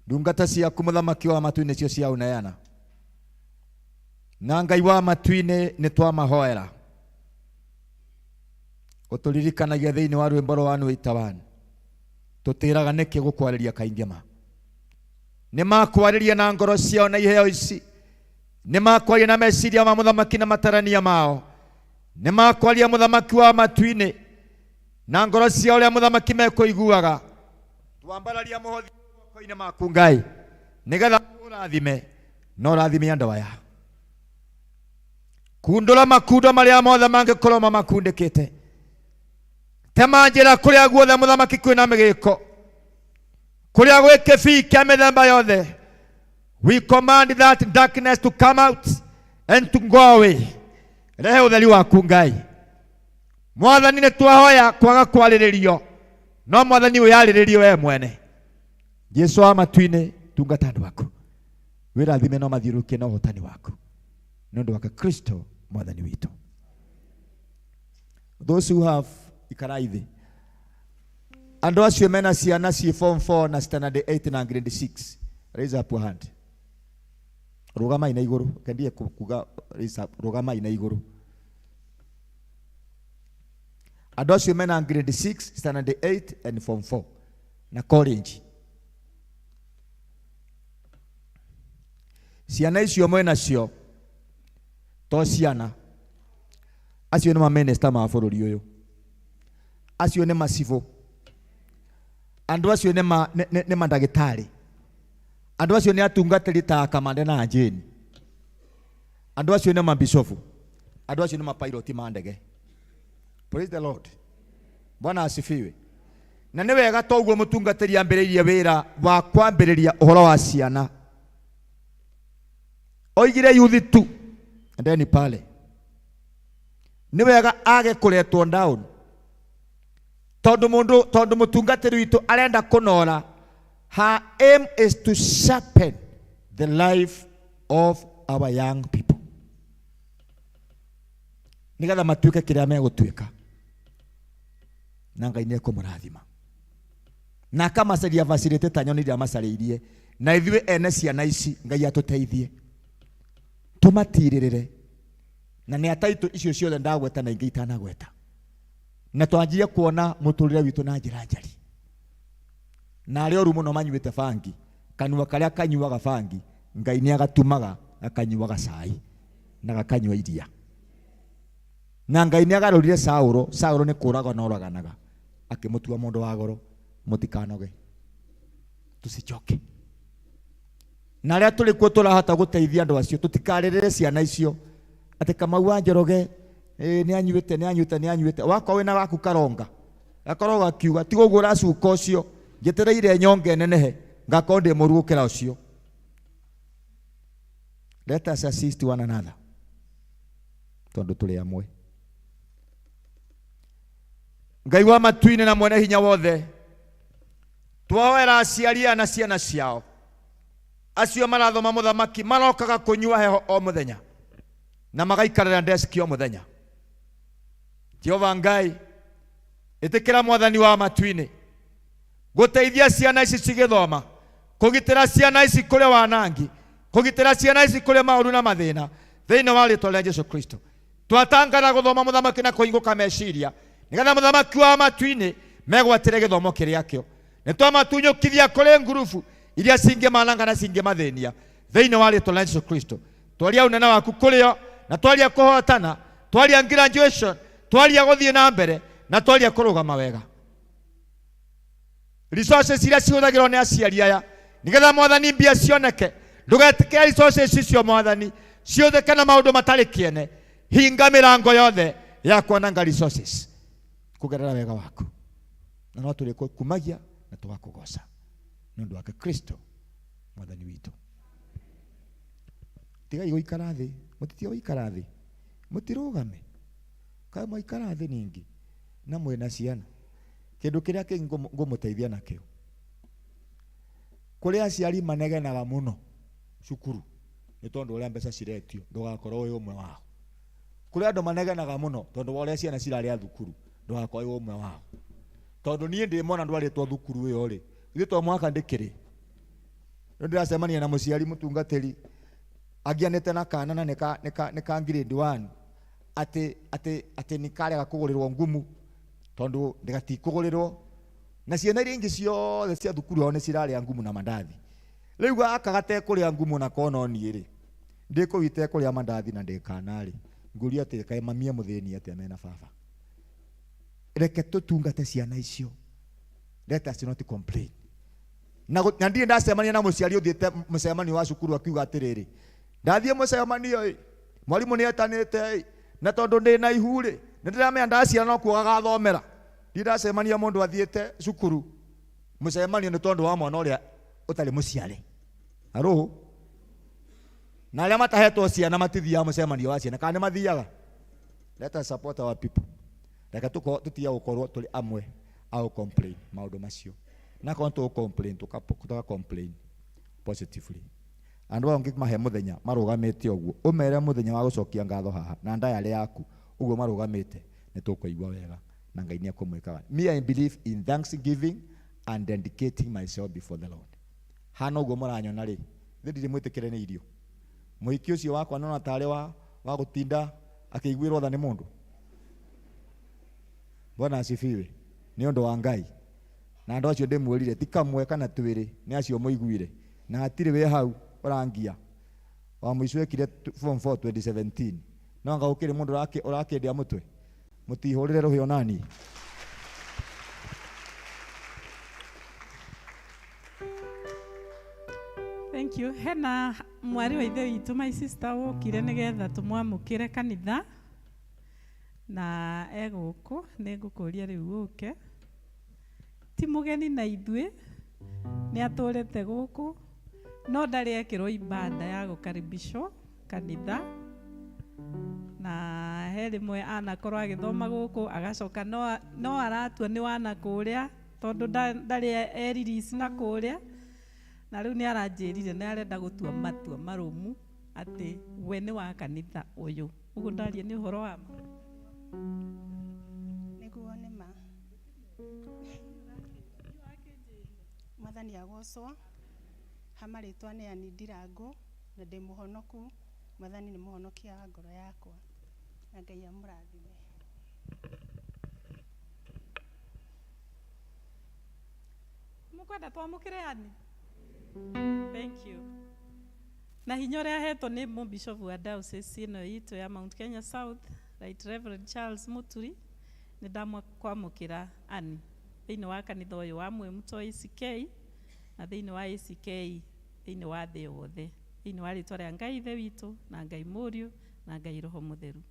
Ndungata ciaku muthamaki wa matu-ini cio cia uneana, na Ngai wa matu-ini ni twamahoera. Uturirikanagia thiini wa rwimbo rwa Anu Itawan, tutiraga niki gukwariria kaingi ma. Ni makwariria na ngoro ciao na iheo ici, ni makwaria na meciria ma muthamaki na matarania mao, ni makwaria muthamaki wa matu-ini na ngoro ciao ria muthamaki mekuiguaga. Twambararia muhothi moko-ini maku Ngai, nigetha urathime na urathime andu aya. Kundura makundo maria mothe mangikorwo mamakundikite. Tema njira kuria guothe muthamaki kwina migiko, kuria gwi kibii kia mithemba yothe. We command that darkness to come out and to go away. Rehe utheri waku Ngai. Mwathani ni twahoya kwaga kwariririo, no Mwathani uyariririo we mwene. Jesu wa matu-ini tungata andu aku, wirathime no mathiurukie na uhotani waku ni undu wa Kristo Mwathani witu. Those who have ikaraithi, andu acio mena ciana ci form 4 na standard 8 na grade 6, raise up your hand. Rugama ina iguru, kendie kuga raise up, rugama ina iguru. Andu acio mena grade 6, standard 8 and form 4 na college. Ciana icio mwena cio to ciana, acio ni maminista ma bururi uyu, acio ni macivo, andu acio ni mandagitari, andu acio ni atungatiri ta Kamande na Jane, andu acio ni mabisofu, andu acio ni mapiloti ma ndege. Praise the Lord. Bwana asifiwe. Na ni wega toguo mutungatiri ambiririe wira wa kwambiriria uhoro wa ciana. Oigire youth tu ndeni pale, ni wega age kuretwo down, tondu mutungatiri witu arenda kunora. Her aim is to sharpen the life of our young people, nigetha matuike kiria megutuika, na Ngai ni kumurathima na akamacaria facilitator nyoni iria macariirie. Na ithuĩ ene ciana ici Ngai atuteithie tumatirĩrĩre, na nĩ ataitu icio ciothe ndagweta na ingĩ itanagweta, na twanjie kuona mũtũrĩre witũ na njĩra njari. Na arĩa oru mũno manyuĩte bangi, kanua karĩa kanyuaga bangi Ngai nĩ agatumaga akanyuaga cai na gakanyua iria. Na Ngai nĩ agarũrire Saũlũ, Saũlũ nĩ kũũraga na oraganaga, akĩmũtua mũndũ wa goro. Mutikanoge, tusichoke. Na arĩa tũrĩ kuo tũrahota gũteithia andũ acio, tutikarĩrĩre ciana icio ati Kamau wa Njoroge nĩ anyuĩte. Wakorwo wĩna gaku karonga, gakorwo gakiuga tiga ũguo ũracuka ũcio, njetereire nyonge nenehe ngakorwo ndĩ mũru gũkĩra ũcio. Let us assist one another, tondũ tũrĩ amwe. Ngai wa matu-inĩ na mwene hinya wothe, twahoera aciari na ciana ciao acio marathoma mũthamaki marokaga kũnyua heho o mũthenya na magaikarĩra deski o mũthenya. Jehova Ngai, ĩtĩkĩra mwathani wa matu-inĩ gũteithia ciana ici cigĩthoma, kũgitĩra ciana ici kũrĩ wanangi, kũgitĩra ciana ici kũrĩ maũru na mathĩna thĩinĩ wa rĩĩtwa rĩa Jesũ Kristo. Twatangana gũthoma mũthamaki na kũhingũka meciria, nĩgetha mũthamaki wa matu-inĩ megwatĩre gĩthomo kĩrĩa kĩo. Nĩtwamatunyũkithia kũrĩ ngurubu iria cingĩmananga na cingĩmathĩnia thĩinĩ wa rĩĩtwa rĩa Jesũ Kristo. Twaria ũnene waku kũrĩo, na twaria kũhotana, twaria graduation, twaria gũthiĩ na mbere, na twaria kũrũgama wega. Resources iria cihũthagĩrwo nĩ aciari aya, nĩgetha mwathani mbia cioneke, ndũgetĩkĩre resources icio mwathani ciũthĩke na maũndũ matarĩ kĩene. Hinga mĩrango yothe ya kuonanga resources kũgerera wega waku, na no tũrĩkumagia na tũgakũgoca nĩ ũndũ wake Kristo mwathani witũ. Tigai gũikara thĩ, mũtitige gũikara thĩ, mũtirũgame. Kaĩ mwaikara thĩ ningĩ na mwĩna ciana, kĩndũ kĩrĩa kĩngĩ ngũmũteithia nakĩo. Kũrĩ aciari manegenaga mũno cukuru nĩ tondũ ũrĩa mbeca ciretio, ndũgakorwo wĩ ũmwe wao. Kũrĩ andũ manegenaga mũno tondũ wa ũrĩa ciana cirarĩa thukuru, ndũgakorwo wĩ ũmwe wao. Tondũ niĩ ndĩmona ndwarĩtwo thukuru ĩyo rĩ, gĩtwa mwaka ndĩkĩrĩ. Nĩndĩracemania na mũciari mũtungatĩri agianĩte na kana na nĩka grade 1 atĩ nĩkarega kũgũrĩrwo ngumu tondũ ndĩgatikũgũrĩrwo, na ciana iria ingĩ ciothe cia thukuru hao nĩ cirarĩa ngumu na mandathi. Rĩu aka gatekũrĩa ngumu na kona niĩ rĩ, ndĩkũwite kũrĩa mandathi na ndĩkana rĩ, ngũria atĩ kaĩ mami mũthĩni atĩ mena baba. Reke tũtungate ciana icio, let us not complain. Na ndirĩ ndacemania na mũciari ũthiĩte mũcemanio wa cukuru akiuga atĩrĩrĩ, ndathiĩ mũcemanio mwarimũ nĩetanĩte na tondũ ndĩ na ihu rĩ, nĩndĩramenya ndaciara no kuo gagathomera. Ndiracemania mũndũ athiĩte cukuru mũcemanio nĩ tondũ wa mwana ũrĩa ũtarĩ mũciari. Haro, na arĩa matahetwo ciana matithiaga mũcemanio wa ciana, kana nĩ mathiaga? Let us support our people. Reke tũtige gũkorwo tũrĩ amwe au complain maũndũ macio. Na kwa tũ complain tũka complain positively. Andũ ao ngĩmahe mũthenya marũgamĩte ũguo, ũmere mũthenya wa gũcokia ngatho haha na ndayarĩ yaku ũguo marũgamĩte, nĩ tũkũigua wega na Ngai nĩ ekũmwĩkaga. Me, I believe in thanksgiving and dedicating myself before the Lord. Hana ũguo mũranyona rĩ, ndirĩ mwĩtĩkĩre nĩ irio. Mũhiki ũcio wakwa nona tarĩ wa gũtinda akĩiguĩrwo tha nĩ mũndũ. Bwana asifiwe. Nĩ ũndũ wa Ngai. Na andũ acio ndĩmwĩrire ti kamwe kana twĩrĩ, nĩ acio mũiguire. Na hatirĩ wĩ hau ũrangia. Wa mũico ekire form 4 2017. No anga ũkĩrĩ mũndũ ũrakĩendia mũtwe. Mũtihũrĩre rũhĩ nani. Thank you. Hena mwari wa ithe witũ my sister wokire nĩgetha tũmwamũkĩre kanitha na egũkũ nĩngũkũria rĩu ũke. Ti mũgeni na ithuĩ, nĩ atũrĩte gũkũ no ndarĩ ekĩrwo ibada ya gũkaribishwo kanitha, na he rĩmwe anakorwo agĩthoma gũkũ agacoka no aratua nĩ wana kũrĩa tondũ ndarĩ eririsi na kũrĩa, na rĩu nĩ aranjĩrire nĩ arenda gũtua matua marũmu atĩ we nĩ wa kanitha ũyũ. Ũguo ndaria nĩ ũhoro wa ma. Nĩguo nĩ ma. Mwathani agocwo, hama rĩtwa nĩ Ani Ndirangũ na ndĩ mũhonoku. Mwathani nĩ mũhonokia wa ngoro yakwa na Ngai amũrathime. Mũkwenda twamũkĩre Ani? Thank you. Na hinya ũrĩa hetwo nĩ Bishop wa diocese ĩno itũ ya Mount Kenya South, Right Reverend Charles Muturi, nĩ ndakwamũkĩra Ani thĩinĩ wa kanitha ũyũ wa Mwĩmuto ACK na thĩinĩ wa ACK thĩinĩ wa thĩ yothe, thĩinĩ wa rĩtwa rĩa Ngai ithe witũ na Ngai Mũriũ na Ngai Roho Mũtheru.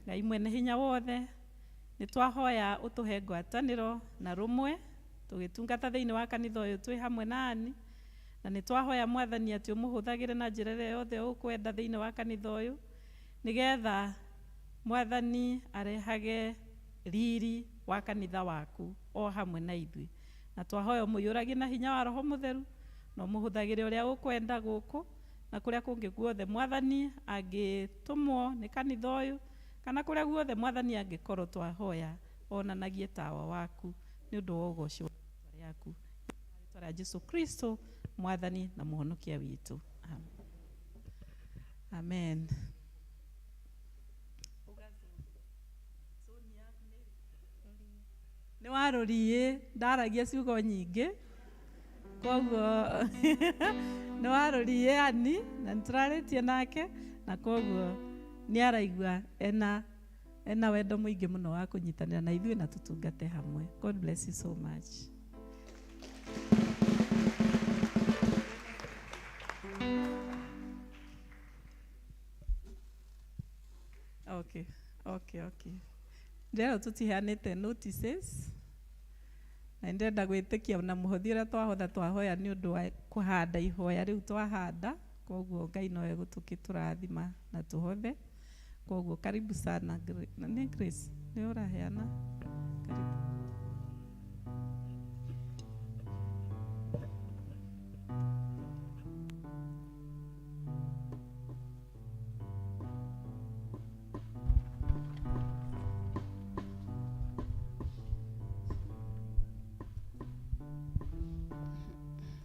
Ngai mwene hinya wothe, nĩ twahoya ũtũhe ngwatanĩro na rũmwe tũgĩtungata thĩinĩ wa kanitha ũyũ twĩ hamwe na Ani, na nĩ twahoya Mwathani atĩ ũmũhũthagĩre na njĩra ĩrĩa yothe ũkwenda thĩinĩ wa kanitha ũyũ, nĩgetha Mwathani arehage riri wa kanitha waku o hamwe na ithuĩ, na twahoya mũiyũragie na hinya wa Roho Mũtheru na mũhũthagĩre ũrĩa ũkwenda gũkũ na kũrĩa kũngĩ guothe Mwathani angĩtũmwo nĩ kanitha ũyũ, kana kũrĩa guothe Mwathani angĩkorwo twahoya, onanagie tawa waku nĩ ũndũ wa ũgooci wa rĩĩtwa rĩaku, rĩĩtwa rĩa Jesũ Kristo Mwathani na mũhonokia witũ. Amen. Nĩ warũriĩ ndaragia ciugo nyingĩ, koguo nĩ warũriĩ Ani na nĩtũrarĩtie nake, na koguo nĩ araigua ena wendo mũingĩ mũno wa kũnyitanĩra na ithuĩ na tũtungate hamwe. God bless you so much. Okay. Ndĩrenda tũtiheanĩte notices na ndĩrenda gwĩtĩkia na mũhothi ũrĩa twahoya nĩ ũndũ wa kũhanda ihoya rĩu twahanda, koguo Ngai nowe gũtũkĩtũrathima na tũhothe. Koguo karibu sana nĩ Grace, nĩ ũraheana? Karibu.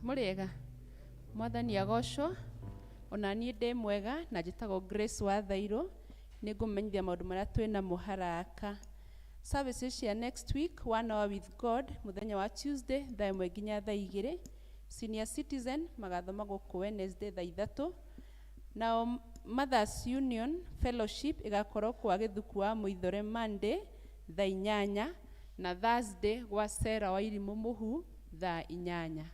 Mũrĩega, Mwathani agocwo, ona niĩ ndĩ mwega na njĩtagwo Grace wa Thairũ, nĩ ngũmenyithia maũndũ marĩa twĩna mũharaka. Services cia next week, 1 hour with God, mũthenya wa Tuesday, thaa 1 nginya thaa 2. Senior citizen, magathoma gũkũ Wednesday thaa 3. Now, Mothers Union Fellowship ĩgakorwo kwa Gĩthuku wa Mũithore Monday thaa 8, na Thursday gwa Sarah wa Irimũ Mũhu thaa 8.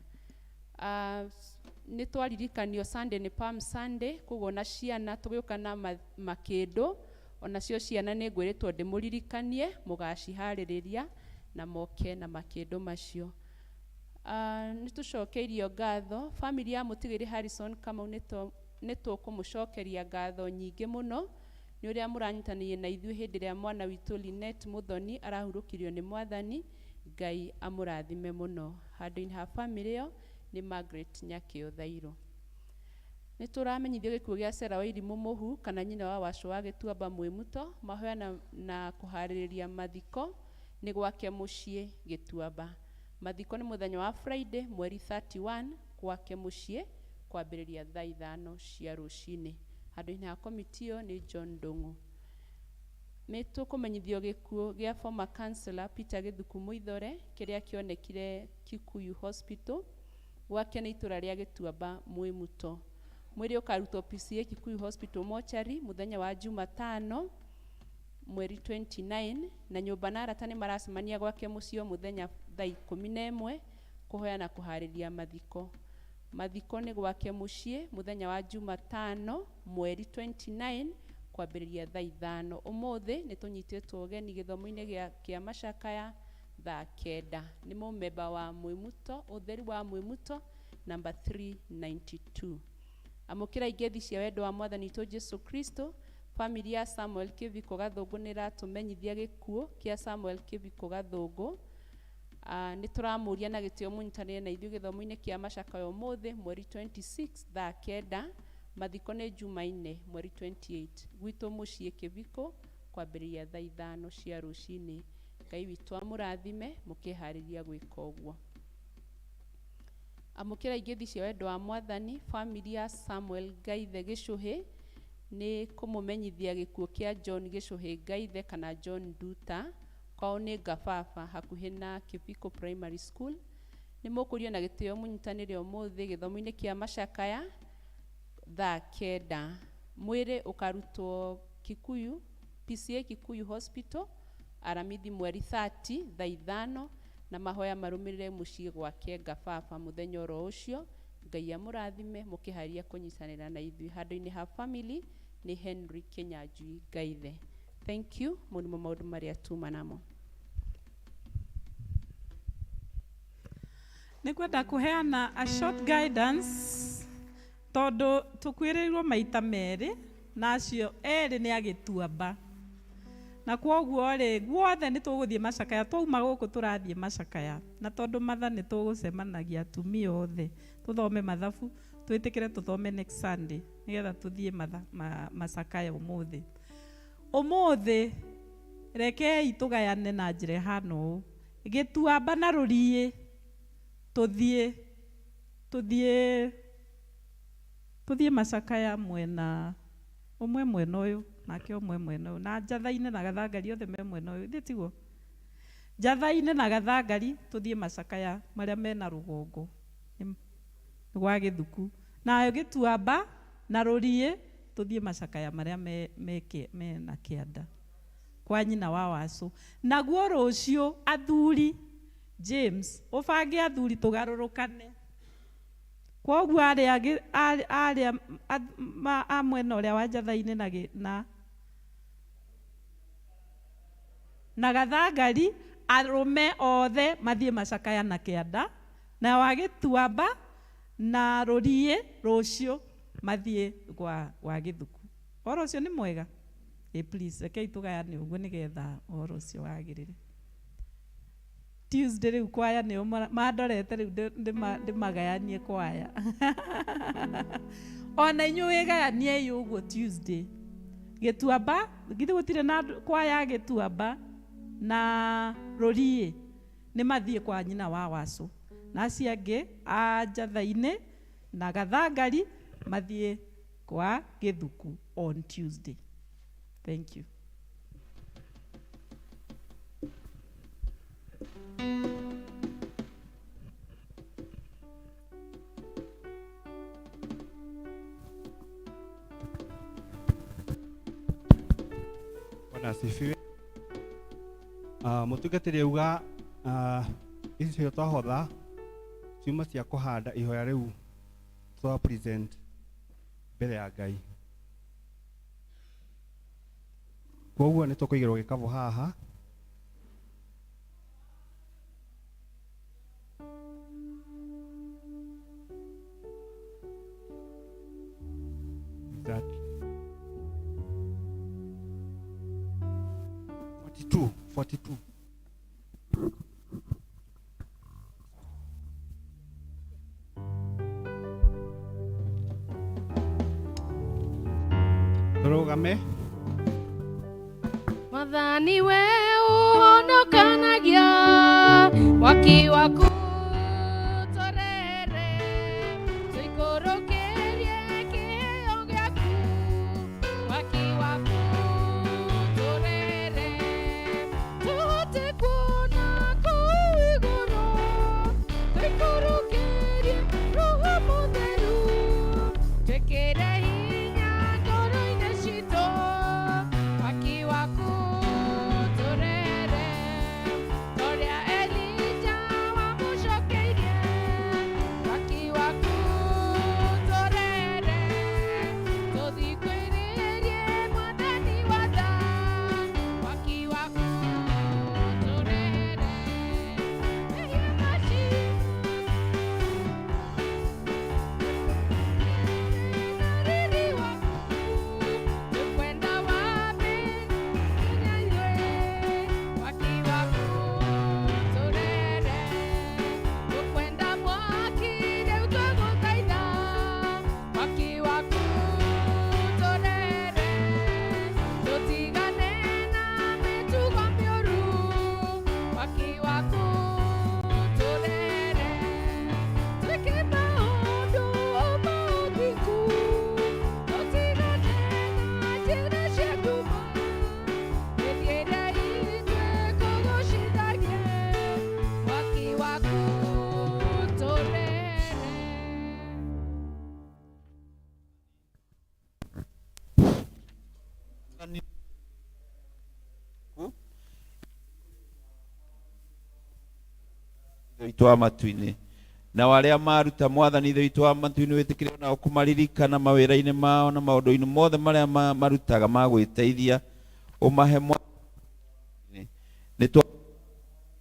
Nĩ twaririkanio Sunday nĩ Palm Sunday, koguo na ciana tũgĩũka na makĩndũ, onacio ciana nĩ ngwĩrĩtwo ndĩmũririkanie mũgaciharĩrĩria na moke na makĩndũ macio. Nĩ tũcokeirio ngatho family ya mũtigĩri Harrison Kamau, nĩ tũkũmũcokeria ngatho nyingĩ mũno nĩ ũrĩa mũranyitanĩire na ithuĩ hĩndĩ ĩrĩa mwana witũ Linet Mũthoni arahurũkirio nĩ Mwathani. Ngai amũrathime mũno. Handũ-inĩ ha family ĩyo nĩ Margaret Nyakĩo Thairũ. Nĩ tũramenyithio gĩkuũ gĩa Sarah wa Irimũ Mũhu kana nyina wa Wacũ wa Gĩtuamba Mwĩmuto, mahoya na kũharĩrĩria mathiko nĩ gwake mũciĩ Gĩtuamba. Mathiko nĩ mũthenya wa Friday mweri 31 gwake mũciĩ kwambĩrĩria thaa 5 cia rũcinĩ. Handũ-inĩ ha komiti ĩyo nĩ John Ndung'u. Nĩ tũkũmenyithio gĩkuũ gĩa former councillor Peter Gĩthuku Mũithore kĩrĩa kĩonekire Kikuyu Hospital, gwake nĩ itũra rĩa Gĩtuamba Mwĩmuto. Mwĩrĩ ũkarutwo PCA Kikuyu Hospital mochari mũthenya wa Jumatano mweri 29, na nyũmba na arata nĩ maracemania gwake mũciĩ mũthenya thaa 11 kũhoya na kũharĩria mathiko. Mathiko nĩ gwake mũciĩ mũthenya wa Jumatano mweri 29 kwambĩrĩria thaa 5. Ũmũthĩ nĩ tũnyitĩtwo ũgeni gĩthomo-inĩ kĩa macakaya thaa 9. Nĩ mũmemba wa Mwĩmuto, ũtheri wa Mwĩmuto number 392. Amũkĩra ingĩthi cia wendo wa Mwathani witũ Jesũ Kristo. Family ya Samuel Kĩviko Gathũngũ nĩ ratũmenyithia gĩkuũ kĩa Samuel Kĩviko Gathũngũ. Nĩ tũramũria na gĩtĩo mũnyitanĩre na ithuĩ gĩthomo-inĩ kĩa macakaya ũmũthĩ mweri 26 thaa 9. Mathiko nĩ Jumaine mweri 28 gwitũ mũciĩ Kĩviko kwambĩrĩria thaa 5 cia rũcinĩ. Ngai witũ amũrathime mũkĩharĩria gwĩka ũguo. Amũkĩra ingĩthi cia wendo wa Mwathani. Family ya Samuel Gaithe Gĩcũhĩ nĩ kũmũmenyithia gĩkuũ kĩa John Gĩcũhĩ Gaithe kana John Duta, kwao nĩ Gababa hakuhĩ na Kĩviko Primary School. Nĩ mũkũrio na gĩtĩo mũnyitanĩre ũmũthĩ gĩthomo-inĩ kĩa macakaya thaa 9. Mwĩrĩ ũkarutwo Kikuyu PCA Kikuyu Hospital aramithi mweri 30 thaa 5, na mahoya marũmĩrĩre mũciĩ gwake Gababa mũthenya oro ũcio. Ngai amũrathime mũkĩharia kũnyitanĩra na ithuĩ. Handũ-inĩ ha family nĩ Henry Kĩnyanjui Gaithe. Thank you. Mũnimo maũndũ marĩa tuma namo. Nĩ kwenda kũheana a short guidance tondũ tũkwĩrĩirwo maita merĩ na acio erĩ nĩ a Gĩtuamba. na kwoguo rĩ guothe nĩ tũgũthiĩ macakaya, twauma gũkũ tũrathiĩ macakaya, na tondũ matha nĩ tũgũcemanagia atumia othe tũthome mathabu, twĩtĩkĩre tũthome next Sunday nĩgetha tũthiĩ macakaya ũmũthĩ. Ũmũthĩ rekei tũgayane na njĩra ĩhana ũũ, Gĩtuamba na Rũriĩ tũthiĩ macakaya mwena ũmwe mwena ũyũ nake ũmwe mwena ũyũ, na Njatha-inĩ na Gathangari othe me mwena ũyũ, ithĩ tiguo? Njatha-inĩ na Gathangari tũthiĩ macakaya marĩa mena rũgongo rwa Gĩthuku, nayo Gĩtuamba na Rũriĩ tũthiĩ macakaya marĩa mena kĩanda kwa nyina wa Wacũ. Naguo rũciũ athuri James ũbange athuri tũgarũrũkane, kwoguo arĩa a mwena ũrĩa wa Njatha-inĩ na Gathangari arũme othe mathiĩ macakaya na kĩanda, na wa Gĩtuamba na Rũriĩ rũciũ mathiĩ gwa Gĩthuku. Ũhoro ũcio nĩ mwega? Please rekei tũgayane ũguo nĩgetha ũhoro ũcio wagĩrĩre. Tuesday rĩu kwaya nĩo mandorete rĩu ndĩmagayanie kwaya. Ona inyuĩ wĩgayaniei ũguo Tuesday. Gĩtuamba githĩ gũtirĩ na kwaya Gĩtuamba na Rũriĩ nĩ mathiĩ kwa nyina wa Wacũ, na acio angĩ a Njatha-inĩ na Gathangari mathiĩ kwa Gĩthuku on Tuesday. Thank you. Bwana asifiwe. Mũtungatĩri auga icio twahotha ciuma cia kũhanda ihoya rĩu twa present mbere ya Ngai. Kwoguo nĩ tũkũigĩrwo gĩkabũ haha. Exactly. 42. Tũrũgame. Mwathani we ũhonokanagia waki waku tũrere tũikũrũkĩrie kĩheo gĩaku waki waku tũrere tũhote kuona kũu igũrũ tũikũrũkĩrie Roho Mũtheru twĩkĩre hinya ngoro-inĩ citũ waki waku itũ wa matu-inĩ na warĩa maruta Mwathani ithe witũ wa matu-inĩ wĩtĩkĩre nao kũmaririkana mawĩra-inĩ mao na maũndũ-inĩ mothe marĩa marutaga ma gwĩteithia ũmahe nĩ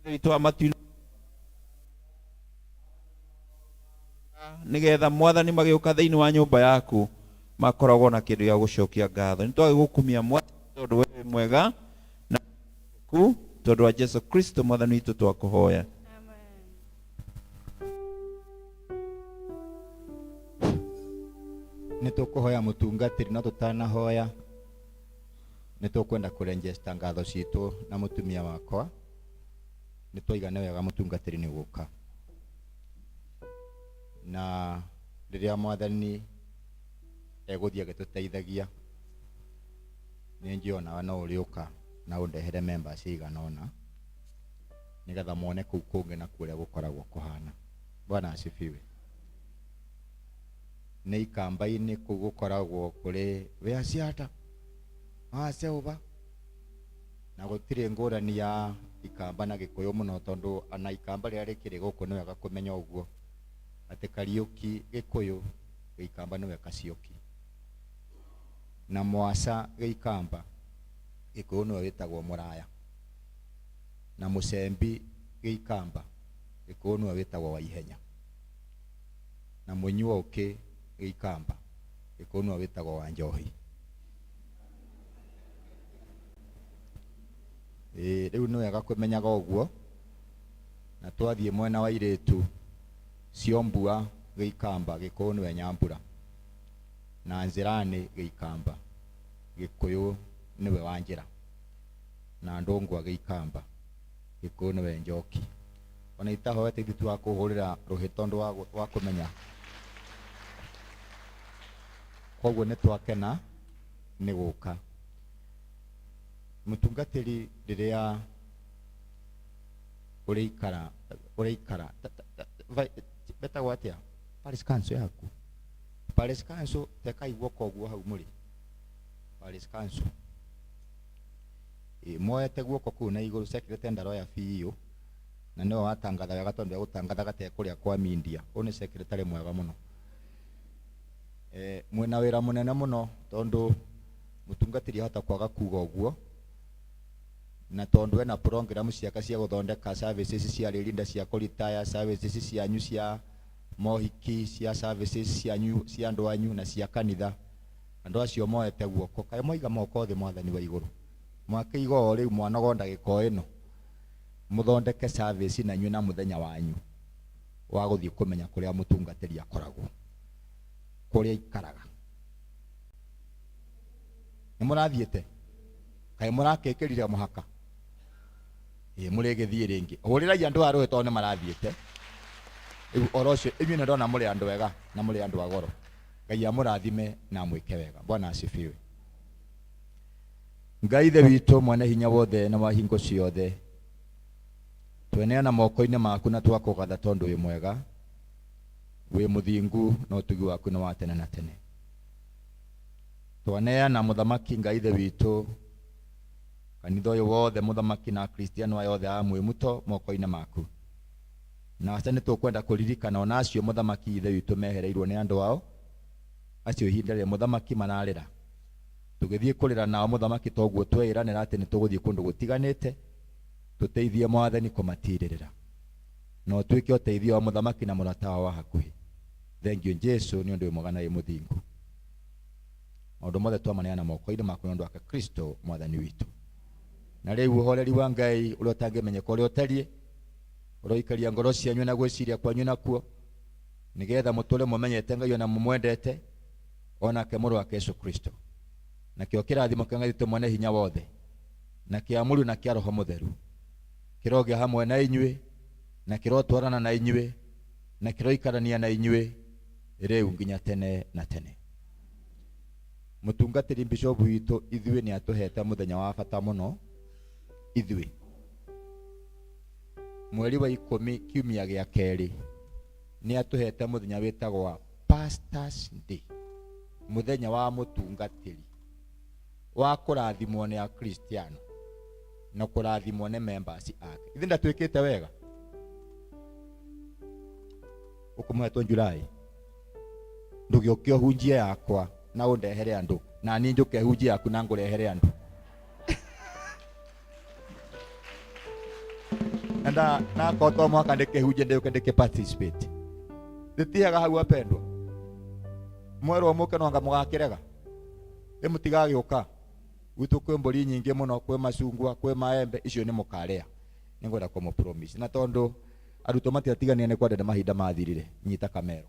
witũ wa matu-inĩ nĩgetha Mwathani magĩũka thĩinĩ wa nyũmba yaku makoragwo na kĩndũ gĩa gũcokia ngatho. Nĩ twagĩgũkumia Mwathani tondũ wewe mwega na waku tondu wa Jesu Kristo mwathani witũ twakũhoya. Nĩ tũkũhoya mũtungatĩri no tũtanahoya nĩ tũkwenda kũrenjesta ngatho citũ na mũtumia wakwa nĩ twaigane wega mũtungatĩri nĩ gũka na rĩrĩa mwathani egũthiĩ agĩtũteithagia nĩ njĩonaga no ũrĩũka na ũndehere members igana ũna nĩgetha mone kũu kũngĩ na kũrĩa gũkoragwo kũhana. Bwana asifiwe. Nĩ ikamba-inĩ kũu gũkoragwo kũrĩ wĩaciata waceũba na gũtirĩ ngũrani ya ikamba na Gĩkũyũ mũno tondũ ana ikamba rĩrĩa rĩkĩrĩ gũkũ nĩ wega kũmenya ũguo atĩ Kariũki Gĩkũyũ Gĩikamba nĩwe Kacioki na Mwasa Gĩikamba Gĩkũyũ nĩwe wĩtagwo Mũraya na Mũcembi Gĩikamba Gĩkũyũ nĩwe wĩtagwo Waihenya na Mũnyuoki Gĩikamba Gĩkũyũ nĩwe wĩtagwo Wanjohi. Rĩu nĩ wega kũmenyaga ũguo na twathiĩ mwena wa irĩtu Cionbua Gĩikamba Gĩkũyũ nĩwe Nyambura na Nzĩranĩ Gĩikamba Gĩkũyũ nĩwe Wanjĩra na Ndũngwa Gĩikamba Gĩkũyũ nĩwe Njoki. Ona itahoete ithuĩ twakũhũrĩra rũhĩ tondũ wa kũmenya. Koguo nĩ twakena nĩ gũka. Mũtungatĩri rĩrĩa ũrĩikara betagwo atĩa parish council yaku. Parish council tekaigua koguo hau mũrĩ parish council moete guoko kũu na igũrũ secretary ndaroya biũ na nĩwe watangatha wega tondũ egũtangatha gatekũrĩa kwa media. Ũyũ nĩ secretary mwega mũno. Mwena wĩra mũnene mũno tondũ mũtungatĩri ahota kwaga kuga ũguo na tondũ ena program ciaka cia gũthondeka services cia rĩrinda cia kũritaya services cianyu cia mohiki cia services cianyu cia andũ anyu na cia kanitha. Andũ acio moete guoko kaĩ moiga moko thĩ mwathani wa igũrũ mwakĩiga o rĩu mwanogo ndagĩka ĩno mũthondeke service nanyu na mũthenya wanyu wa gũthiĩ kũmenya kũrĩa mũtungatĩri akoragwo kũrĩa ikaraga. Nĩ mũrathiĩte kaĩ mũrakĩkĩrire mũhaka mũrĩgĩthiĩ rĩngĩ hũrĩrai andũ a rũhĩ tondũ nĩ marathiĩte rĩu oro ũcio inyuĩ nĩ ndona mũrĩ andũ wega na mũrĩ andũ agoro. Ngai amũrathime na mwĩke wega. Bwana asifiwe. Ngai Ithe witũ mwene hinya wothe na wa hingo ciothe tweneana moko-inĩ maku na twakũgatha tondũ wĩ mwega wĩ mũthingu na ũtugi waku nĩ wa tene na tene. Twaneana mũthamaki Ngai Ithe witũ kanitha ũyũ wothe mũthamaki na Kristiano aya othe a mwĩmuto moko-inĩ maku na aca nĩ tũkwenda kũririkana ona acio mũthamaki Ithe witũ mehereirwo nĩ andũ ao acio ihinda rĩrĩa mũthamaki mararĩra tũgĩthiĩ kũrĩra nao mũthamaki toguo tweĩranĩra atĩ nĩ tũgũthiĩ kũndũ gũtiganĩte tũteithie mwathani kũmatirĩrĩra na ũtuĩke ũteithio wa mũthamaki na mũrata wa hakuhĩ. Thank you Jesu nĩ ũndũ mwega na wĩ mũthingu. Maũndũ mothe twamaneana moko-inĩ maku nĩ ũndũ wa Kristo mwathani witũ. Na rĩu ũhoreri wa Ngai ũrĩa ũtangĩmenyeka ũrĩa ũtariĩ ũroikaria ngoro cianyu na gwĩciria kwanyu nakuo nĩgetha mũtũre mũmenyete Ngai ona mũmwendete onake mũrũ wake Yesu Kristo. Nakĩo kĩrathimo kĩa Ngai witũ mwene hinya wothe na kĩamũru na kĩa Roho Mũtheru kĩrogĩa hamwe na inyuĩ na kĩrotwarana na inyuĩ na kĩroikarania na inyuĩ rĩu nginya tene na tene. Mũtungatĩri Bishop witũ ithuĩ nĩ atũhete mũthenya wa bata mũno. Ithuĩ mweri wa 10 kiumia gĩa kerĩ nĩ atũhete mũthenya wĩtagwo Pastors Day, mũthenya wa mũtungatĩri wa kũrathimwo nĩ Akristiano na kũrathimwo nĩ members ake. Ithuĩ ndatwĩkĩte wega ũkũmũhetwo Julai ndũgĩũke ũhunjie yakwa na ũndehere andũ na niĩ njũke hunjie yaku na ngũrehere andũ. Na koto mwaka ndĩkĩhunjie ndĩũke ndĩkĩparticipate ndĩtihaga hau apendwa mwerwo mũke no anga mũgakĩrega mũtigagĩũka Gwitũ kwĩ mbũri nyingĩ mũno, kwĩ macungwa, kwĩ maembe, icio nĩ mũkarĩa. Nĩngwenda kũmũ promise. Na tondũ arutwo matiatigania nĩ kwenda mahinda mathirire, nyita kamero.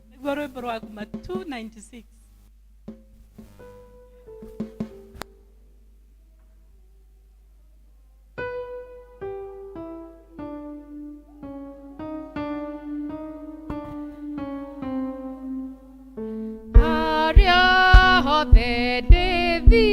Nĩguo rwĩmbo rwa kuma 296. Arĩa hothe ndĩthi